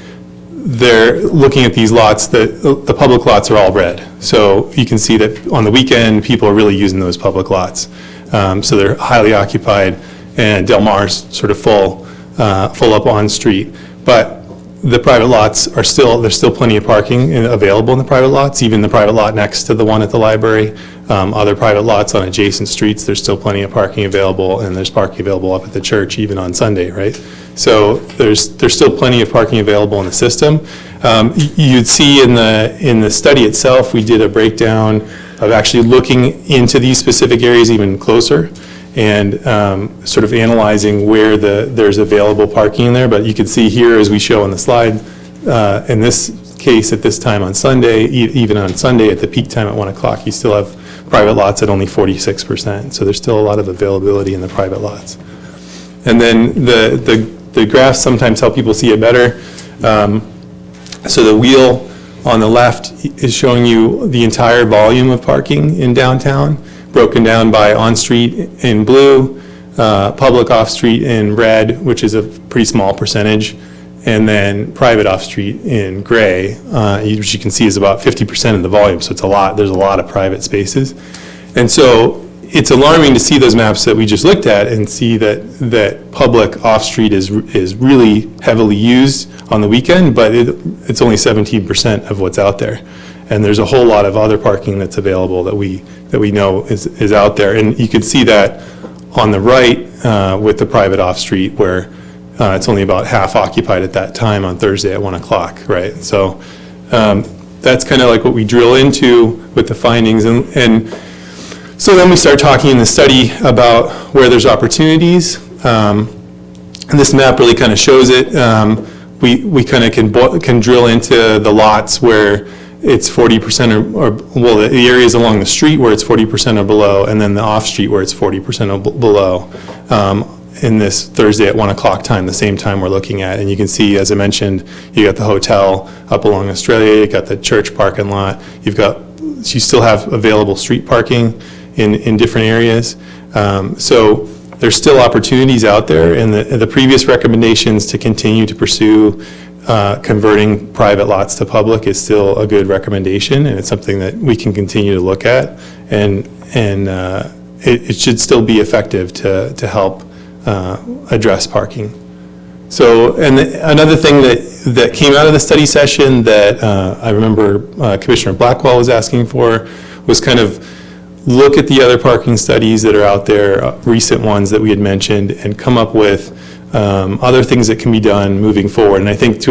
they're looking at these lots, the public lots are all red. So you can see that on the weekend, people are really using those public lots. So they're highly occupied, and Del Mar's sort of full up on street. But the private lots are there's still plenty of parking available in the private lots, even the private lot next to the one at the library. Other private lots on adjacent streets, there's still plenty of parking available, and there's parking available up at the church even on Sunday, right? So there's still plenty of parking available in the system. You'd see in the study itself, we did a breakdown of actually looking into these specific areas even closer and sort of analyzing where there's available parking in there. But you can see here, as we show on the slide, in this case at this time on Sunday, even on Sunday at the peak time at 1 o'clock, you still have private lots at only 46%. So there's still a lot of availability in the private lots. And then the graphs sometimes help people see it better. So the wheel on the left is showing you the entire volume of parking in downtown, broken down by on-street in blue, public off-street in red, which is a pretty small percentage, and then private off-street in gray, which you can see is about 50% of the volume, so it's a lot. There's a lot of private spaces. And so it's alarming to see those maps that we just looked at and see that public off-street is really heavily used on the weekend, but it's only 17% of what's out there. And there's a whole lot of other parking that's available that we know is out there. And you can see that on the right with the private off-street, where it's only about half occupied at that time on Thursday at 1 o'clock, right? So that's kind of like what we drill into with the findings. And so then we start talking in the study about where there's opportunities. And this map really kind of shows it. We kind of can drill into the lots where it's 40% or well, the areas along the street where it's 40% or below, and then the off-street where it's 40% or below. In this Thursday at 1 o'clock time, the same time we're looking at. And you can see, as I mentioned, you got the hotel up along Australia, you got the church parking lot, you still have available street parking in different areas. So there's still opportunities out there, and the previous recommendations to continue to pursue converting private lots to public is still a good recommendation, and it's something that we can continue to look at, and it should still be effective to help address parking. So, and another thing that came out of the study session that I remember Commissioner Blackwell was asking for was kind of look at the other parking studies that are out there, recent ones that we had mentioned, and come up with other things that can be done moving forward. And I think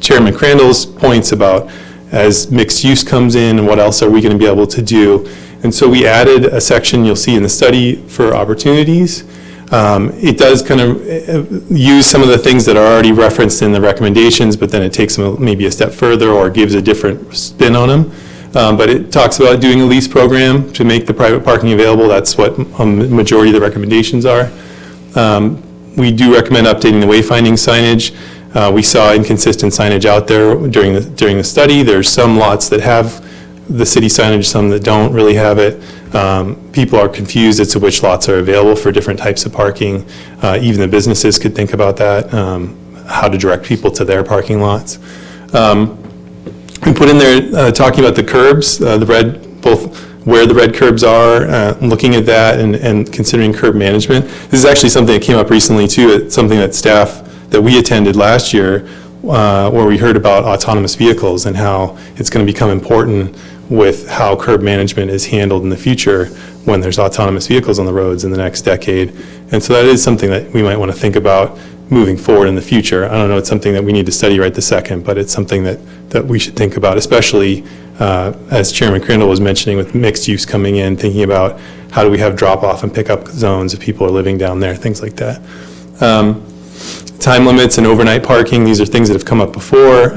Chairman Crandall's points about as mixed use comes in and what else are we going to be able to do. And so we added a section you'll see in the study for opportunities. It does kind of use some of the things that are already referenced in the recommendations, but then it takes them maybe a step further or gives a different spin on them. but it talks about doing a lease program to make the private parking available. That's what a majority of the recommendations are. We do recommend updating the wayfinding signage. We saw inconsistent signage out there during the study. There's some lots that have the city signage, some that don't really have it. People are confused as to which lots are available for different types of parking. Even the businesses could think about that, how to direct people to their parking lots. We put in there talking about the curbs, both where the red curbs are, looking at that and considering curb management. This is actually something that came up recently too. It's something that staff that we attended last year where we heard about autonomous vehicles and how it's going to become important with how curb management is handled in the future when there's autonomous vehicles on the roads in the next decade. And so that is something that we might want to think about moving forward in the future. I don't know, it's something that we need to study right this second, but it's something that we should think about, especially as Chairman Crandall was mentioning with mixed use coming in, thinking about how do we have drop-off and pick-up zones if people are living down there, things like that. Time limits and overnight parking, these are things that have come up before.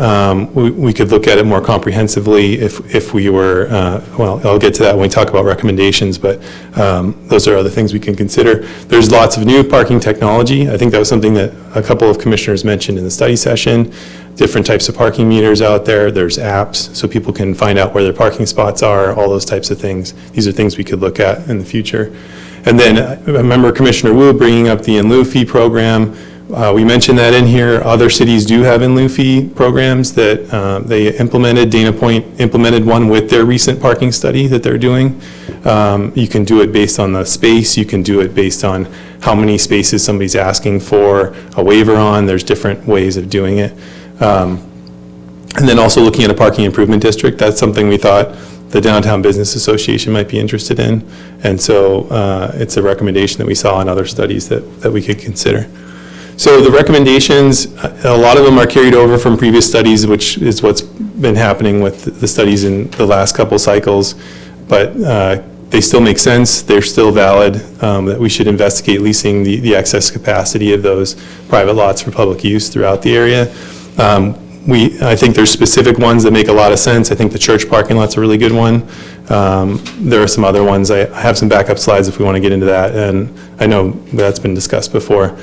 We could look at it more comprehensively if we were, well, I'll get to that when we talk about recommendations, but those are other things we can consider. There's lots of new parking technology. I think that was something that a couple of commissioners mentioned in the study session. Different types of parking meters out there. There's apps so people can find out where their parking spots are, all those types of things. These are things we could look at in the future. And then I remember Commissioner Wu bringing up the in lieu fee program. We mentioned that in here. Other cities do have in lieu fee programs that they implemented. Dana Point implemented one with their recent parking study that they're doing. You can do it based on the space. You can do it based on how many spaces somebody's asking for a waiver on. There's different ways of doing it. And then also looking at a parking improvement district. That's something we thought the Downtown Business Association might be interested in. And so it's a recommendation that we saw in other studies that we could consider. So the recommendations, a lot of them are carried over from previous studies, which is what's been happening with the studies in the last couple cycles, but they still make sense. They're still valid, that we should investigate leasing the excess capacity of those private lots for public use throughout the area. I think there's specific ones that make a lot of sense. I think the church parking lot's a really good one. There are some other ones. I have some backup slides if we want to get into that, and I know that's been discussed before.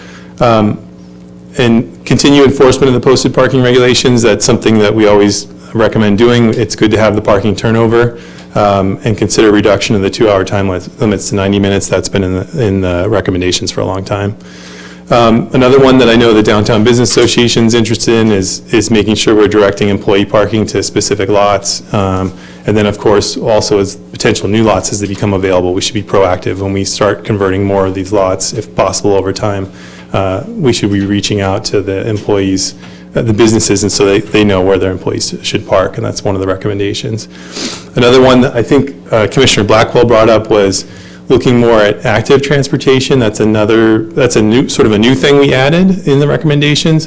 And continue enforcement of the posted parking regulations. That's something that we always recommend doing. It's good to have the parking turnover and consider reduction of the 2-hour time limits to 90 minutes. That's been in the recommendations for a long time. Another one that I know the Downtown Business Association is interested in is making sure we're directing employee parking to specific lots. And then, of course, also as potential new lots as they become available, we should be proactive when we start converting more of these lots, if possible, over time. We should be reaching out to the employees, the businesses, and so they know where their employees should park, and that's one of the recommendations. Another one that I think Commissioner Blackwell brought up was looking more at active transportation. That's a new thing we added in the recommendations.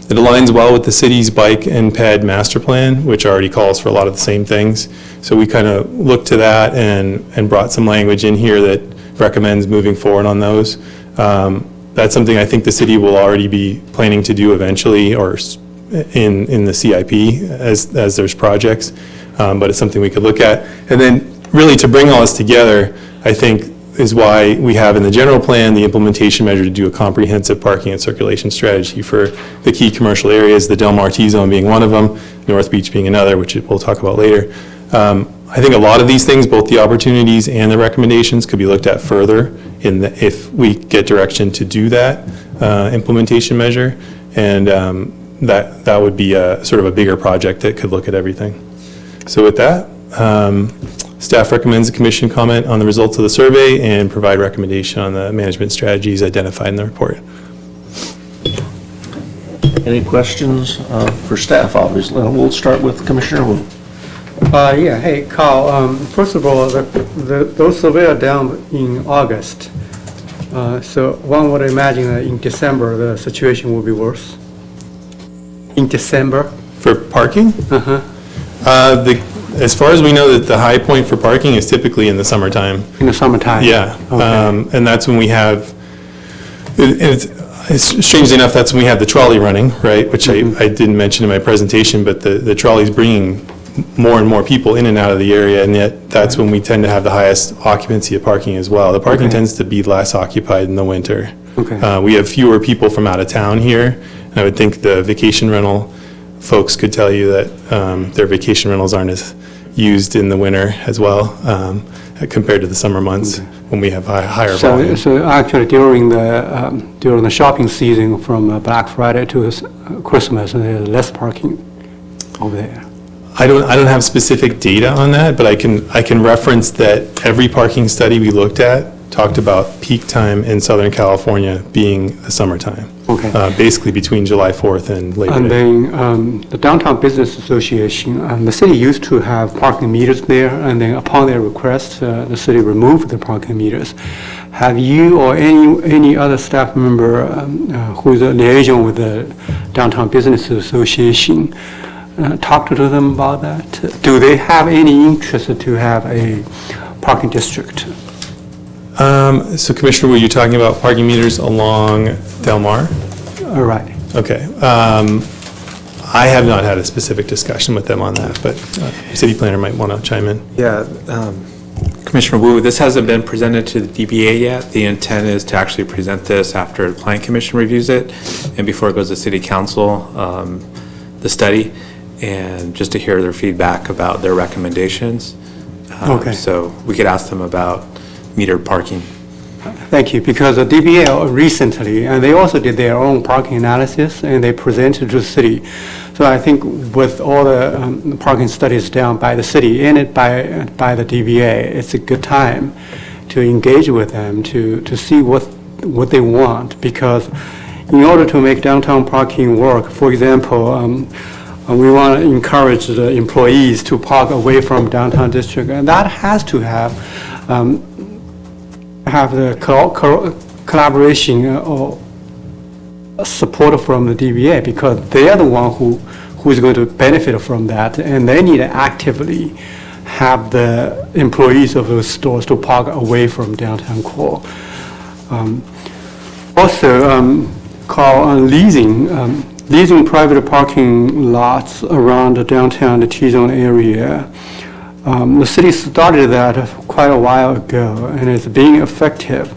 It aligns well with the city's bike and ped master plan, which already calls for a lot of the same things. So we kind of looked to that and brought some language in here that recommends moving forward on those. That's something I think the city will already be planning to do eventually, or in the CIP as there's projects, but it's something we could look at. And then really to bring all this together, I think is why we have in the general plan the implementation measure to do a comprehensive parking and circulation strategy for the key commercial areas, the Del Mar T-zone being one of them, North Beach being another, which we'll talk about later. I think a lot of these things, both the opportunities and the recommendations, could be looked at further if we get direction to do that implementation measure, and that would be sort of a bigger project that could look at everything. So with that, staff recommends the commission comment on the results of the survey and provide recommendation on the management strategies identified in the report. Any questions for staff, obviously? We'll start with Commissioner Wu. Yeah, hey, Carl, first of all, those surveys are done in August. So one would imagine that in December, the situation will be worse. In December? For parking? As far as we know, that the high point for parking is typically in the summertime. In the summertime? Yeah. Okay. And that's when we have, it's strangely enough, that's when we have the trolley running, right? Which I didn't mention in my presentation, but the trolley's bringing more and more people in and out of the area, and yet that's when we tend to have the highest occupancy of parking as well. The parking tends to be less occupied in the winter. Okay. We have fewer people from out of town here, and I would think the vacation rental folks could tell you that their vacation rentals aren't as used in the winter as well, compared to the summer months when we have higher volume. So actually during the shopping season from Black Friday to Christmas, there's less parking over there. I don't have specific data on that, but I can reference that every parking study we looked at talked about peak time in Southern California being the summertime. Okay. Basically between July 4th and Labor And Day. then the Downtown Business Association, the city used to have parking meters there, and then upon their request, the city removed the parking meters. Have you or any other staff member who is a liaison with the Downtown Business Association talked to them about that? Do they have any interest to have a parking district? So Commissioner, were you talking about parking meters along Del Mar? Right. Okay. I have not had a specific discussion with them on that, but city planner might want to chime in. Yeah, Commissioner Wu, this hasn't been presented to the DBA yet. The intent is to actually present this after the Plan Commission reviews it and before it goes to City Council, the study, and just to hear their feedback about their recommendations. Okay. So we could ask them about metered parking. Thank you, because the DBA recently, and they also did their own parking analysis, and they presented to the city. So I think with all the parking studies done by the city and by the DBA, it's a good time to engage with them to see what they want, because in order to make downtown parking work, for example, we want to encourage the employees to park away from downtown district, and that has to have the collaboration or support from the DBA, because they are the one who is going to benefit from that, and they need to actively have the employees of those stores to park away from downtown core. Also, call on leasing private parking lots around the downtown, the T-zone area. The city started that quite a while ago, and it's being effective.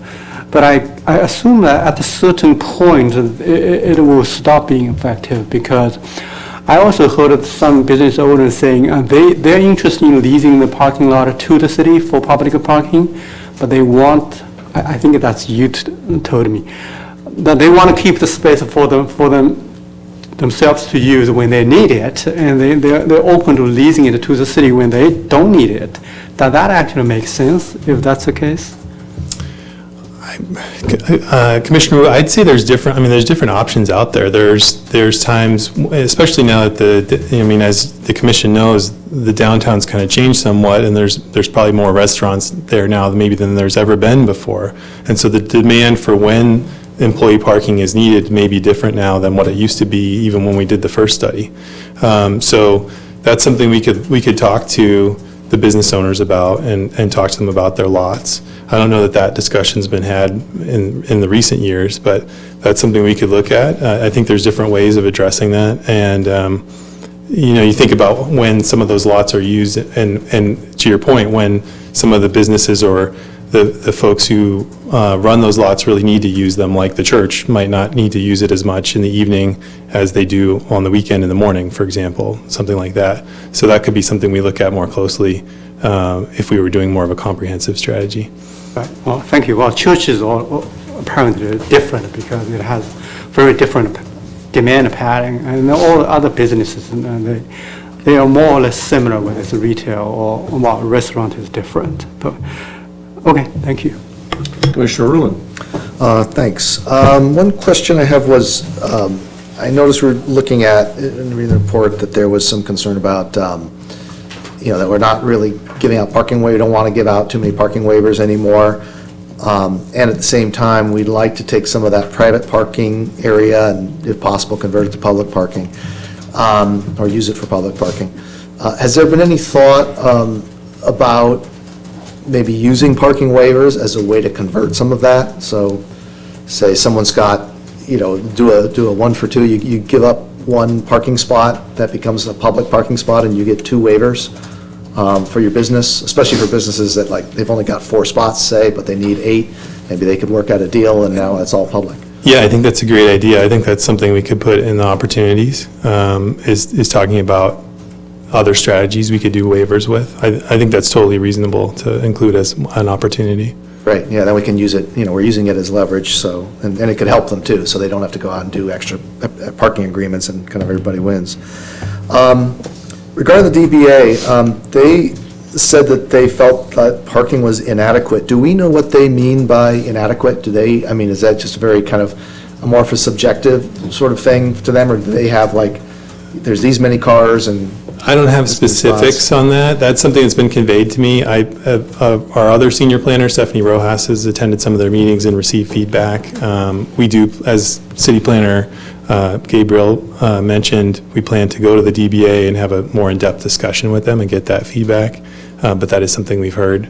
But I assume that at a certain point, it will stop being effective, because I also heard of some business owners saying they're interested in leasing the parking lot to the city for public parking, but they want, I think that's you told me, that they want to keep the space for themselves to use when they need it, and they're open to leasing it to the city when they don't need it. Does that actually make sense, if that's the case? Commissioner, I'd say there's different options out there. There's times, especially now that as the commission knows, the downtown's kind of changed somewhat, and there's probably more restaurants there now maybe than there's ever been before. And so the demand for when employee parking is needed may be different now than what it used to be, even when we did the first study. So that's something we could talk to the business owners about and talk to them about their lots. I don't know that discussion's been had in the recent years, but that's something we could look at. I think there's different ways of addressing that, and you think about when some of those lots are used, and to your point, when some of the businesses or the folks who run those lots really need to use them, like the church might not need to use it as much in the evening as they do on the weekend in the morning, for example, something like that. So that could be something we look at more closely if we were doing more of a comprehensive strategy. Right. Well, thank you. Well, churches are apparently different because it has very different demand pattern, and all the other businesses, and they are more or less similar, whether it's retail or restaurant is different. But okay, thank you. Commissioner Rulon. Thanks. One question I have was, I noticed we're looking at, in reading the report, that there was some concern about, that we're not really giving out parking waivers, we don't want to give out too many parking waivers anymore. And at the same time, we'd like to take some of that private parking area and, if possible, convert it to public parking, or use it for public parking. Has there been any thought about maybe using parking waivers as a way to convert some of that? So say someone's got, do a 1 for 2, you give up one parking spot that becomes a public parking spot and you get 2 waivers for your business, especially for businesses that like, they've only got 4 spots, say, but they need 8. Maybe they could work out a deal and now it's all public. Yeah, I think that's a great idea. I think that's something we could put in the opportunities, is talking about other strategies we could do waivers with. I think that's totally reasonable to include as an opportunity. Right, yeah, then we can use it, we're using it as leverage, so, and it could help them too, so they don't have to go out and do extra parking agreements and kind of everybody wins. Regarding the DBA, they said that they felt that parking was inadequate. Do we know what they mean by inadequate? Is that just a very kind of amorphous, subjective sort of thing to them, or do they have like, there's these many cars and... I don't have specifics on that. That's something that's been conveyed to me. Our other senior planner, Stephanie Rojas, has attended some of their meetings and received feedback. We do, as city planner Gabriel mentioned, we plan to go to the DBA and have a more in-depth discussion with them and get that feedback. But that is something we've heard.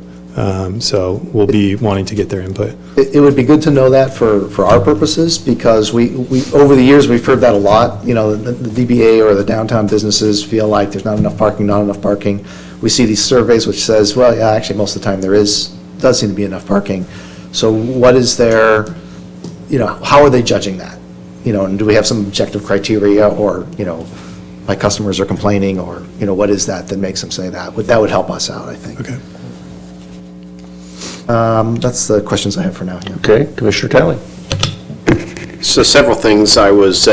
So we'll be wanting to get their input. It would be good to know that for our purposes, because we over the years, we've heard that a lot. The DBA or the downtown businesses feel like there's not enough parking. We see these surveys which says, well, yeah, actually, most of the time does seem to be enough parking. So what is their, how are they judging that? And do we have some objective criteria, or, my customers are complaining, or, what is that makes them say that? That would help us out, I think. Okay. That's the questions I have for now. Yeah. Okay, Commissioner Talley. So several things. I was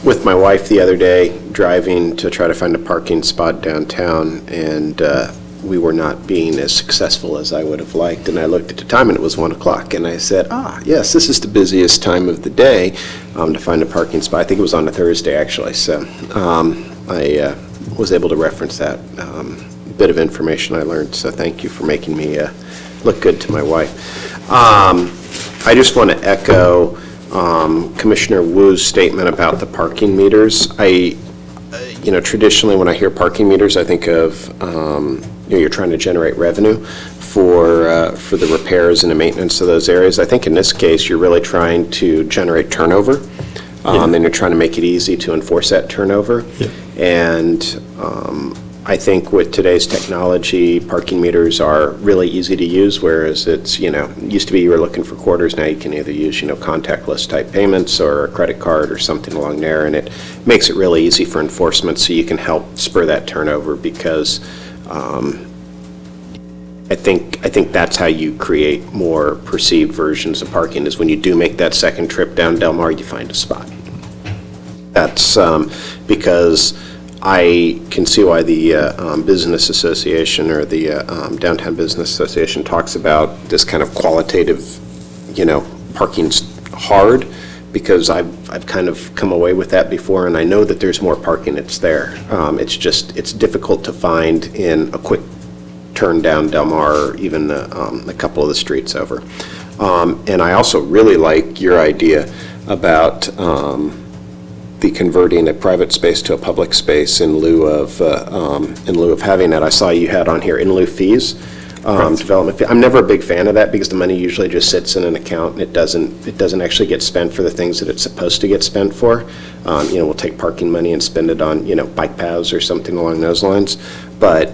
with my wife the other day, driving to try to find a parking spot downtown, and we were not being as successful as I would have liked. And I looked at the time, and it was 1 o'clock, and I said, yes, this is the busiest time of the day to find a parking spot. I think it was on a Thursday, actually, so I was able to reference that bit of information I learned, so thank you for making me look good to my wife. I just want to echo Commissioner Wu's statement about the parking meters. Traditionally when I hear parking meters, I think of you're trying to generate revenue for the repairs and the maintenance of those areas. I think in this case, you're really trying to generate turnover, and you're trying to make it easy to enforce that turnover. Yeah. And I think with today's technology, parking meters are really easy to use, whereas it's, used to be you were looking for quarters, now you can either use, contactless type payments or a credit card or something along there, and it makes it really easy for enforcement, so you can help spur that turnover, because I think that's how you create more perceived versions of parking, is when you do make that second trip down Del Mar, you find a spot. That's because I can see why the Business Association or the Downtown Business Association talks about this kind of qualitative, parking's hard, because I've kind of come away with that before, and I know that there's more parking that's there. It's difficult to find in a quick turn down Del Mar, or even a couple of the streets over. And I also really like your idea about the converting a private space to a public space in lieu of having that. I saw you had on here in lieu fees, development fee. I'm never a big fan of that, because the money usually just sits in an account and it doesn't actually get spent for the things that it's supposed to get spent for. We'll take parking money and spend it on bike paths or something along those lines. But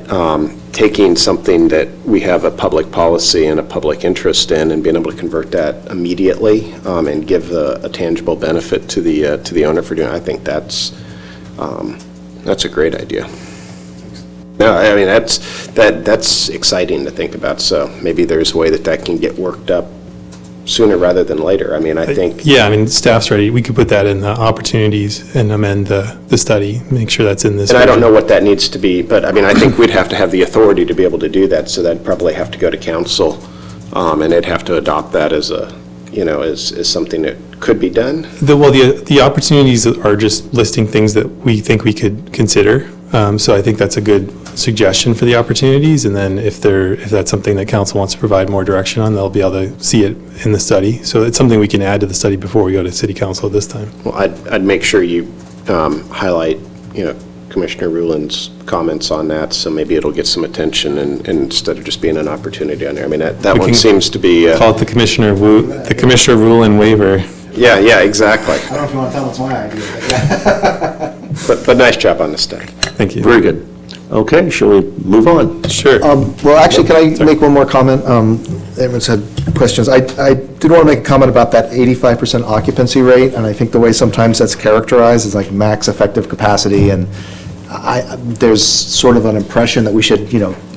taking something that we have a public policy and a public interest in, and being able to convert that immediately and give a tangible benefit to the owner for doing it, I think that's a great idea. No, I mean that's exciting to think about. So maybe there's a way that can get worked up sooner rather than later. I mean, I think... Yeah, staff's ready. We could put that in the opportunities and amend the study, make sure that's in this. And I don't know what that needs to be, but I think we'd have to have the authority to be able to do that, so that'd probably have to go to council, and they'd have to adopt that as as something that could be done. The opportunities are just listing things that we think we could consider. So I think that's a good suggestion for the opportunities, and then if that's something that council wants to provide more direction on, they'll be able to see it in the study. So it's something we can add to the study before we go to city council this time. Well, I'd make sure you highlight, Commissioner Ruland's comments on that, so maybe it'll get some attention, and instead of just being an opportunity on there. I mean, that one seems to be... Call it the Commissioner Ruland waiver. Yeah, exactly. I don't know if you want to tell them it's my idea. But nice job on the study. Thank you. Very good. Okay, shall we move on? Sure. Well, actually, can I make one more comment? Everyone's had questions. I did want to make a comment about that 85% occupancy rate, and I think the way sometimes that's characterized is like max effective capacity, and there's sort of an impression that we should,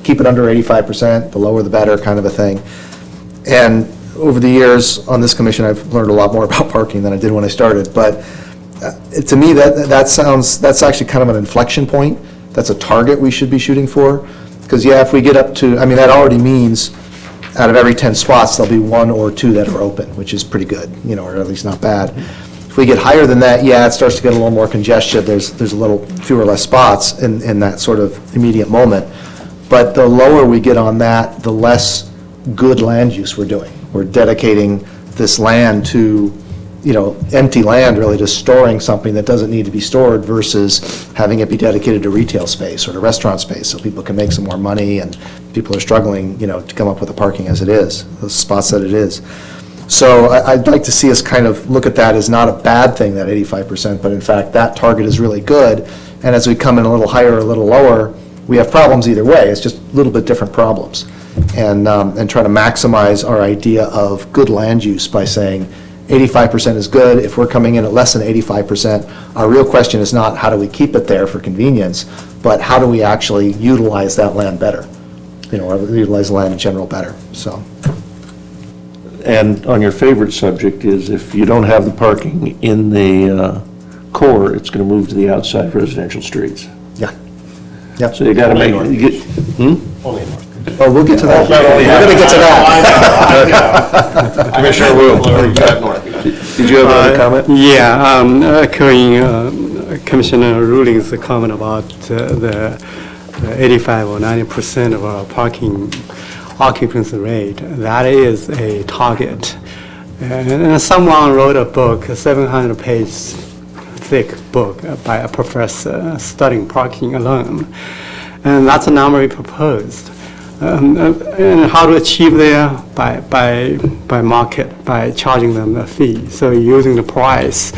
keep it under 85%, the lower the better kind of a thing. And over the years on this commission, I've learned a lot more about parking than I did when I started, but to me, that's actually kind of an inflection point. That's a target we should be shooting for, because if we get up to, that already means out of every 10 spots, there'll be 1 or 2 that are open, which is pretty good, or at least not bad. If we get higher than that, it starts to get a little more congestion. There's a little fewer or less spots in that sort of immediate moment. But the lower we get on that, the less good land use we're doing. We're dedicating this land to, empty land really to storing something that doesn't need to be stored versus having it be dedicated to retail space or to restaurant space so people can make some more money and people are struggling, to come up with the parking as it is, the spots that it is. So I'd like to see us kind of look at that as not a bad thing, that 85%, but in fact, that target is really good. And as we come in a little higher or a little lower, we have problems either way. It's just a little bit different problems. And try to maximize our idea of good land use by saying 85% is good. If we're coming in at less than 85%, our real question is not how do we keep it there for convenience, but how do we actually utilize that land better? Or utilize land in general better, so. And on your favorite subject is if you don't have the parking in the core, it's going to move to the outside residential streets. Yeah. Yep. So you got to make, Oh, we'll get to that. We're going to get to that. Commissioner Wu, did you have another comment? Yeah, echoing Commissioner Ruling's comment about the 85 or 90% of our parking occupancy rate. That is a target. And someone wrote a book, a 700-page thick book by a professor studying parking alone. And that's the number we proposed. And how to achieve there? By market, by charging them a fee. So using the price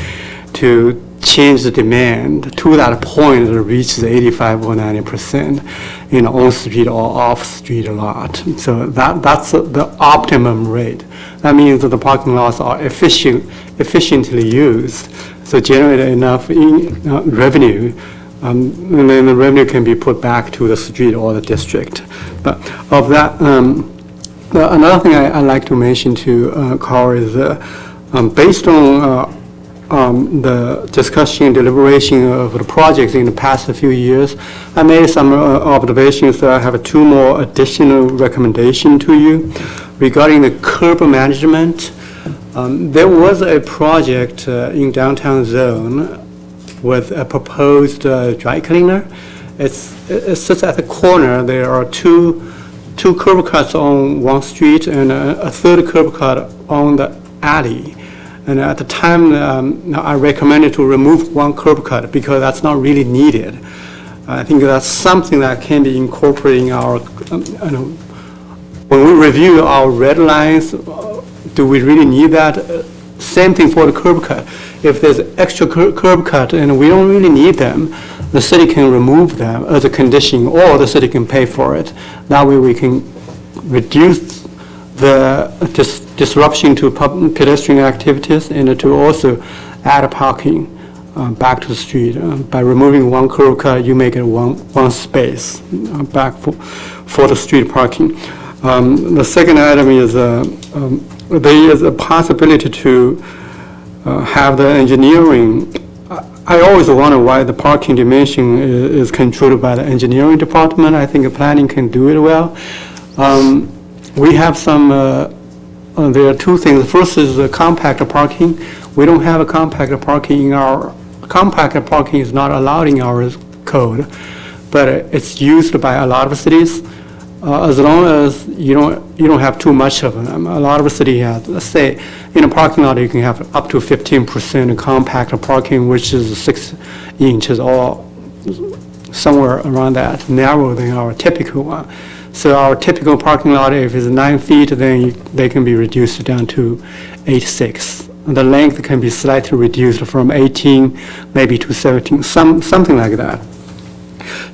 to change the demand to that point that reaches 85 or 90% in on-street or off-street lot. So that's the optimum rate. That means that the parking lots are efficiently used, so generate enough revenue, and then the revenue can be put back to the street or the district. But of that, another thing I'd like to mention to Carl is based on the discussion and deliberation of the projects in the past few years, I made some observations that I have 2 more additional recommendations to you regarding the curb management. There was a project in downtown zone with a proposed dry cleaner. It sits at the corner. There are two curb cuts on one street and a third curb cut on the alley. And at the time, I recommended to remove one curb cut because that's not really needed. I think that's something that can be incorporated in our, when we review our red lines, do we really need that? Same thing for the curb cut. If there's extra curb cut and we don't really need them, the city can remove them as a condition, or the city can pay for it. That way we can reduce the disruption to pedestrian activities and to also add parking back to the street. By removing one curb cut, you make it one space back for the street parking. The second item is there is a possibility to have the engineering. I always wonder why the parking dimension is controlled by the engineering department. I think the planning can do it well. We have some, there are 2 things. The first is the compactor parking. We don't have a compactor parking in our, compactor parking is not allowed in our code, but it's used by a lot of cities. As long as you don't have too much of them. A lot of cities have, let's say, in a parking lot you can have up to 15% compactor parking, which is 6 inches or somewhere around that, narrower than our typical one. So our typical parking lot, if it's 9 feet, then they can be reduced down to 8.6 the length can be slightly reduced from 18 maybe to 17, something like that.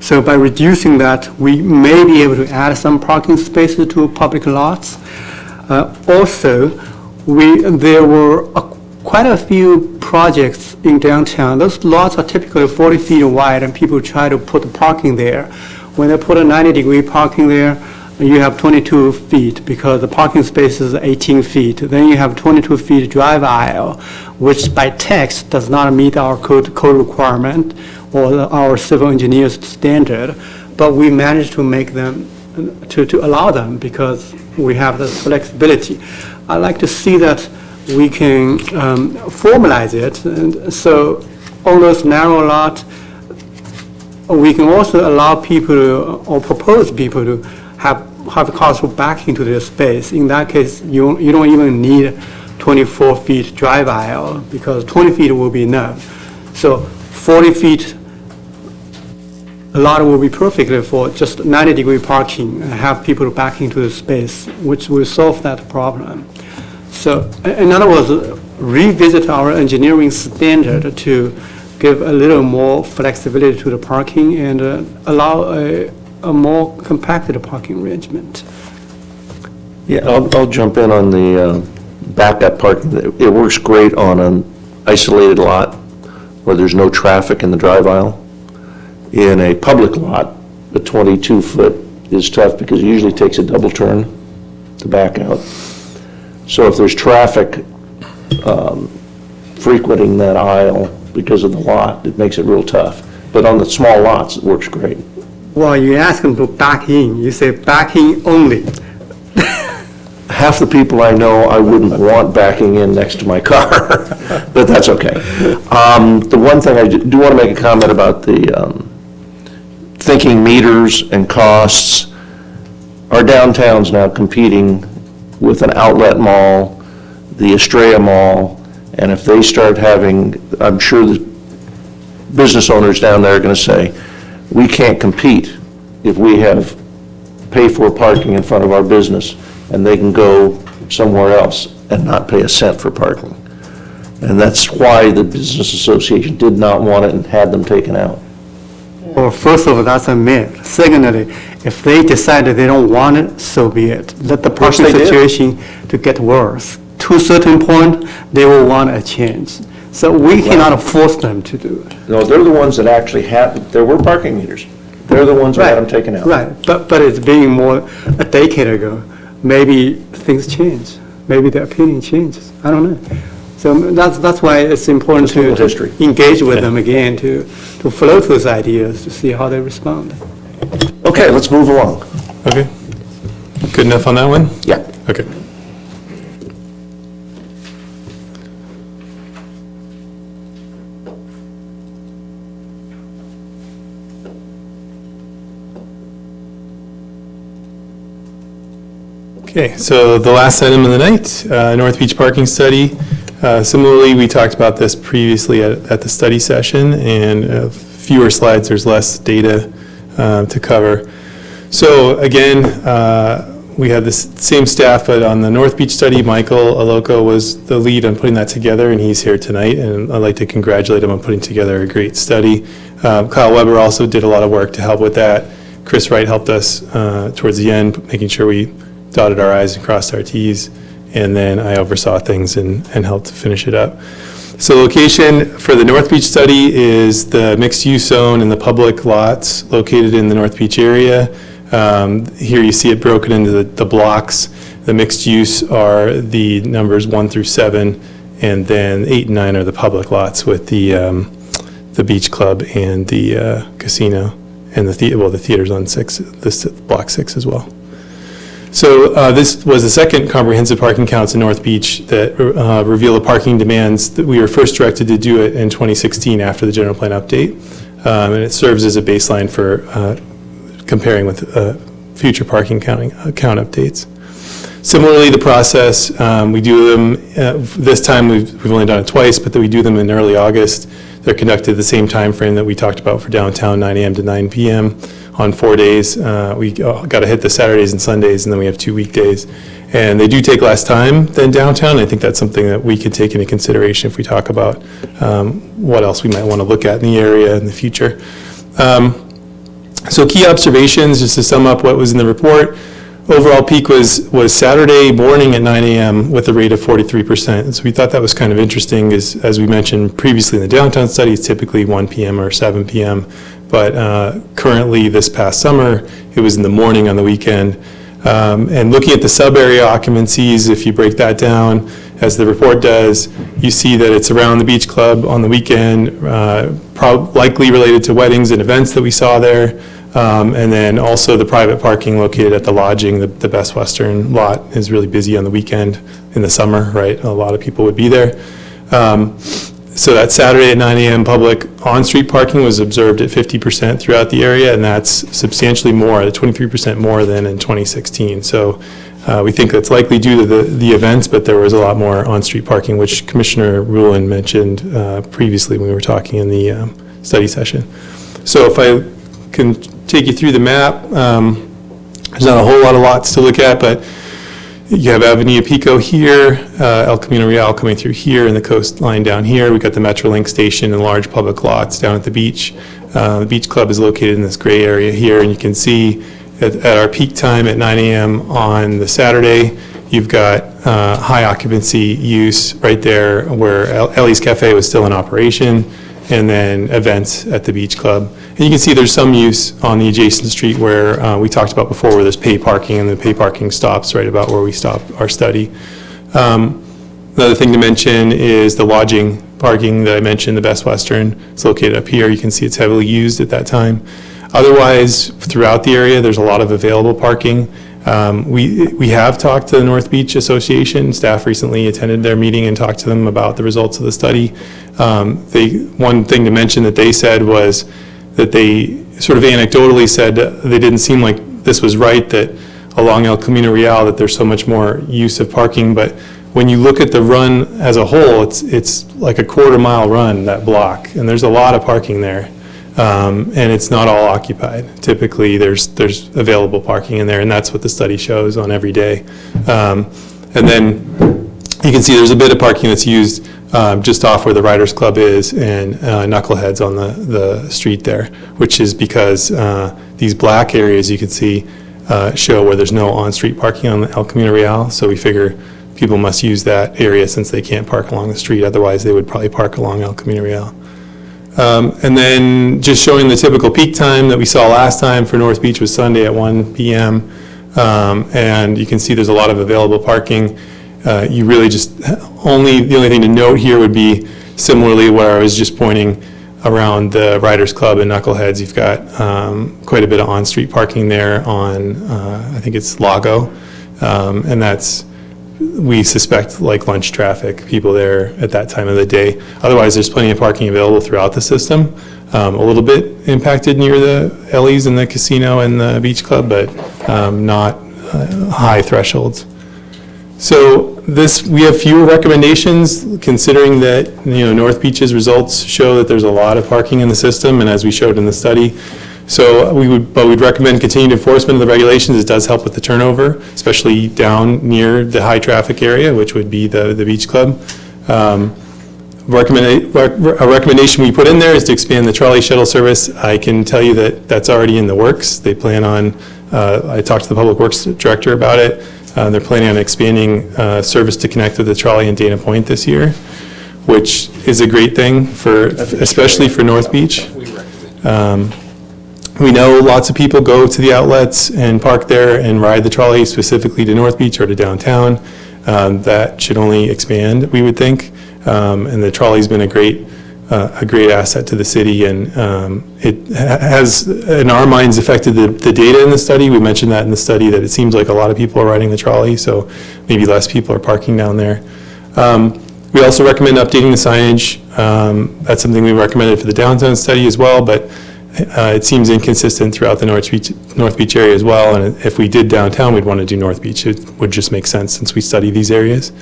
So by reducing that, we may be able to add some parking spaces to public lots. Also, there were quite a few projects in downtown. Those lots are typically 40 feet wide, and people try to put the parking there. When they put a 90-degree parking there, you have 22 feet because the parking space is 18 feet. Then you have 22 feet drive aisle, which by text does not meet our code requirement or our civil engineer's standard. But we managed to make them, to allow them because we have the flexibility. I like to see that we can formalize it. And so on those narrow lots, we can also allow people to, or propose people to have cars back into their space. In that case, you don't even need 24 feet drive aisle because 20 feet will be enough. So 40 feet a lot will be perfectly for just 90-degree parking and have people back into the space, which will solve that problem. So in other words, revisit our engineering standard to give a little more flexibility to the parking and allow a more compacted parking arrangement. Yeah, I'll jump in on the backup parking. It works great on an isolated lot where there's no traffic in the drive aisle. In a public lot, the 22-foot is tough because it usually takes a double turn to back out. So if there's traffic frequenting that aisle because of the lot, it makes it real tough. But on the small lots, it works great. Well, you ask them to back in. You say back in only. Half the people I know, I wouldn't want backing in next to my car, but that's okay. The one thing I do want to make a comment about the thinking meters and costs. Our downtown's now competing with an outlet mall, the Estrella Mall, and if they start having, I'm sure the business owners down there are going to say, we can't compete if we have pay-for parking in front of our business, and they can go somewhere else and not pay a cent for parking. And that's why the Business Association did not want it and had them taken out. Well, first of all, that's a myth. Secondly, if they decide that they don't want it, so be it. Let the parking situation to get worse. To a certain point, they will want a change. So we cannot force them to do it. No, they're the ones that actually had, there were parking meters. They're the ones that had them taken out. Right, but it's being more a decade ago. Maybe things change. Maybe the opinion changes. I don't know. So that's why it's important to engage with them again, to float those ideas, to see how they respond. Okay, let's move along. Okay. Good enough on that one? Yeah. Okay. Okay, so the last item of the night, North Beach parking study. Similarly, we talked about this previously at the study session, and fewer slides, there's less data to cover. So again, we had the same staff, but on the North Beach study, Michael Aloco was the lead on putting that together, and he's here tonight, and I'd like to congratulate him on putting together a great study. Kyle Weber also did a lot of work to help with that. Chris Wright helped us towards the end, making sure we dotted our I's and crossed our T's, and then I oversaw things and helped finish it up. So location for the North Beach study is the mixed-use zone and the public lots located in the North Beach area. Here you see it broken into the blocks. The mixed use are the numbers 1 through 7, and then 8 and 9 are the public lots with the beach club and the casino, and the theater's on 6, this block 6 as well. So this was the second comprehensive parking counts in North Beach that reveal the parking demands that we were first directed to do it in 2016 after the general plan update. And it serves as a baseline for comparing with future parking count updates. Similarly, the process, we do them, this time we've only done it twice, but we do them in early August. They're conducted at the same time frame that we talked about for downtown, 9 a.m. to 9 p.m., on 4 days. We got to hit the Saturdays and Sundays, and then we have 2 weekdays. And they do take less time than downtown. I think that's something that we could take into consideration if we talk about what else we might want to look at in the area in the future. So key observations, just to sum up what was in the report. Overall peak was Saturday morning at 9 a.m. with a rate of 43%. So we thought that was kind of interesting, as we mentioned previously in the downtown study, it's typically 1 p.m. or 7 p.m. But currently this past summer, it was in the morning on the weekend. And looking at the sub-area occupancies, if you break that down, as the report does, you see that it's around the beach club on the weekend, likely related to weddings and events that we saw there. And then also the private parking located at the lodging, the Best Western lot is really busy on the weekend in the summer, right? A lot of people would be there. So that Saturday at 9 a.m. public on-street parking was observed at 50% throughout the area, and that's substantially more, 23% more than in 2016. So we think that's likely due to the events, but there was a lot more on-street parking, which Commissioner Rulin mentioned previously when we were talking in the study session. So if I can take you through the map, there's not a whole lot of lots to look at, but you have Avenida Pico here, El Camino Real coming through here, and the coastline down here. We've got the Metrolink station and large public lots down at the beach. The beach club is located in this gray area here, and you can see at our peak time at 9 a.m. on the Saturday, you've got high occupancy use right there where Ellie's Cafe was still in operation, and then events at the beach club. And you can see there's some use on the adjacent street where we talked about before, where there's pay parking, and the pay parking stops right about where we stopped our study. Another thing to mention is the lodging parking that I mentioned, the Best Western. It's located up here. You can see it's heavily used at that time. Otherwise, throughout the area, there's a lot of available parking. We have talked to the North Beach Association. Staff recently attended their meeting and talked to them about the results of the study. One thing to mention that they said was that they sort of anecdotally said they didn't seem like this was right, that along El Camino Real that there's so much more use of parking, but when you look at the run as a whole, it's like a quarter-mile run, that block, and there's a lot of parking there. And it's not all occupied. Typically, there's available parking in there, and that's what the study shows on every day. And then you can see there's a bit of parking that's used just off where the Riders Club is and Knuckleheads on the street there, which is because these black areas you can see show where there's no on-street parking on the El Camino Real, so we figure people must use that area since they can't park along the street, otherwise they would probably park along El Camino Real. And then just showing the typical peak time that we saw last time for North Beach was Sunday at 1 p.m. And you can see there's a lot of available parking. You really just, the only thing to note here would be similarly where I was just pointing around the Riders Club and Knuckleheads. You've got quite a bit of on-street parking there on, I think it's Lago. And that's, we suspect, like lunch traffic, people there at that time of the day. Otherwise, there's plenty of parking available throughout the system. A little bit impacted near the Ellie's and the casino and the beach club, but not high thresholds. So we have fewer recommendations, considering that North Beach's results show that there's a lot of parking in the system, and as we showed in the study. So we'd recommend continued enforcement of the regulations. It does help with the turnover, especially down near the high traffic area, which would be the beach club. A recommendation we put in there is to expand the trolley shuttle service. I can tell you that that's already in the works. They plan on, I talked to the Public Works Director about it. They're planning on expanding service to connect with the trolley in Dana Point this year, which is a great thing especially for North Beach. We know lots of people go to the outlets and park there and ride the trolley specifically to North Beach or to downtown. That should only expand, we would think. And the trolley's been a great asset to the city, and it has, in our minds, affected the data in the study. We mentioned that in the study, that it seems like a lot of people are riding the trolley, so maybe less people are parking down there. We also recommend updating the signage. That's something we recommended for the downtown study as well, but it seems inconsistent throughout the North Beach area as well, and if we did downtown, we'd want to do North Beach. It would just make sense since we study these areas.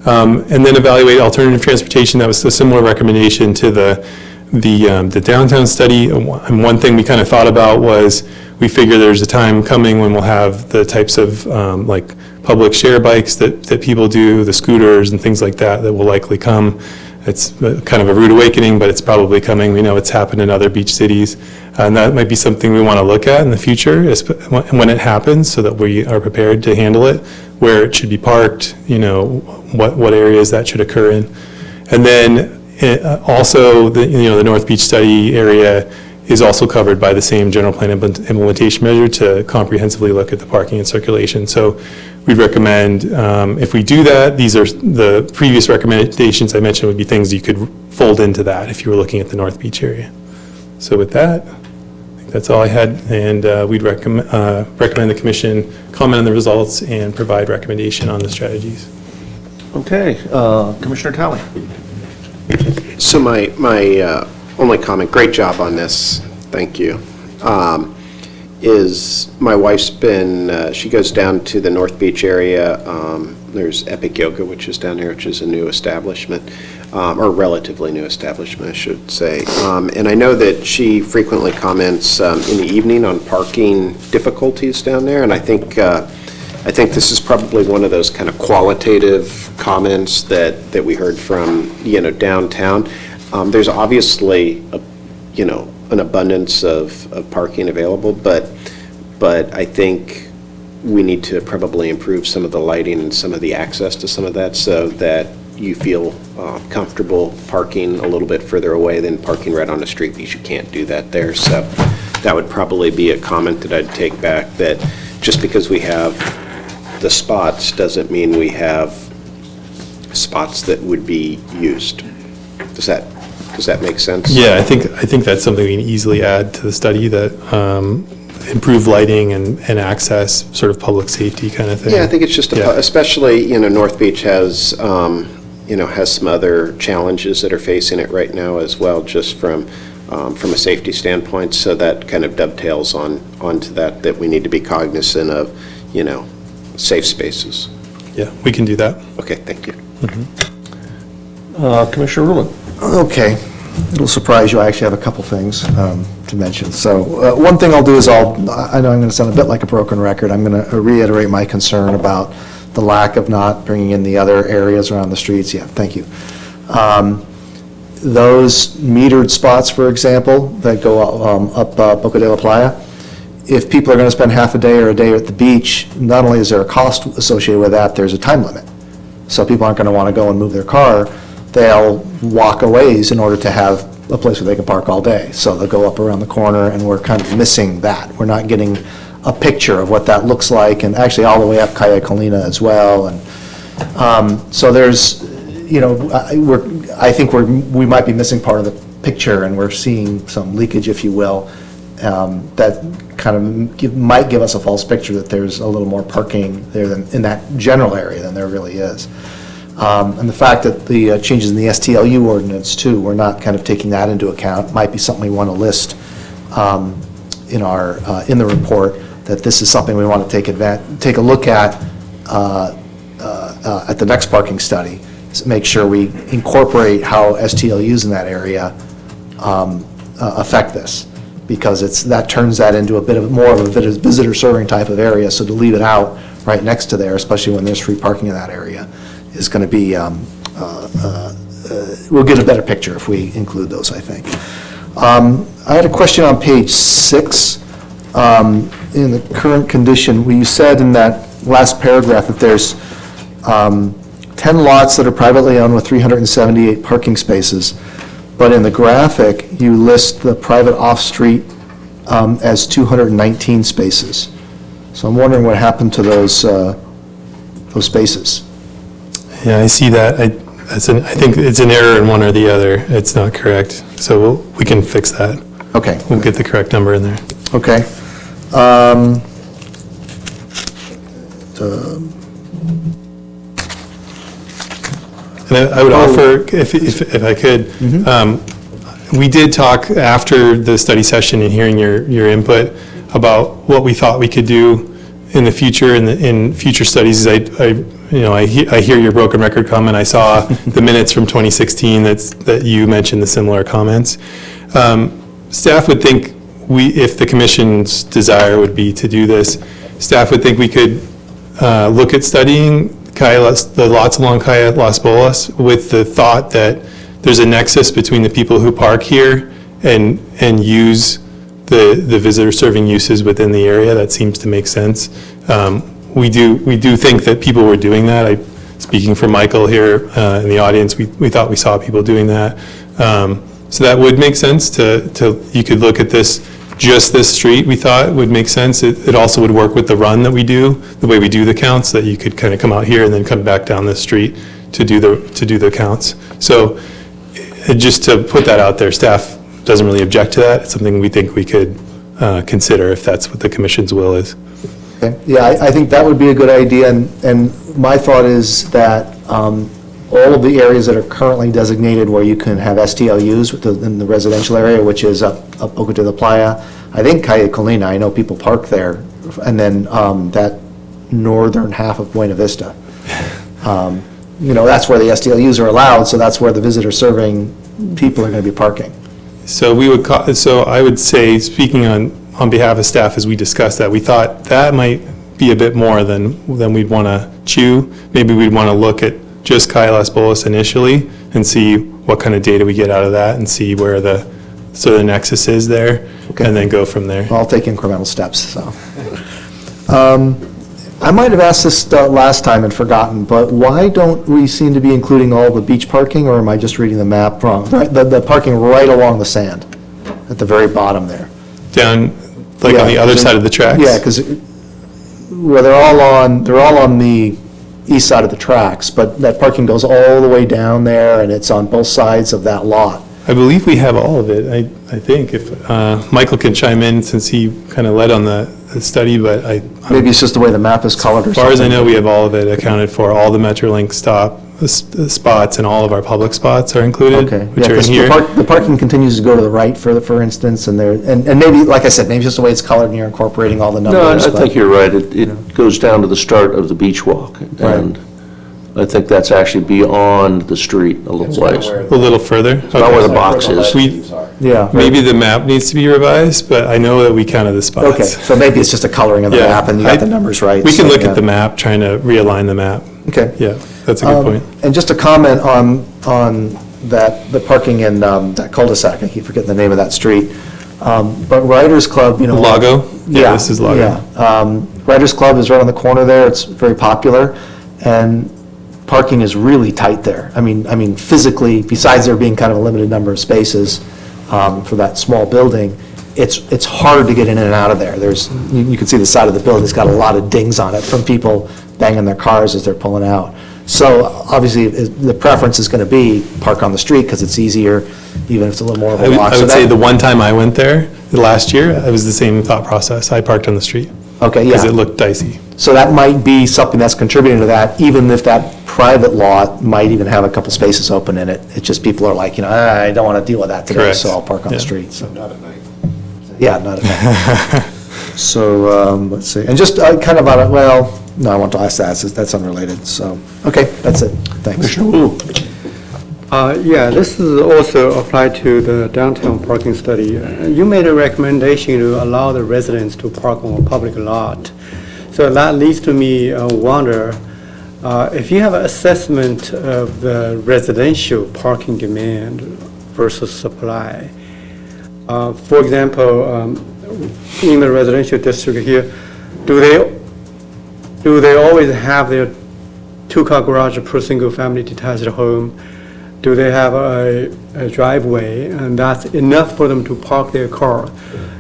And then evaluate alternative transportation. That was a similar recommendation to the the downtown study, and one thing we kind of thought about was, we figure there's a time coming when we'll have the types of like public share bikes that people do, the scooters and things like that will likely come. It's kind of a rude awakening, but it's probably coming. We know it's happened in other beach cities. And that might be something we want to look at in the future when it happens, so that we are prepared to handle it, where it should be parked, what areas that should occur in. And then also, the North Beach study area is also covered by the same general plan implementation measure to comprehensively look at the parking and circulation. So we'd recommend, if we do that, these are the previous recommendations I mentioned would be things you could fold into that if you were looking at the North Beach area. So with that, I think that's all I had, and we'd recommend the commission comment on the results and provide recommendation on the strategies. Okay, Commissioner Talley. So my only comment, great job on this, thank you, is my wife's been, she goes down to the North Beach area. There's Epic Yoga, which is down there, which is a new establishment, or relatively new establishment, I should say. And I know that she frequently comments in the evening on parking difficulties down there, and I think this is probably one of those kind of qualitative comments that we heard from, downtown. There's obviously, an abundance of parking available, but I think we need to probably improve some of the lighting and some of the access to some of that, so that you feel comfortable parking a little bit further away than parking right on the street, because you can't do that there. So that would probably be a comment that I'd take back, that just because we have the spots doesn't mean we have spots that would be used. Does that make sense? Yeah, I think that's something we can easily add to the study, that improve lighting and access, sort of public safety kind of thing. Yeah, I think it's just, especially, North Beach has, has some other challenges that are facing it right now as well, just from a safety standpoint. So that kind of dovetails onto that we need to be cognizant of, safe spaces. Yeah, we can do that. Okay, thank you. Commissioner Rulon. Okay, it'll surprise you, I actually have a couple things to mention. So one thing I'll do is I know I'm going to sound a bit like a broken record. I'm going to reiterate my concern about the lack of not bringing in the other areas around the streets. Yeah, thank you. Those metered spots, for example, that go up Boca de la Playa, if people are going to spend half a day or a day at the beach, not only is there a cost associated with that, there's a time limit. So people aren't going to want to go and move their car. They'll walk a ways in order to have a place where they can park all day. So they'll go up around the corner, and we're kind of missing that. We're not getting a picture of what that looks like, and actually all the way up Calle Colina as well. And so there's, I think we might be missing part of the picture, and we're seeing some leakage, if you will, that kind of might give us a false picture that there's a little more parking there than in that general area than there really is. And the fact that the changes in the STLU ordinance too, we're not kind of taking that into account, might be something we want to list in the report, that this is something we want to take a look at the next parking study, to make sure we incorporate how STLUs in that area affect this, because that turns that into a bit of more of a visitor serving type of area. So to leave it out right next to there, especially when there's free parking in that area, is going to be, we'll get a better picture if we include those, I think. I had a question on page 6. In the current condition, where you said in that last paragraph that there's 10 lots that are privately owned with 378 parking spaces, but in the graphic, you list the private off-street as 219 spaces. So I'm wondering what happened to those spaces. Yeah, I see that. I think it's an error in one or the other. It's not correct. So we can fix that. Okay. We'll get the correct number in there. Okay. And I would offer, if I could, we did talk after the study session and hearing your input about what we thought we could do in the future, in future studies. I I hear your broken record comment. I saw the minutes from 2016 that you mentioned the similar comments. Staff would think if the commission's desire would be to do this, staff would think we could look at studying the lots along Calle Las Bolas with the thought that there's a nexus between the people who park here and use the visitor serving uses within the area. That seems to make sense. We do think that people were doing that. Speaking for Michael here in the audience, we thought we saw people doing that. So that would make sense you could look at just this street, we thought would make sense. It also would work with the run that we do, the way we do the counts, that you could kind of come out here and then come back down the street to do the counts. So just to put that out there, staff doesn't really object to that. It's something we think we could consider if that's what the commission's will is. Okay. Yeah, I think that would be a good idea, and my thought is that all of the areas that are currently designated where you can have STLUs in the residential area, which is up Oco de la Playa, I think Calle Colina, I know people park there, and then that northern half of Buena Vista. That's where the STLUs are allowed, so that's where the visitor serving people are going to be parking. So I would say, speaking on behalf of staff as we discussed that, we thought that might be a bit more than we'd want to chew. Maybe we'd want to look at just Calle Las Bolas initially and see what kind of data we get out of that and see where the nexus is there, and then go from there. I'll take incremental steps, so. I might have asked this last time and forgotten, but why don't we seem to be including all the beach parking, or am I just reading the map wrong? The parking right along the sand, at the very bottom there. Down, on the other side of the tracks? Yeah, because they're all on the east side of the tracks, but that parking goes all the way down there, and it's on both sides of that lot. I believe we have all of it. I think if Michael can chime in since he kind of led on the study, but maybe it's just the way the map is colored or something. As far as I know, we have all of it accounted for. All the Metrolink spots and all of our public spots are included, which are in here. The parking continues to go to the right, for instance, and maybe, like I said, maybe it's just the way it's colored and you're incorporating all the numbers. No, I think you're right. It goes down to the start of the beach walk, and I think that's actually beyond the street a little ways. A little further? It's not where the box is. Maybe the map needs to be revised, but I know that we counted the spots. Okay, so maybe it's just a coloring of the map and you got the numbers right. We can look at the map, trying to realign the map. Okay. Yeah, that's a good point. And just a comment on the parking in that cul-de-sac, I keep forgetting the name of that street. But Riders Club, Lago? Yeah, this is Lago. Yeah. Riders Club is right on the corner there. It's very popular. And parking is really tight there. I mean, physically, besides there being kind of a limited number of spaces for that small building, it's hard to get in and out of there. You can see the side of the building, it's got a lot of dings on it from people banging their cars as they're pulling out. So obviously, the preference is going to be park on the street because it's easier, even if it's a little more of a walk. I would say the one time I went there, last year, it was the same thought process. I parked on the street. Okay, yeah. Because it looked dicey. So that might be something that's contributing to that, even if that private lot might even have a couple spaces open in it. It's just people are like, I don't want to deal with that today, so I'll park on the street. So Not at night. Yeah, not at night. So, let's see, and just kind of no, I want to ask that, that's unrelated, so, okay, that's it, thanks. Commissioner Wu. Yeah, this is also applied to the downtown parking study. You made a recommendation to allow the residents to park on a public lot. So that leads to me wonder, if you have an assessment of the residential parking demand versus supply. For example, in the residential district here, do they always have their two-car garage per single-family detached home? Do they have a driveway, and that's enough for them to park their car?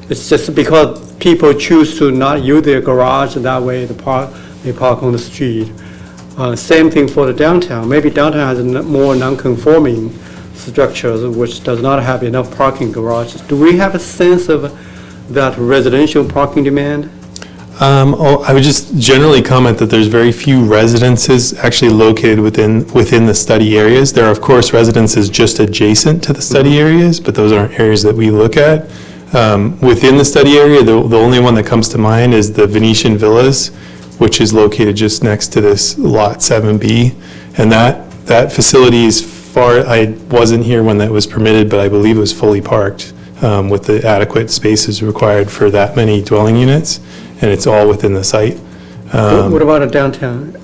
It's just because people choose to not use their garage, and that way they park on the street. Same thing for the downtown. Maybe downtown has more non-conforming structures which does not have enough parking garages. Do we have a sense of that residential parking demand? I would just generally comment that there's very few residences actually located within the study areas. There are, of course, residences just adjacent to the study areas, but those aren't areas that we look at. Within the study area, the only one that comes to mind is the Venetian Villas, which is located just next to this Lot 7B. And that facility is I wasn't here when that was permitted, but I believe it was fully parked with the adequate spaces required for that many dwelling units, and it's all within the site. What about a downtown?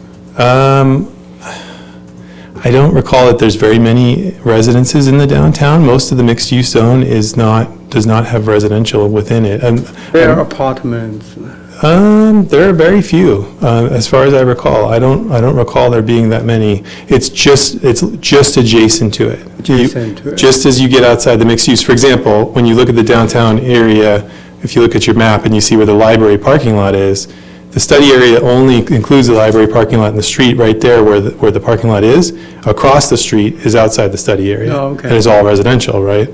I don't recall that there's very many residences in the downtown. Most of the mixed-use zone does not have residential within it. There are apartments. There are very few, as far as I recall. I don't recall there being that many. It's just adjacent to it. Just as you get outside the mixed use. For example, when you look at the downtown area, if you look at your map and you see where the library parking lot is, the study area only includes the library parking lot in the street right there where the parking lot is. Across the street is outside the study area. Oh, okay. And it's all residential, right?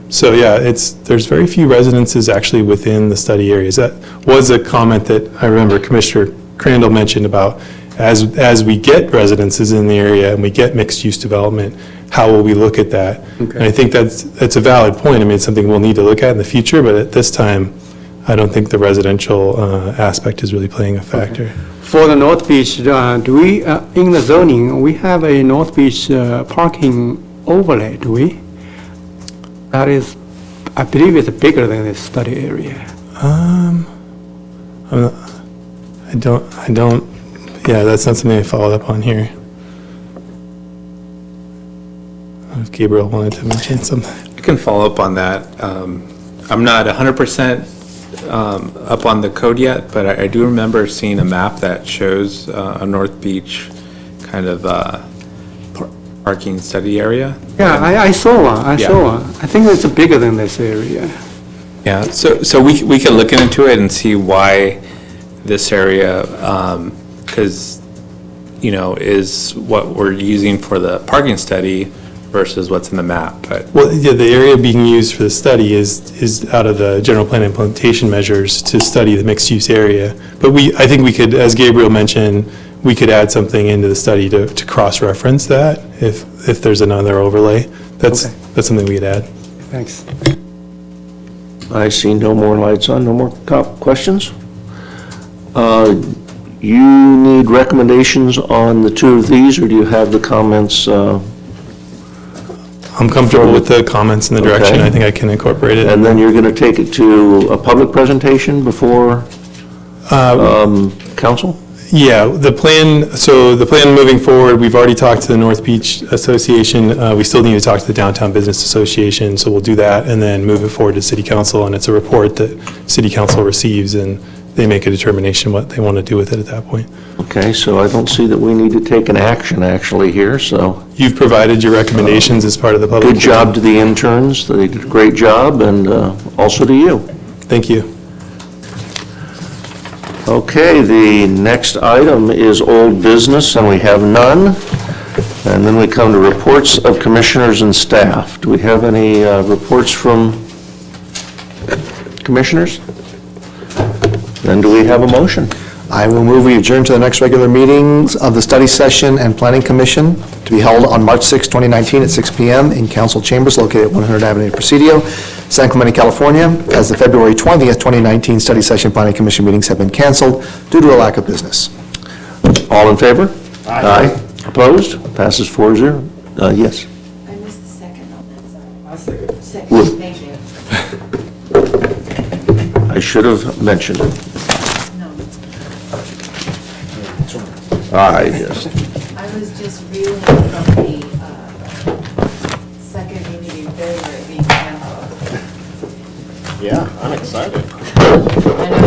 So yeah, there's very few residences actually within the study areas. That was a comment that I remember Commissioner Crandall mentioned about as we get residences in the area and we get mixed-use development, how will we look at that? Okay. And I think that's a valid point. I mean, it's something we'll need to look at in the future, but at this time, I don't think the residential aspect is really playing a factor. Okay. For the North Beach, do we, in the zoning, we have a North Beach parking overlay, do we? That is, I believe it's bigger than this study area. Yeah, that's not something I followed up on here. If Gabriel wanted to mention something. I can follow up on that. I'm not 100% up on the code yet, but I do remember seeing a map that shows a North Beach kind of parking study area. Yeah, I saw one, I Yeah. saw one. I think it's bigger than this area. Yeah, so we can look into it and see why this area, because, is what we're using for the parking study versus what's in the map, but. Well, yeah, the area being used for the study is out of the general plan implementation measures to study the mixed-use area. But I think we could, as Gabriel mentioned, we could add something into the study to cross-reference that if there's another overlay. That's something we could add. Thanks. I see no more lights on, no more questions. You need recommendations on the two of these, or do you have the comments? I'm comfortable with the comments and the direction. Okay. I think I can incorporate it. And then you're going to take it to a public presentation before council? Yeah, the plan moving forward, we've already talked to the North Beach Association. We still need to talk to the Downtown Business Association, so we'll do that and then move it forward to City Council. And it's a report that City Council receives, and they make a determination what they want to do with it at that point. Okay, so I don't see that we need to take an action actually here, so. You've provided your recommendations as part of the public. Good job to the interns, they did a great job, and also to you. Thank you. Okay, the next item is old business, and we have none. And then we come to reports of commissioners and staff. Do we have any reports from commissioners? Then do we have a motion? I will move we adjourn to the next regular meetings of the Study Session and Planning Commission to be held on March 6, 2019 at 6 p.m. in council chambers located at 100 Avenue Presidio, San Clemente, California, as the February 20th, 2019 Study Session Planning Commission meetings have been canceled due to a lack of business. All in favor? Aye. Opposed? Passes 4-0. Yes. I missed the second on that side. I'll second. Second, thank you. I should have mentioned it. No, I just, I was just reeling from the second meeting in February being canceled. Yeah, I'm excited. I know,